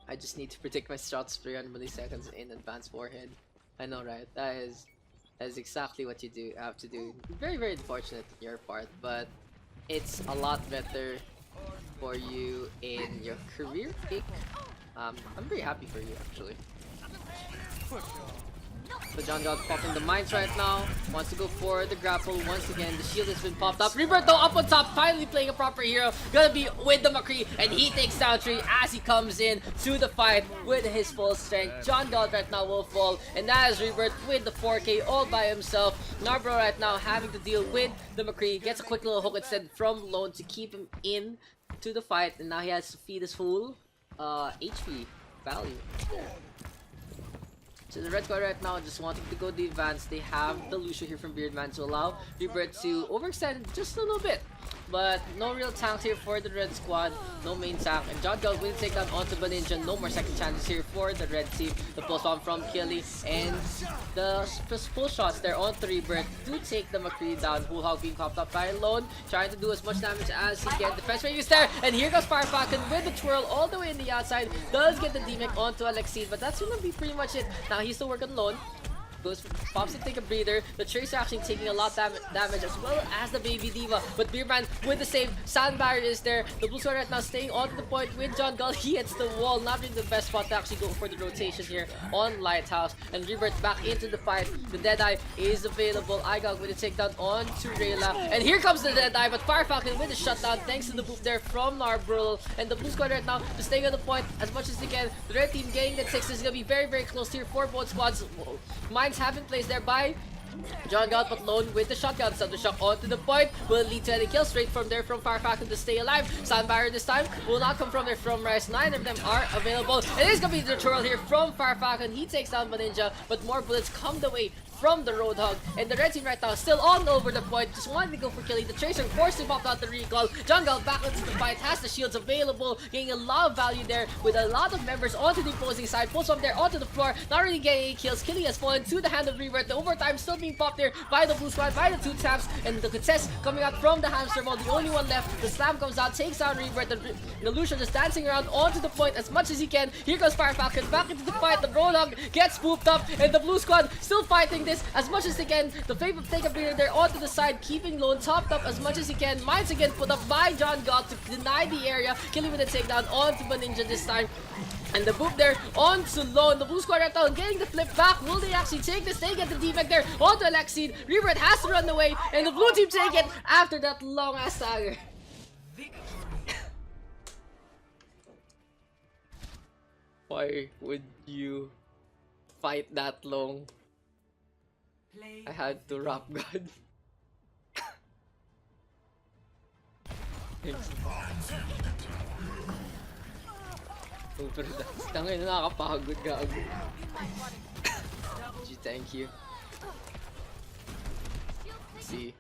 I just need to predict my shots 300 milliseconds in advance forehead. I know, right? That is exactly what you have to do. Very, very unfortunate on your part, but it's a lot better for you in your career pick. I'm very happy for you, actually. So John Galt popping the mines right now. Wants to go for the grapple once again. The shield has been popped up. Roberto up on top, finally playing a proper hero. Gonna be with the McCree, and he takes down Tree as he comes in to the fight with his full strength. John Galt right now will fall, and that is Rebirth with the 4K all by himself. Narbro right now having to deal with the McCree. Gets a quick little hook instead from Lone to keep him in to the fight, and now he has to feed his full HP value. So the red squad right now just wanting to go the advance. They have the Lucio here from Beardman to allow Rebirth to overextend just a little bit. But no real tanks here for the red squad. No main tank. And John Galt will take down onto Baninja. No more second chances here for the red team. The pulse bomb from Killy. And the full shots there onto Rebirth to take the McCree down. Full hog being popped up by Lone. Trying to do as much damage as he can. Defense range is there. And here goes Fire Falcon with the twirl all the way in the outside. Does get the D-Mech onto Alexid. But that's gonna be pretty much it. Now he's still working Lone. Pops to take a breather. The Tracer actually taking a lot damage as well as the Baby Diva. But Beerman with the save. Sand Barrier is there. The blue squad right now staying on the point with John Galt. He hits the wall. Not being the best spot to actually go for the rotation here on Lighthouse. And Rebirth back into the fight. The Deadeye is available. Igog with a takedown on to Rayla. And here comes the Deadeye. But Fire Falcon with the shutdown thanks to the boop there from Narbrul. And the blue squad right now just staying on the point as much as they can. The red team getting that 6 is going to be very, very close here for both squads. Mines have been placed there by John Galt, but Lone with the shotgun. So the shock onto the point will lead to any kill straight from there from Fire Falcon to stay alive. Sand Barrier this time will not come from there from Rice. 9 of them are available. It is going to be the twirl here from Fire Falcon. He takes down Baninja, but more bullets come the way from the Roadhog. And the red team right now still all over the point. Just wanting to go for Killy. The Tracer forced to pop out the recall. John Galt back into the fight. Has the shields available. Getting a lot of value there with a lot of members onto the opposing side. Pulls from there onto the floor. Not really getting any kills. Killy has fallen to the hand of Rebirth. The overtime still being popped there by the blue squad, by the two taps. And the contest coming out from the hamster ball. The only one left. The slam comes out. Takes out Rebirth. The Lucio just dancing around onto the point as much as he can. Here goes Fire Falcon back into the fight. The Roadhog gets spoofed up. And the blue squad still fighting this as much as they can. The Fave of Take a Breather there onto the side, keeping Lone topped up as much as he can. Mines again put up by John Galt to deny the area. Killing with a takedown onto Baninja this time. And the boop there onto Lone. The blue squad right now getting the flip back. Will they actually take this? They get the defect there onto Alexid. Rebirth has to run away, and the blue team take it after that long ass stagger. Why would you fight that long? I had to rap God. Super Daks. Tangin na nakakapagod ka. Thank you. See.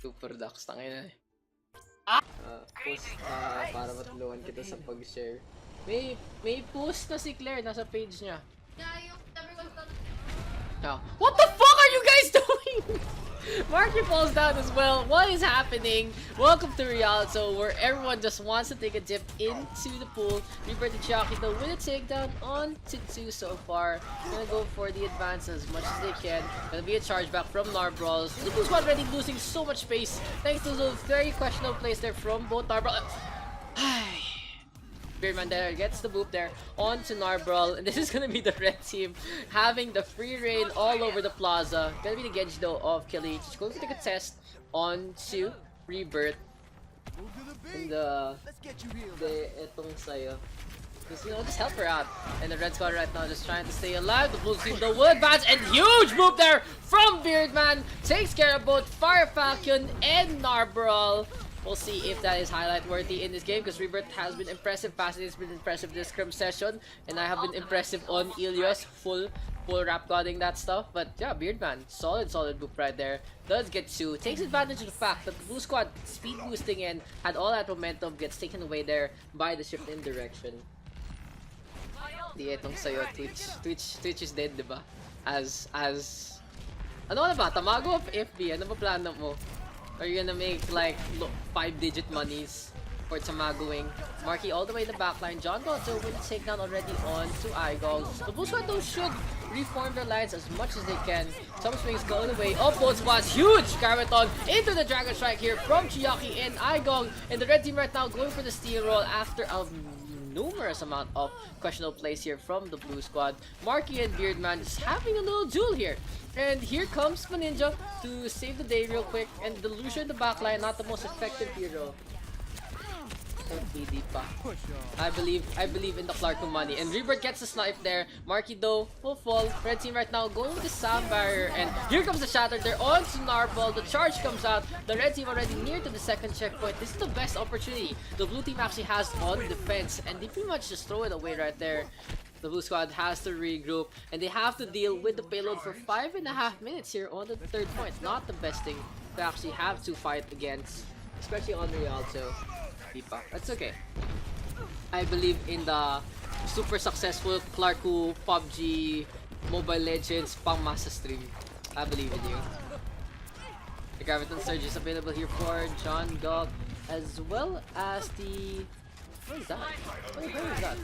Super Daks. Tangin na eh. Post para matulungan kita sa pag-share. May post na si Claire nasa page niya. Yeah, yung number 1 What the fuck are you guys doing? Marky falls down as well. What is happening? Welcome to Rialto, where everyone just wants to take a dip into the pool. Rebirth and Chiaki though with a takedown on to 2 so far. Gonna go for the advance as much as they can. Gonna be a charge back from Narbrawls. The blue squad already losing so much space thanks to those very questionable plays there from both Narbrawls. Beardman there gets the boop there onto Narbrawl, and this is gonna be the red team having the free reign all over the plaza. Gonna be the Genji though of Killy. Just going to take a test onto Rebirth. And etong sayo. Just, just help her out. And the red squad right now just trying to stay alive. The blue team though will advance, and huge move there from Beardman. Takes care of both Fire Falcon and Narbrawl. We'll see if that is highlight worthy in this game, because Rebirth has been impressive. Fascinating has been impressive this Scrim session, and I have been impressive on Ilios, full rap godding that stuff. But yeah, Beardman, solid boop right there. Does get 2, takes advantage of the fact that the blue squad speed boosting in, had all that momentum, gets taken away there by the shift in direction. Di etong sayo, Twitch is dead, diba? Ano ba? Tamago of FB, ano ba plano mo? Are you gonna make like 5-digit monies for Tamagoing? Marky all the way in the backline. John Goto will take down already on to Igog. The Blue Squad though should reform their lines as much as they can. Some swings going away of both spots. Huge Garaton into the Dragon Strike here from Chiaki and Igog. And the red team right now going for the steal roll after a numerous amount of questionable plays here from the blue squad. Marky and Beardman just having a little duel here. And here comes Ninja to save the day real quick. And the Lucian in the backline, not the most effective hero. I believe in the Clarko money. And Rebirth gets the snipe there. Marky though will fall. Red team right now going with the sound barrier. And here comes the shatter there on to Narval. The charge comes out. The red team already near to the second checkpoint. This is the best opportunity the blue team actually has on defense. And they pretty much just throw it away right there. The blue squad has to regroup. And they have to deal with the payload for 5.5 minutes here on the third point. Not the best thing to actually have to fight against. Especially on Rialto. That's okay. I believe in the super successful Clarko PUBG Mobile Legends pang masa stream. I believe in you. The Graviton Surge is available here for John Gog, as well as the... What is that? Where is that?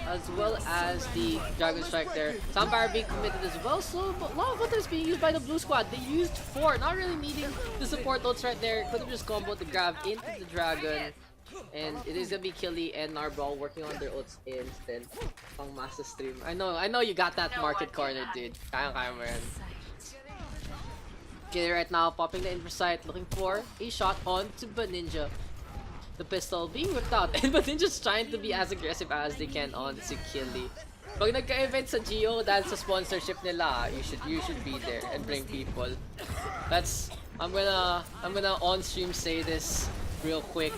As well as the Dragon Strike there. Soundfire being committed as well, so a lot of what is being used by the blue squad. They used 4, not really needing the support ults right there. Could have just comboed the grab into the dragon. And it is gonna be Killy and Narbrawl working on their ults instead. Pang masa stream. I know you got that market corner, dude. Kaya mo yan. Killy right now popping the Inversight, looking for a shot on to Ninja. The pistol being whipped out, and Ninja's trying to be as aggressive as they can on to Killy. Pag nagka-event sa Geo dahil sa sponsorship nila, you should be there and bring people. I'm gonna on stream say this real quick.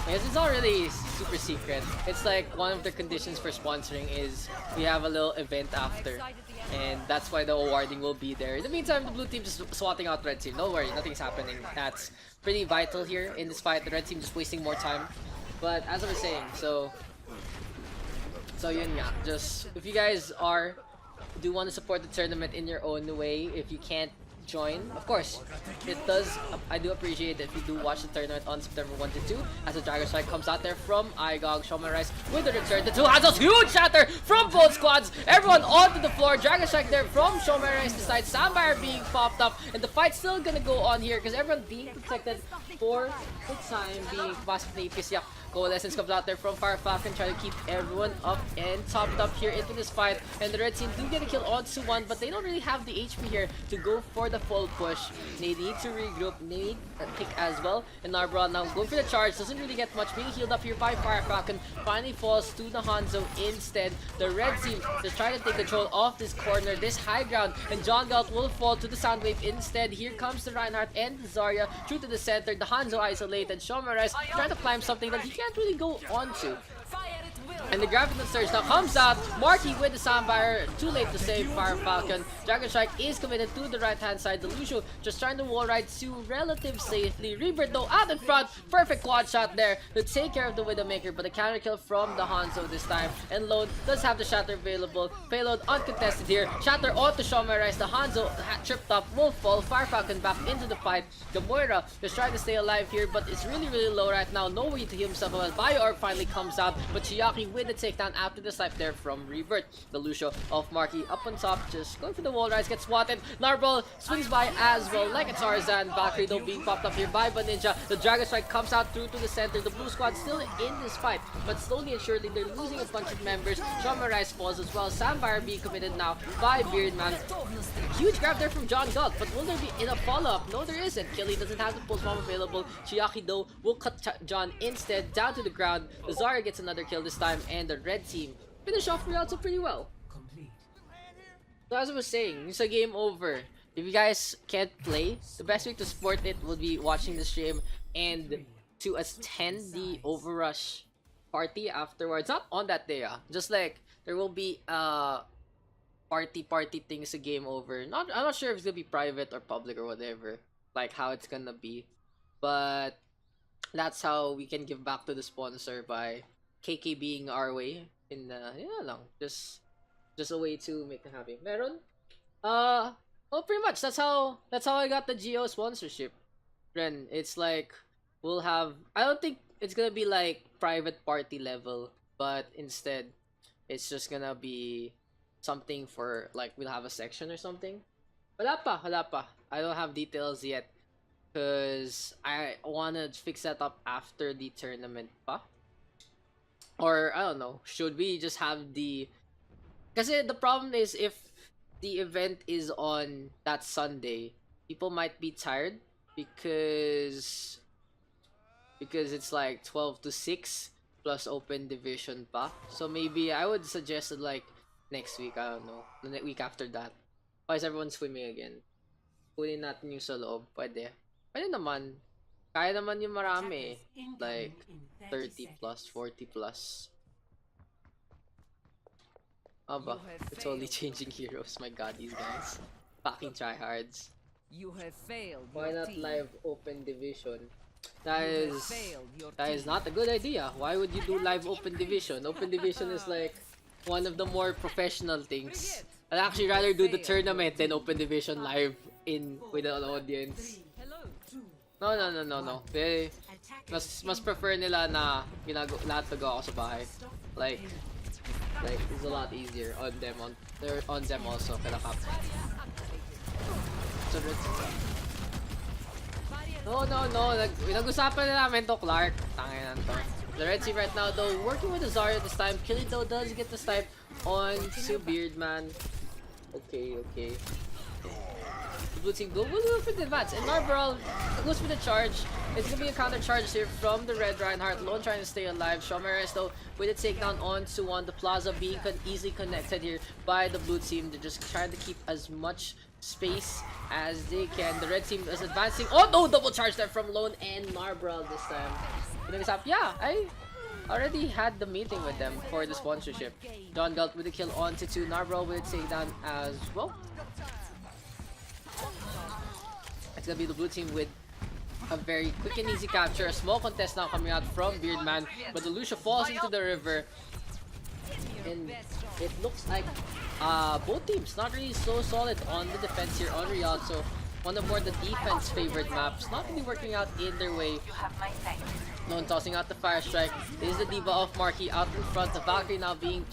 Because it's not really super secret. It's like one of the conditions for sponsoring is we have a little event after. And that's why the awarding will be there. In the meantime, the blue team just swatting out red team. Don't worry, nothing's happening. That's pretty vital here in this fight. The red team just wasting more time. But as I was saying, so yun nga. Just, if you guys do want to support the tournament in your own way, if you can't join, of course, I do appreciate that if you do watch the tournament on September 1 to 2 as the Dragon Strike comes out there from Igog. Showman Rice with the return. The two Hanzos, huge shatter from both squads. Everyone onto the floor. Dragon Strike there from Showman Rice. Decides Soundfire being popped up, and the fight's still gonna go on here because everyone being protected for the time being. Possibly Pisyak Coalescence comes out there from Fire Falcon, trying to keep everyone up and topped up here into this fight. And the red team do get a kill onto 1, but they don't really have the HP here to go for the full push. They need to regroup, need a pick as well. And Narbrawl now going for the charge, doesn't really get much, being healed up here by Fire Falcon. Finally falls to the Hanzo instead. The red team is trying to take control of this corner, this high ground, and John Galt will fall to the Soundwave instead. Here comes the Reinhardt and the Zarya through to the center. The Hanzo isolated. Shomares trying to climb something that he can't really go onto. And the Graviton Surge now comes out. Marky with the Soundfire. Too late to save Fire Falcon. Dragon Strike is committed to the right-hand side. The Lucio just trying to wall ride to relative safely. Rebirth though out in front. Perfect quad shot there to take care of the Widowmaker. But the counter kill from the Hanzo this time. And Lone does have the Shatter available. Payload uncontested here. Shatter onto Shomarize. The Hanzo tripped up. Will fall. Fire Falcon back into the fight. The Moira just trying to stay alive here. But it's really low right now. No way to heal himself. Bio Orb finally comes out. But Chiaki with the takedown after the snipe there from Rebirth. The Lucio of Marky up on top, just going for the wall rise, gets swatted. Narbol swings by as well, like a Tarzan. Valkyrie though being popped up here by Ninja. The Dragon Strike comes out through to the center. The blue squad still in this fight, but slowly and surely they're losing a bunch of members. Trauma Rise falls as well. Samfire being committed now by Beardman. Huge grab there from John Galt, but will there be in a follow-up? No, there isn't. Killy doesn't have the pulse bomb available. Chiaki though will cut John instead down to the ground. The Zarya gets another kill this time, and the red team finish off Rialto pretty well. Complete. So as I was saying, it's a game over. If you guys can't play, the best way to support it will be watching the stream and to attend the Overrush party afterwards. Not on that day, just like there will be party things a game over. I'm not sure if it's gonna be private or public or whatever, like how it's gonna be, but that's how we can give back to the sponsor by KK being our way in just a way to make them happy. Meron? Well, pretty much that's how I got the Geo sponsorship. Ren, it's like we'll have, I don't think it's gonna be like private party level, but instead it's just gonna be something for like we'll have a section or something. Wala pa. I don't have details yet because I wanna fix that up after the tournament pa. Or I don't know, should we just have the, because the problem is if the event is on that Sunday, people might be tired because it's like 12 to 6 plus open division pa. So maybe I would suggest it like next week, I don't know, the week after that. Why is everyone swimming again? Kunin natin yung sa loob. Pwede naman. Kaya naman yung marami. Like 30 plus, 40 plus. Aba, it's only changing heroes. My god, these guys. Fucking tryhards. You have failed. Why your not team. live open division? That is not a good idea. Why would you do live open division? Open division is like one of the more professional things. I'd actually rather do the tournament than open division live with an audience. No. They mas prefer nila na lahat nagawa ako sa bahay. Like it's a lot easier on them also kaya cap. No. Nag-usapan na namin to, Clark. Tangin to. The Red Team right now though working with the Zarya this time. Killy though does get the snipe on to Beardman. Okay. Blue team go for the advance, and Narbrawl goes for the charge. It's gonna be a counter charge here from the Red Reinhardt. Lone trying to stay alive. Shomeres though with a takedown on Suwon. The Plaza being easily connected here by the blue team. They're just trying to keep as much space as they can. The red team is advancing. Oh no, double charge there from Lone and Narbrawl this time. Yeah, I already had the meeting with them for the sponsorship. John Galt with a kill on to 2. Narbrawl with a takedown as well. It's gonna be the blue team with a very quick and easy capture. A small contest now coming out from Beardman, but the Lucia falls into the river. And it looks like both teams not really so solid on the defense here on Rialto. One of more the defense favored maps, not really working out in their way. Lone tossing out the fire strike. This is the diva of Marky out in front. The Valkyrie now being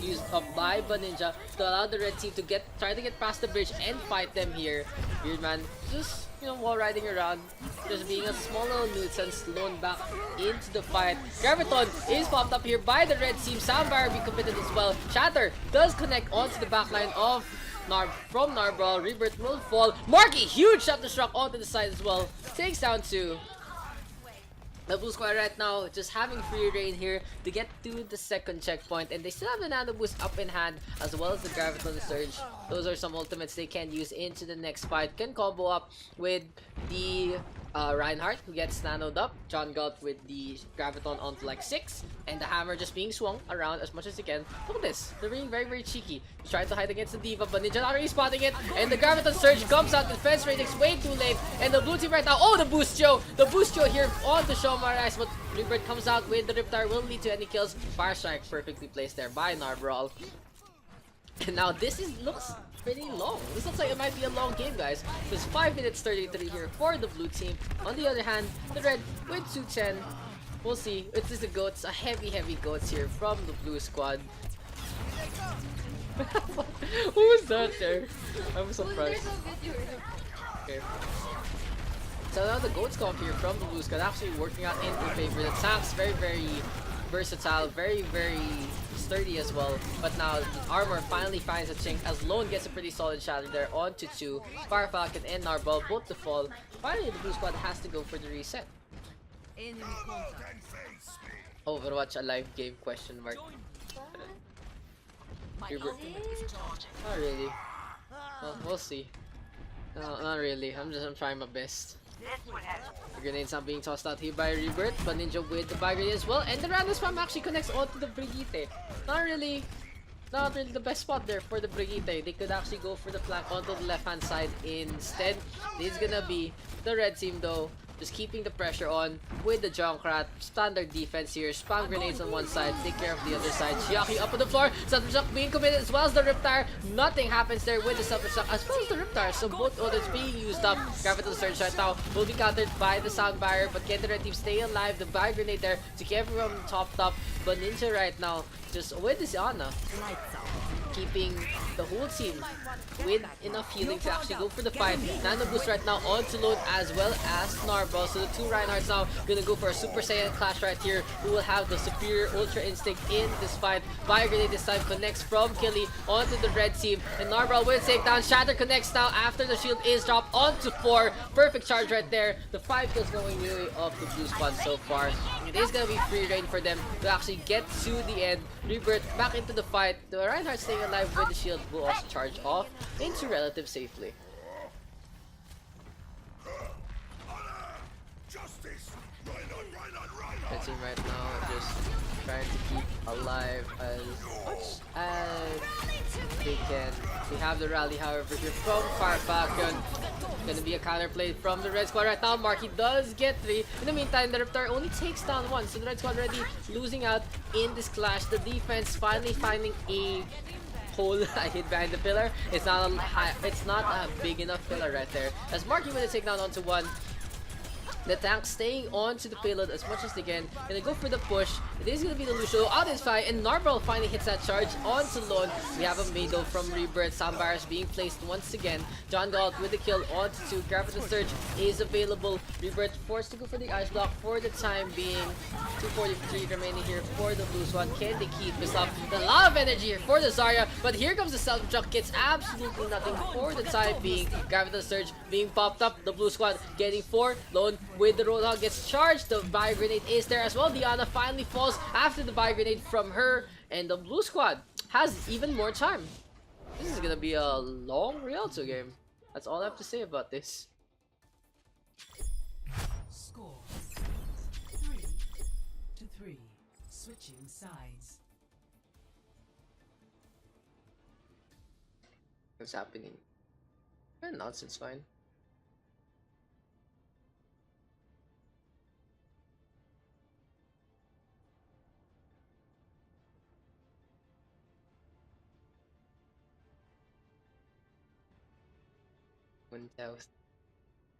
used up by Ninja to allow the red team to try to get past the bridge and fight them here. Beardman just wall riding around, just being a small little nuisance. Lone back into the fight. Graviton is popped up here by the red team. Soundfire be committed as well. Shatter does connect onto the backline of from Narbrawl. Rebirth will fall. Marky, huge shot to struck onto the side as well. Takes down 2. The blue squad right now just having free reign here to get to the second checkpoint, and they still have the nano boost up in hand as well as the Graviton Surge. Those are some ultimates they can use into the next fight. Can combo up with the Reinhardt, who gets nanoed up. John Galt with the Graviton onto like 6. And the hammer just being swung around as much as he can. Look at this. They're being very, very cheeky. He's trying to hide against the Diva, but Ninja not really spotting it. And the Graviton Surge comes out. Defense rating's way too late. And the blue team right now. Oh, the Boost Joe! The Boost Joe here on the Shomarize. But Rebirth comes out with the Riptide. Will lead to any kills. Fire Strike perfectly placed there by Narbrawl. And now this looks pretty long. This looks like it might be a long game, guys. It's 5 minutes 33 here for the blue team. On the other hand, the red with 210. We'll see. It's just the goats, a heavy goats here from the blue squad. Who was that there? I'm surprised. Okay. So now the goats comp here from the blue squad actually working out in their favor. The tank's very, very versatile, very, very sturdy as well. But now Armor finally finds a chink as Lone gets a pretty solid shatter there onto 2. Fire Falcon and Narble both to fall. Finally, the blue squad has to go for the reset. Overwatch a live game question mark. Not really. Well, we'll see. No, not really. I'm trying my best. The grenade's not being tossed out here by Rebirth, but Ninja with the bag grenade as well. And the random spam actually connects onto the Brigitte. Not really the best spot there for the Brigitte. They could actually go for the flank onto the left hand side instead. This is gonna be the red team though. Just keeping the pressure on with the Junkrat. Standard defense here. Spam grenades on one side. Take care of the other side. Chiaki up on the floor. Self-destruct being committed as well as the Riptire. Nothing happens there with the self-destruct as well as the Riptire. So both orders being used up. Graviton Surge right now will be countered by the Sound Barrier. But can the red team stay alive? The Bag Grenade there to keep everyone topped up. But Ninja right now just with this Ana. Keeping the whole team with enough healing to actually go for the fight. Nano boost right now onto Lone as well as Snarble. So the two Reinhardts now gonna go for a Super Saiyan clash right here. Who will have the superior Ultra Instinct in this fight. Fire Grenade this time connects from Killy onto the red team. And Narble will take down. Shatter connects now after the shield is dropped onto 4. Perfect charge right there. The 5 kills going really off the blue squad so far. It is gonna be free reign for them to actually get to the end. Rebirth back into the fight. The Reinhardt staying alive with the shield will also charge off into relative safely. Red team right now just trying to keep alive as much as they can. They have the rally, however, here from Fire Falcon. Gonna be a counterplay from the red squad right now. Marky does get 3. In the meantime, the Riptide only takes down 1. So the red squad already losing out in this clash. The defense finally finding a hole. I hid behind the pillar. It's not a big enough pillar right there. As Marky with a takedown onto 1. The tank staying on to the payload as much as they can. Gonna go for the push. It is gonna be the Lucio out this fight, and Narble finally hits that charge onto Lone. We have a Mado from Rebirth. Sound barriers being placed once again. John Galt with the kill onto 2. Graviton Surge is available. Rebirth forced to go for the ice block for the time being. 243 remaining here for the blue squad. Can they keep this up? A lot of energy here for the Zarya, but here comes the self-destruct. Gets absolutely nothing for the time being. Graviton Surge being popped up. The blue squad getting 4. Lone with the Roadhog gets charged. The Bio Grenade is there as well. Diana finally falls after the Bio Grenade from her. And the blue squad has even more time. This is gonna be a long Rialto game. That's all I have to say about this. Score 3-3. Switching sides. What's happening? Nonsense, fine.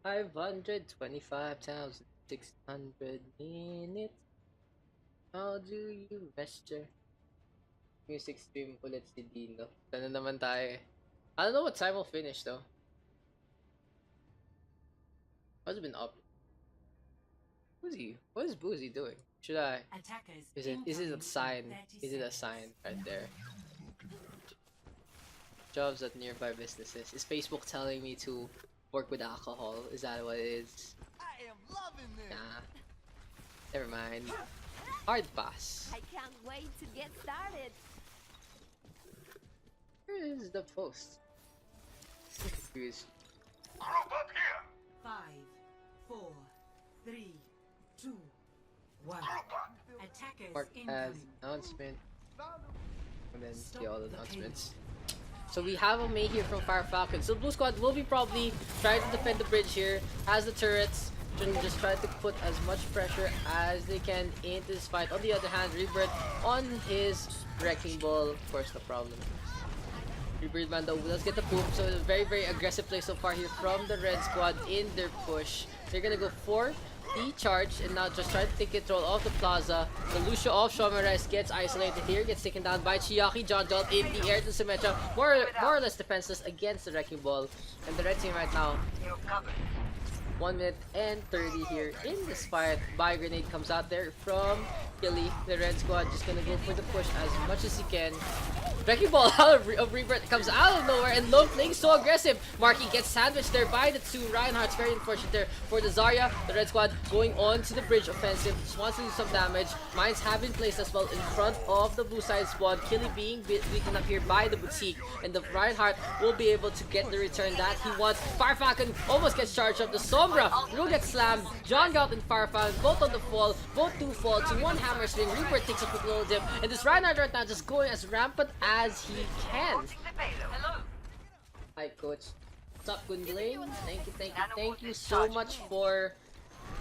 $525,600 minutes. How do you measure? Music stream ulit si Dino. Sana naman tayo eh. I don't know what time we'll finish though. What's been up? Boozy. What is Boozy doing? Should I? Is it a sign? Is it a sign right there? Jobs at nearby businesses. Is Facebook telling me to work with alcohol? Is that what it is? I am loving this. Nah. Never mind. Hard pass. I can't wait to get started. Where is the post? I'm confused. Group up here. 5, 4, 3, 2, 1. Attackers Mark as incoming. announcement. And then see all the announcements. So we have a May here from Fire Falcon. So Blue Squad will be probably trying to defend the bridge here. Has the turrets. Just try to put as much pressure as they can into this fight. On the other hand, Rebirth on his Wrecking Ball. Of course, no problem. Rebirth man though, let's get the poop. So a very, very aggressive play so far here from the Red Squad in their push. They're gonna go for the charge and now just try to take control of the plaza. The Lucio of Shomeres gets isolated here, gets taken down by Chiaki. John Jolt in the air to Symmetra. More or less defenseless against the Wrecking Ball. And the red team right now, 1 minute and 30 here in this fight. Buy grenade comes out there from Killy. The Red Squad just gonna go for the push as much as he can. Wrecking Ball out of Rebirth comes out of nowhere, and Lone playing so aggressive. Marky gets sandwiched there by the two. Reinhardt's very unfortunate there for the Zarya. The Red Squad going on to the bridge offensive. Just wants to do some damage. Mines have been placed as well in front of the blue side spawn. Killy being beaten up here by the boutique, and the Reinhardt will be able to get the return that he wants. Fire Falcon almost gets charged up. The Sombra will get slammed. John Galt and Fire Falcon both on the fall, both two fall to one hammer swing. Rebirth takes a quick little dip, and this Reinhardt right now just going as rampant as he can. Hi coach. What's up, Gundlane? Thank you so much for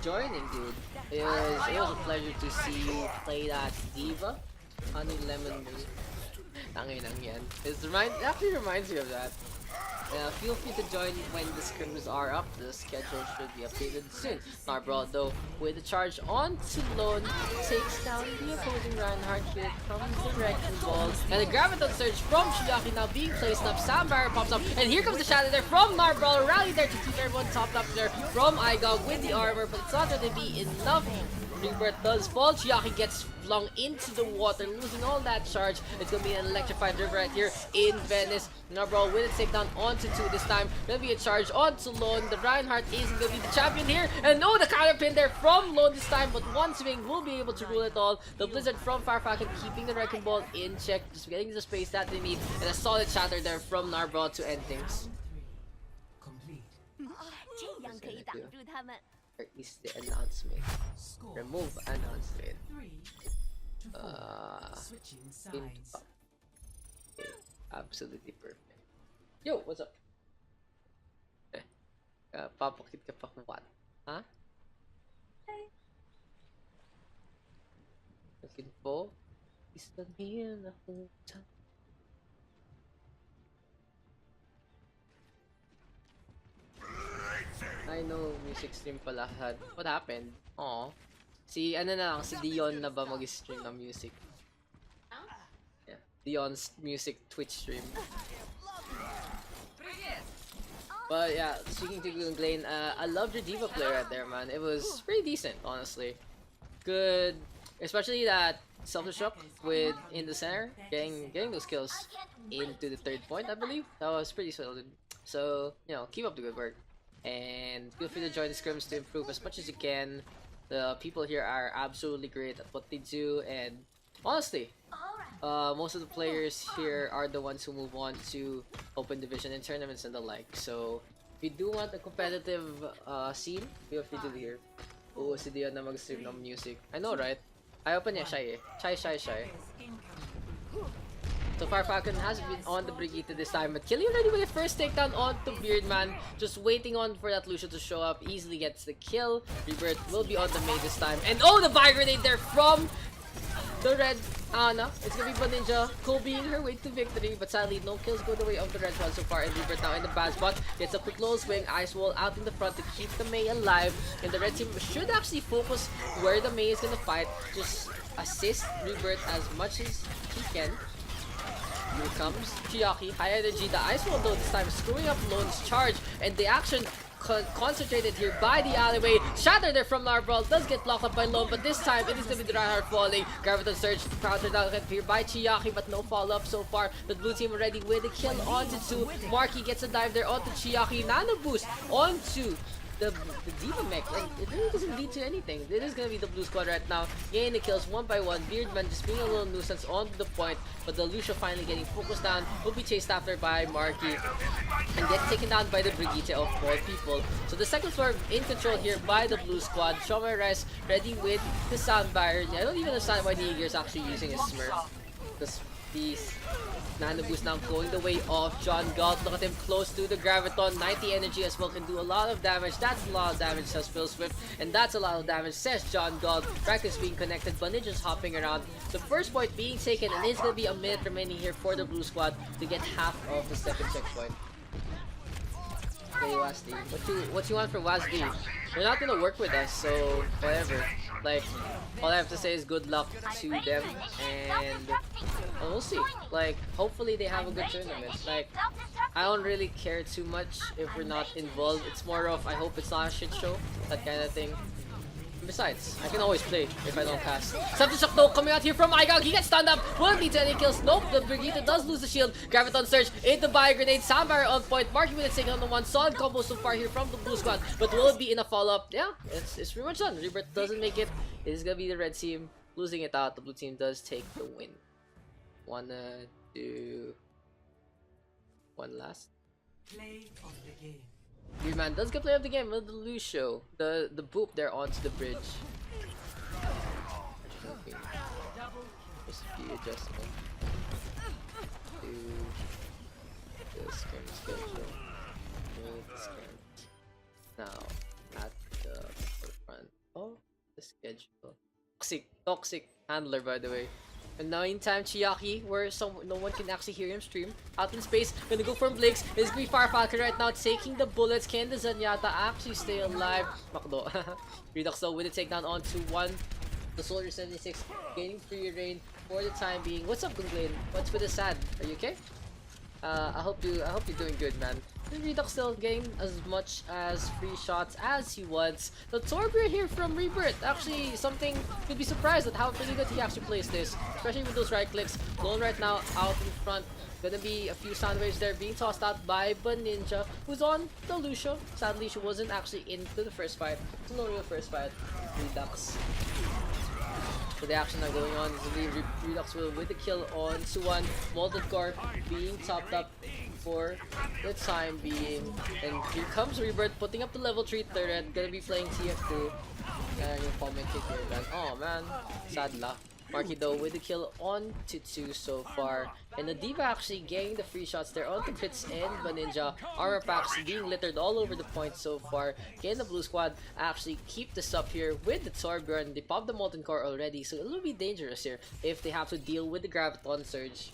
joining, dude. It was a pleasure to see you play that Diva. Honey Lemon Mousse. Tanginang yan. It actually reminds me of that. Feel free to join when the scrims are up. The schedule should be updated soon. Narbroad though, with the charge on to Lone, takes down the opposing Reinhardt. Here comes the Wrecking Ball. And the Graviton Surge from Shiaki now being placed up. Sam Barrier pops up. And here comes the shadow there from Narbroad. Rally there to keep everyone topped up there from Igog with the armor. But it's not going to be enough. Rebirth does fall. Chiaki gets flung into the water, losing all that charge. It's gonna be an electrified river right here in Venice. Narbroad with a takedown onto 2 this time. Gonna be a charge onto Lone. The Reinhardt isn't gonna be the champion here. And no, the counter pin there from Lone this time, but one swing will be able to rule it all. The Blizzard from Fire Falcon keeping the Wrecking Ball in check, just getting the space that they need. And a solid shatter there from Narbroad to end things. Complete. 这样可以挡住他们。 Where is the announcement? Score. Remove announcement. 3 to 4. Switching Into sides. top. Okay, absolutely perfect. Yo, what's up? Papakit ka pa kung what? Huh? Looking for is the meal the whole time. I know, music stream pala had. What happened? Aw. Si, ano na lang, si Dion na ba mag-stream ng music? Yeah. Dion's music Twitch stream. But yeah, speaking to Glenn, I loved your Diva play right there, man. It was pretty decent, honestly. Good, especially that self-destruct with in the center, getting those kills into the 3rd point, I believe. That was pretty solid. So, you know, keep up the good work. And feel free to join the scrims to improve as much as you can. The people here are absolutely great at what they do, and honestly, most of the players here are the ones who move on to open division and tournaments and the like. So if you do want a competitive scene, feel free to be here. Oo, si Dion na mag-stream ng music. I know, right? I open niya shy eh. Shy. So Fire Falcon has been on the Brigitte this time, but Killy already with the first takedown onto Beardman. Just waiting on for that Lucio to show up. Easily gets the kill. Rebirth will be on the main this time. And oh, the Fire Grenade there from the Red Ana. It's gonna be Baninja Kobeing her way to victory, but sadly no kills go the way of the Red one so far. And Rebirth now in the bad spot. Gets a quick low swing. Ice Wall out in the front to keep the Mei alive. And the Red team should actually focus where the Mei is gonna fight. Just assist Rebirth as much as he can. Here comes Chiaki, high energy. The Ice Wall though this time screwing up Lone's charge, and the action concentrated here by the alleyway. Shatter there from Narbroad does get blocked up by Lone, but this time it is going to be the Reinhardt falling. Graviton Surge countered out here by Chiaki, but no follow-up so far. The blue team already with a kill onto 2. Marky gets a dive there onto Chiaki. Nano boost onto the Diva mech, like, it really doesn't lead to anything. It is gonna be the blue squad right now, getting the kills one by one. Beardman just being a little nuisance onto the point, but the Lucio finally getting focused down, will be chased after by Marky, and gets taken down by the Brigitte of all people. So the second floor in control here by the blue squad. Shomai Rice ready with the sound barrier. I don't even understand why the Eager is actually using his Smurf, because these Nano Boost now going the way of John Galt. Look at him close to the Graviton. 90 energy as well, can do a lot of damage. That's a lot of damage, says Phil Swift. And that's a lot of damage, says John Galt. Practice being connected, but Ninja's hopping around. The first point being taken, and it's going to be a minute remaining here for the blue squad to get half of the second checkpoint. Okay, Wasdi. What you want from Wasdi? They're not gonna work with us, so whatever. Like, all I have to say is good luck to them, and we'll see. Like, hopefully they have a good tournament. Like, I don't really care too much if we're not involved. It's more of, I hope it's not a shit show, that kind of thing. Besides, I can always play if I don't cast. Something shock though coming out here from Igog. He gets stunned up. Won't lead to any kills. Nope, the Brigitte does lose the shield. Graviton surge into Bio Grenade. Soundbarrier on point. Marking with a taking on the one. Solid combo so far here from the blue squad. But will it be in a follow-up? Yeah, it's pretty much done. Rebirth doesn't make it. It is gonna be the red team losing it out. The blue team does take the win. Wanna do one last? Play of the game. Beardman does get play of the game with the Lucio. The boop there onto the bridge. Just a few adjustments to the Scrim schedule. Move the Scrim now at the forefront of the schedule. Toxic handler, by the way. And now in time, Chiaki, where no one can actually hear him stream. Out in space, gonna go from Blix. Is Green Fire Falcon right now taking the bullets. Can the Zenyatta actually stay alive? Makdo. Redux though with a takedown onto one. The Soldier 76 gaining free reign for the time being. What's up, Gunglane? What's with the sad? Are you okay? I hope you're doing good, man. Redux still getting as much as free shots as he wants. The Torbjorn here from Rebirth, actually something could be surprised at how pretty good he actually plays this, especially with those right clicks. Lone right now out in front. Gonna be a few sound waves there being tossed out by Ninja, who's on the Lucio. Sadly, she wasn't actually into the first fight. It's no real first fight. Redux. So the action now going on is Redux with the kill on Suwan. Molten Core being topped up for the time being. And here comes Rebirth putting up the level 3 turret. Gonna be playing TF2. And yung comment kick here then. Oh man, sad luck. Marky though with the kill on to 2 so far. And the Diva actually getting the free shots there onto Crits and Ninja. Armor packs being littered all over the point so far. Can the blue squad actually keep this up here with the Torbjorn? They popped the Molten Core already, so it'll be dangerous here if they have to deal with the Graviton surge.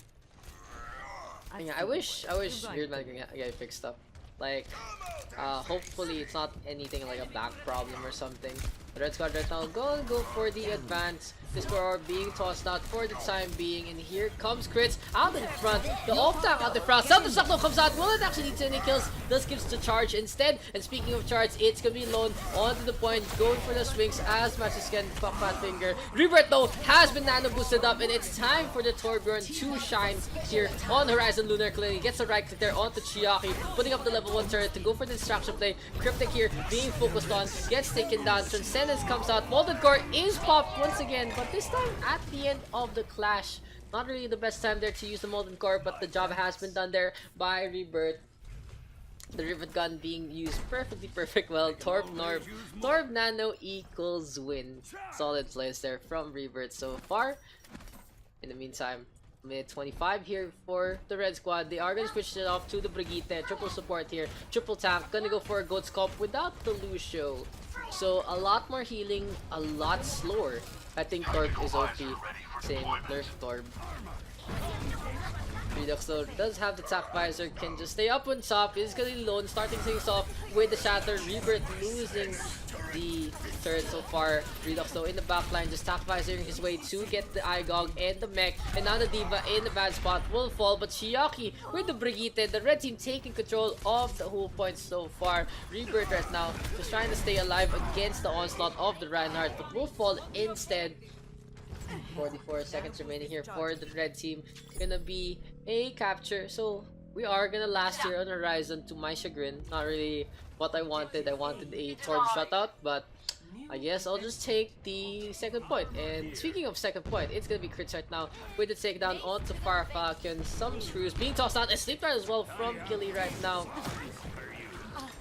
And yeah, I wish Beardman can get fixed up. Like, hopefully it's not anything like a back problem or something. The red squad right now go for the advance. Discord being tossed out for the time being, and here comes Crits out in front. The off tap out in front. Something Shock comes out. Will it actually lead to any kills? This gives the charge instead. And speaking of charge, it's gonna be Lone onto the point, going for the swings as much as can. Fuck Fat Finger. Rebirth though has been nano boosted up, and it's time for the Torbjorn to shine here on Horizon Lunar. Clearly gets the right click there onto Chiaki, putting up the level 1 turret to go for the distraction play. Cryptic here being focused on, gets taken down. Transcendence comes out. Molten Core is popped once again, but this time at the end of the clash. Not really the best time there to use the Molten Core, but the job has been done there by Rebirth. The Rivet Gun being used perfect well. Torb Nano equals win. Solid plays there from Rebirth so far. In the meantime, minute 25 here for the red squad. They are going to switch it off to the Brigitte. Triple support here. Triple tank. Gonna go for a Goat Sculpt without the Lucio. So a lot more healing, a lot slower. I think Torb is OP. Same, nerf Torb. Redux though does have the attack visor, can just stay up on top. Is gonna be Lone, starting things off with the Shatter. Rebirth losing the turret so far. Redux though in the backline, just attack visoring his way to get the Igog and the mech. And now the Diva in the bad spot will fall, but Chiaki with the Brigitte, the red team taking control of the whole point so far. Rebirth right now just trying to stay alive against the onslaught of the Reinhardt, but will fall instead. 44 seconds remaining here for the red team. Gonna be a capture, so We are gonna last here on Horizon to my chagrin. Not really what I wanted. I wanted a Torb shutout, but I guess I'll just take the second point. And speaking of second point, it's gonna be crits right now with the takedown onto Fire Falcon. Some screws being tossed out and sleep right as well from Killy right now.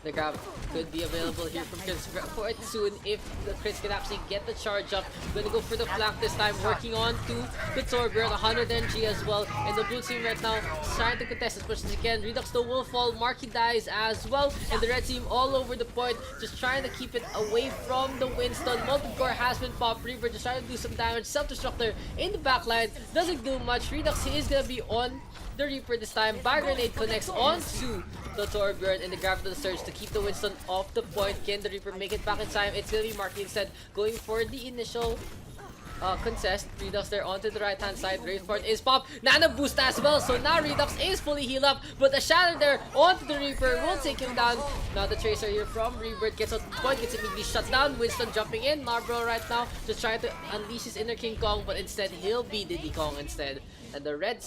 The grab could be available here from Chris for it soon if the Chris can actually get the charge up. Gonna go for the flank this time, working on to the Torbjorn, 100 NG as well. And the blue team right now trying to contest as much as they can. Redux though will fall, Marky dies as well. And the red team all over the point, just trying to keep it away from the Winston. Multi-core has been popped, Reaper just trying to do some damage. Self-destructor in the backline, doesn't do much. Redux is gonna be on the Reaper this time. Bar Grenade connects onto the Torbjorn and the grab to the surge to keep the Winston off the point. Can the Reaper make it back in time? It's gonna be Marky instead, going for the initial contest. Redux there onto the right hand side. Wraithborn is popped. Nano boost as well. So now Redux is fully healed up. But the Shadow there onto the Reaper will take him down. Now the Tracer here from Rebirth gets on the point, gets immediately shut down. Winston jumping in. Narbro right now just trying to unleash his inner King Kong, but instead he'll be Diddy Kong instead. And the red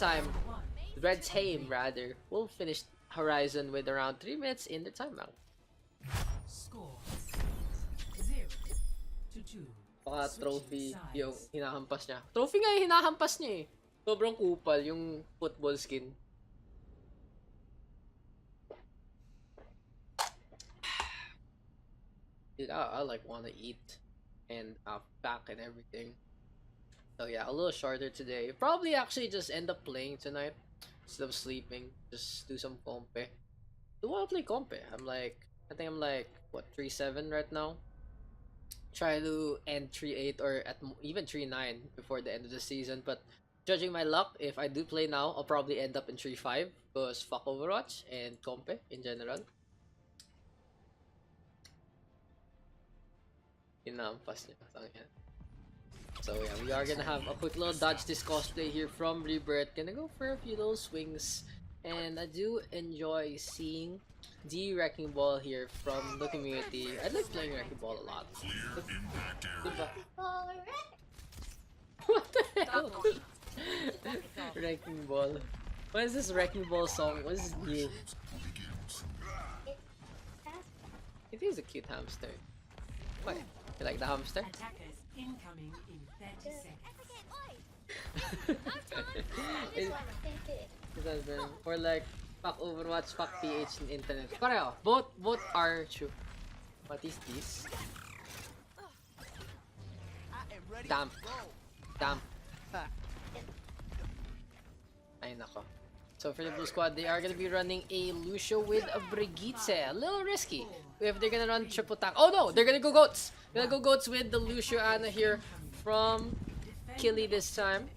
team rather will finish Horizon with around 3 minutes in their timeout. Score 0-2. Baka trophy yung hinahampas niya. Trophy nga yung hinahampas niya eh. Sobrang kupal yung football skin. Dude, I like wanna eat and back and everything. So yeah, a little shorter today. Probably actually just end up playing tonight instead of sleeping. Just do some compe. Do I wanna play compe? I think I'm like what, 3-7 right now. Try to end 3-8 or even 3-9 before the end of the season. But judging my luck, if I do play now, I'll probably end up in 3-5 because fuck Overwatch and compe in general. Hinampas niya. So yeah, we are gonna have a quick little dodge this cosplay here from Rebirth. Gonna go for a few little swings. And I do enjoy seeing the Wrecking Ball here from the community. I like playing Wrecking Ball a lot. What the hell? Wrecking Ball. What is this Wrecking Ball song? What is this new? It is a cute hamster. What? You like the hamster? Attackers incoming in 30 seconds. Or like fuck Overwatch, fuck PH in internet. Pareho. Both are true. What is this? Damp. Ay nako. So for the blue squad, they are gonna be running a Lucio with a Brigitte. A little risky if they're gonna run triple tank. Oh no, they're gonna go goats. Gonna go goats with the Lucio Ana here from Killy this time.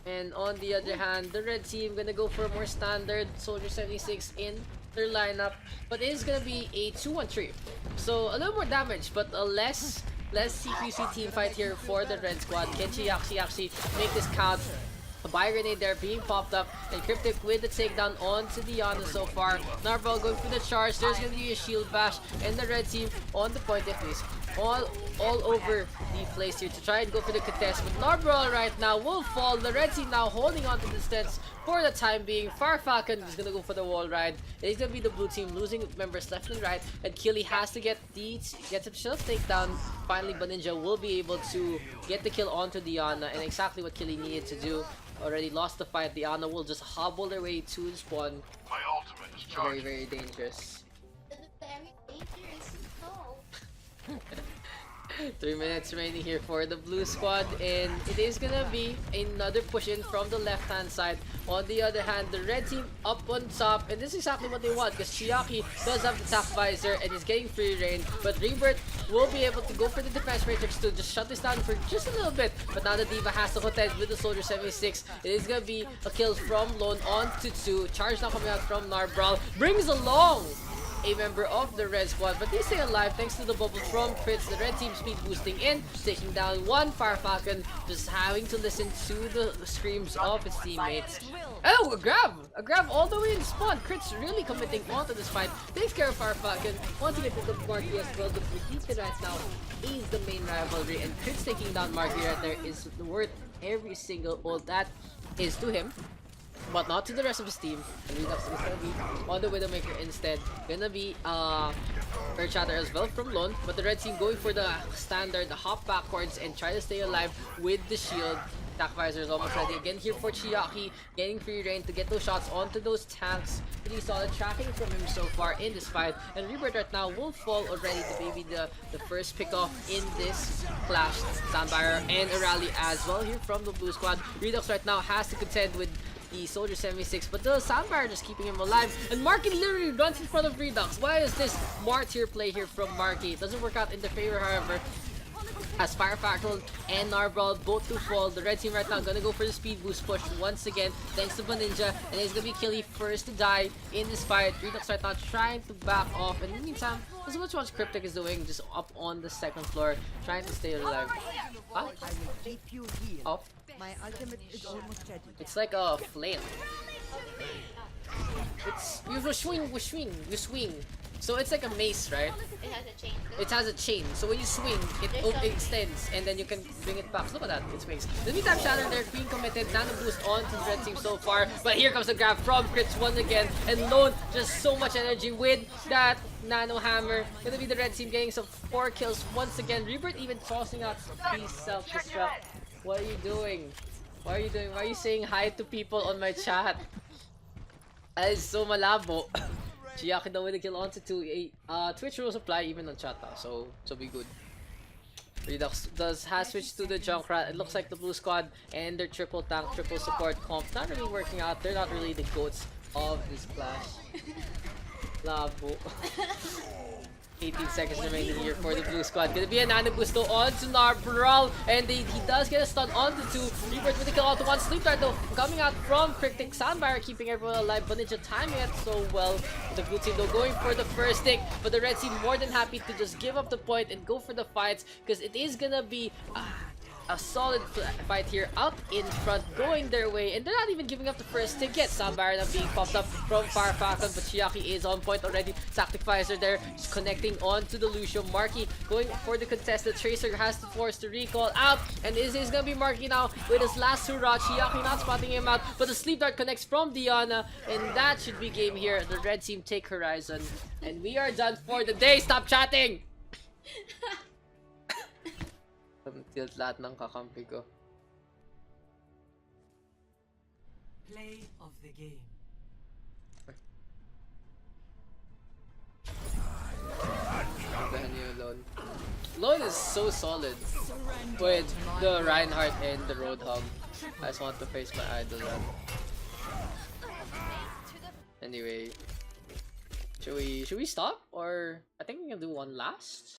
And on the other hand, the red team gonna go for a more standard Soldier 76 in their lineup, but it is gonna be a 2-1-3. So a little more damage, but a less CQC team fight here for the red squad. Kenshi actually make this count. A Bio Grenade there being popped up, and Cryptic with the takedown onto Diana so far. Narval going for the charge. There's gonna be a shield bash, and the red team on the point at least. All over the place here to try and go for the contest. But Narval right now will fall. The red team now holding on to the distance for the time being. Fire Falcon is gonna go for the wall ride. It's gonna be the blue team losing members left and right, and Killy has to get himself takedown. Finally, Baninja will be able to get the kill onto Diana, and exactly what Killy needed to do. Already lost the fight. Diana will just hobble their way to the spawn. My ultimate is charged. Very dangerous. Very dangerous. No. 3 minutes remaining here for the blue squad, and it is gonna be another push in from the left hand side. On the other hand, the red team up on top, and this is exactly what they want because Chiaki does have the attack visor and is getting free reign, but Rebirth will be able to go for the defense matrix to just shut this down for just a little bit. But now the Diva has to contend with the Soldier 76. It is gonna be a kill from Lone on to 2. Charge now coming out from Narbral, brings along a member of the red squad, but they stay alive thanks to the bubble from Crits. The red team speed boosting in, taking down one Fire Falcon, just having to listen to the screams of its teammates. Oh, a grab all the way in spawn. Crits really committing onto this fight. Takes care of Fire Falcon. Want to get to the Marky as well. The Brigitte right now is the main rivalry, and Crits taking down Marky right there is worth every single ult that is to him. but not to the rest of his team. And Redux is gonna be on the Widowmaker instead. Gonna be Earth Shatter as well from Lone, but the red team going for the standard, the hop backwards and try to stay alive with the shield. Attack visor is almost ready again here for Chiaki, getting free reign to get those shots onto those tanks. Pretty solid tracking from him so far in this fight, and Rebirth right now will fall already to maybe the first pickoff in this clash. Sandfire and a rally as well here from the blue squad. Redux right now has to contend with the Soldier 76, but the Sandfire just keeping him alive, and Marky literally runs in front of Redux. Why is this Martyr play here from Marky? It doesn't work out in their favor, however, as Fire Factory and Narbrawl both to fall. The red team right now gonna go for the speed boost push once again, thanks to Baninja, and it's gonna be Killy first to die in this fight. Redux right now trying to back off, and in the meantime, this is what Cryptic is doing, just up on the second floor, trying to stay alive. I will keep you here. Up. My ultimate is almost ready. It's like a flame. It's you swing. So it's like a mace, right? It has a chain. It has a chain, so when you swing, it extends, and then you can bring it back. Look at that, it swings. In the meantime, Shatter there being committed, nano boost onto the red team so far, but here comes the grab from Crits once again, and Lone just so much energy with that nano hammer. Gonna be the red team getting some 4 kills once again. Rebirth even tossing out the self-destruct. What are you doing? What are you doing? Why are you saying hi to people on my chat? That is so malabo. Chiaki daw with the kill onto 2. Twitch rules apply even on chat, so be good. Redux has switched to the Junkrat. It looks like the blue squad and their triple tank, triple support comp not really working out. They're not really the goats of this clash. Labo. 18 seconds remaining here for the blue squad. Gonna be a nano boost though onto Narbrawl, and he does get a stun onto 2. Rebirth with the kill onto 1. Sleep Dart though coming out from Cryptic. Sandfire keeping everyone alive, but Ninja timing it so well. The blue team though going for the first stick, but the red team more than happy to just give up the point and go for the fights, because it is gonna be a solid fight here out in front, going their way, and they're not even giving up the first ticket. Sandfire now being popped up from Fire Falcon, but Chiaki is on point already. Tactic Visor there, just connecting onto the Lucio. Marky going for the contest. The Tracer has to force the recall out, and this is gonna be Marky now with his last hurrah. Chiaki not spotting him out, but the Sleep Dart connects from Diana, and that should be game here. The red team take Horizon, and we are done for the day. Stop chatting! Tilt lahat ng kakampi ko. Play of the game. Puntahan niyo yung Lone. Lone is so solid with the Reinhardt and the Roadhog. I just want to face my idol run. Anyway, should we stop, or I think we can do one last?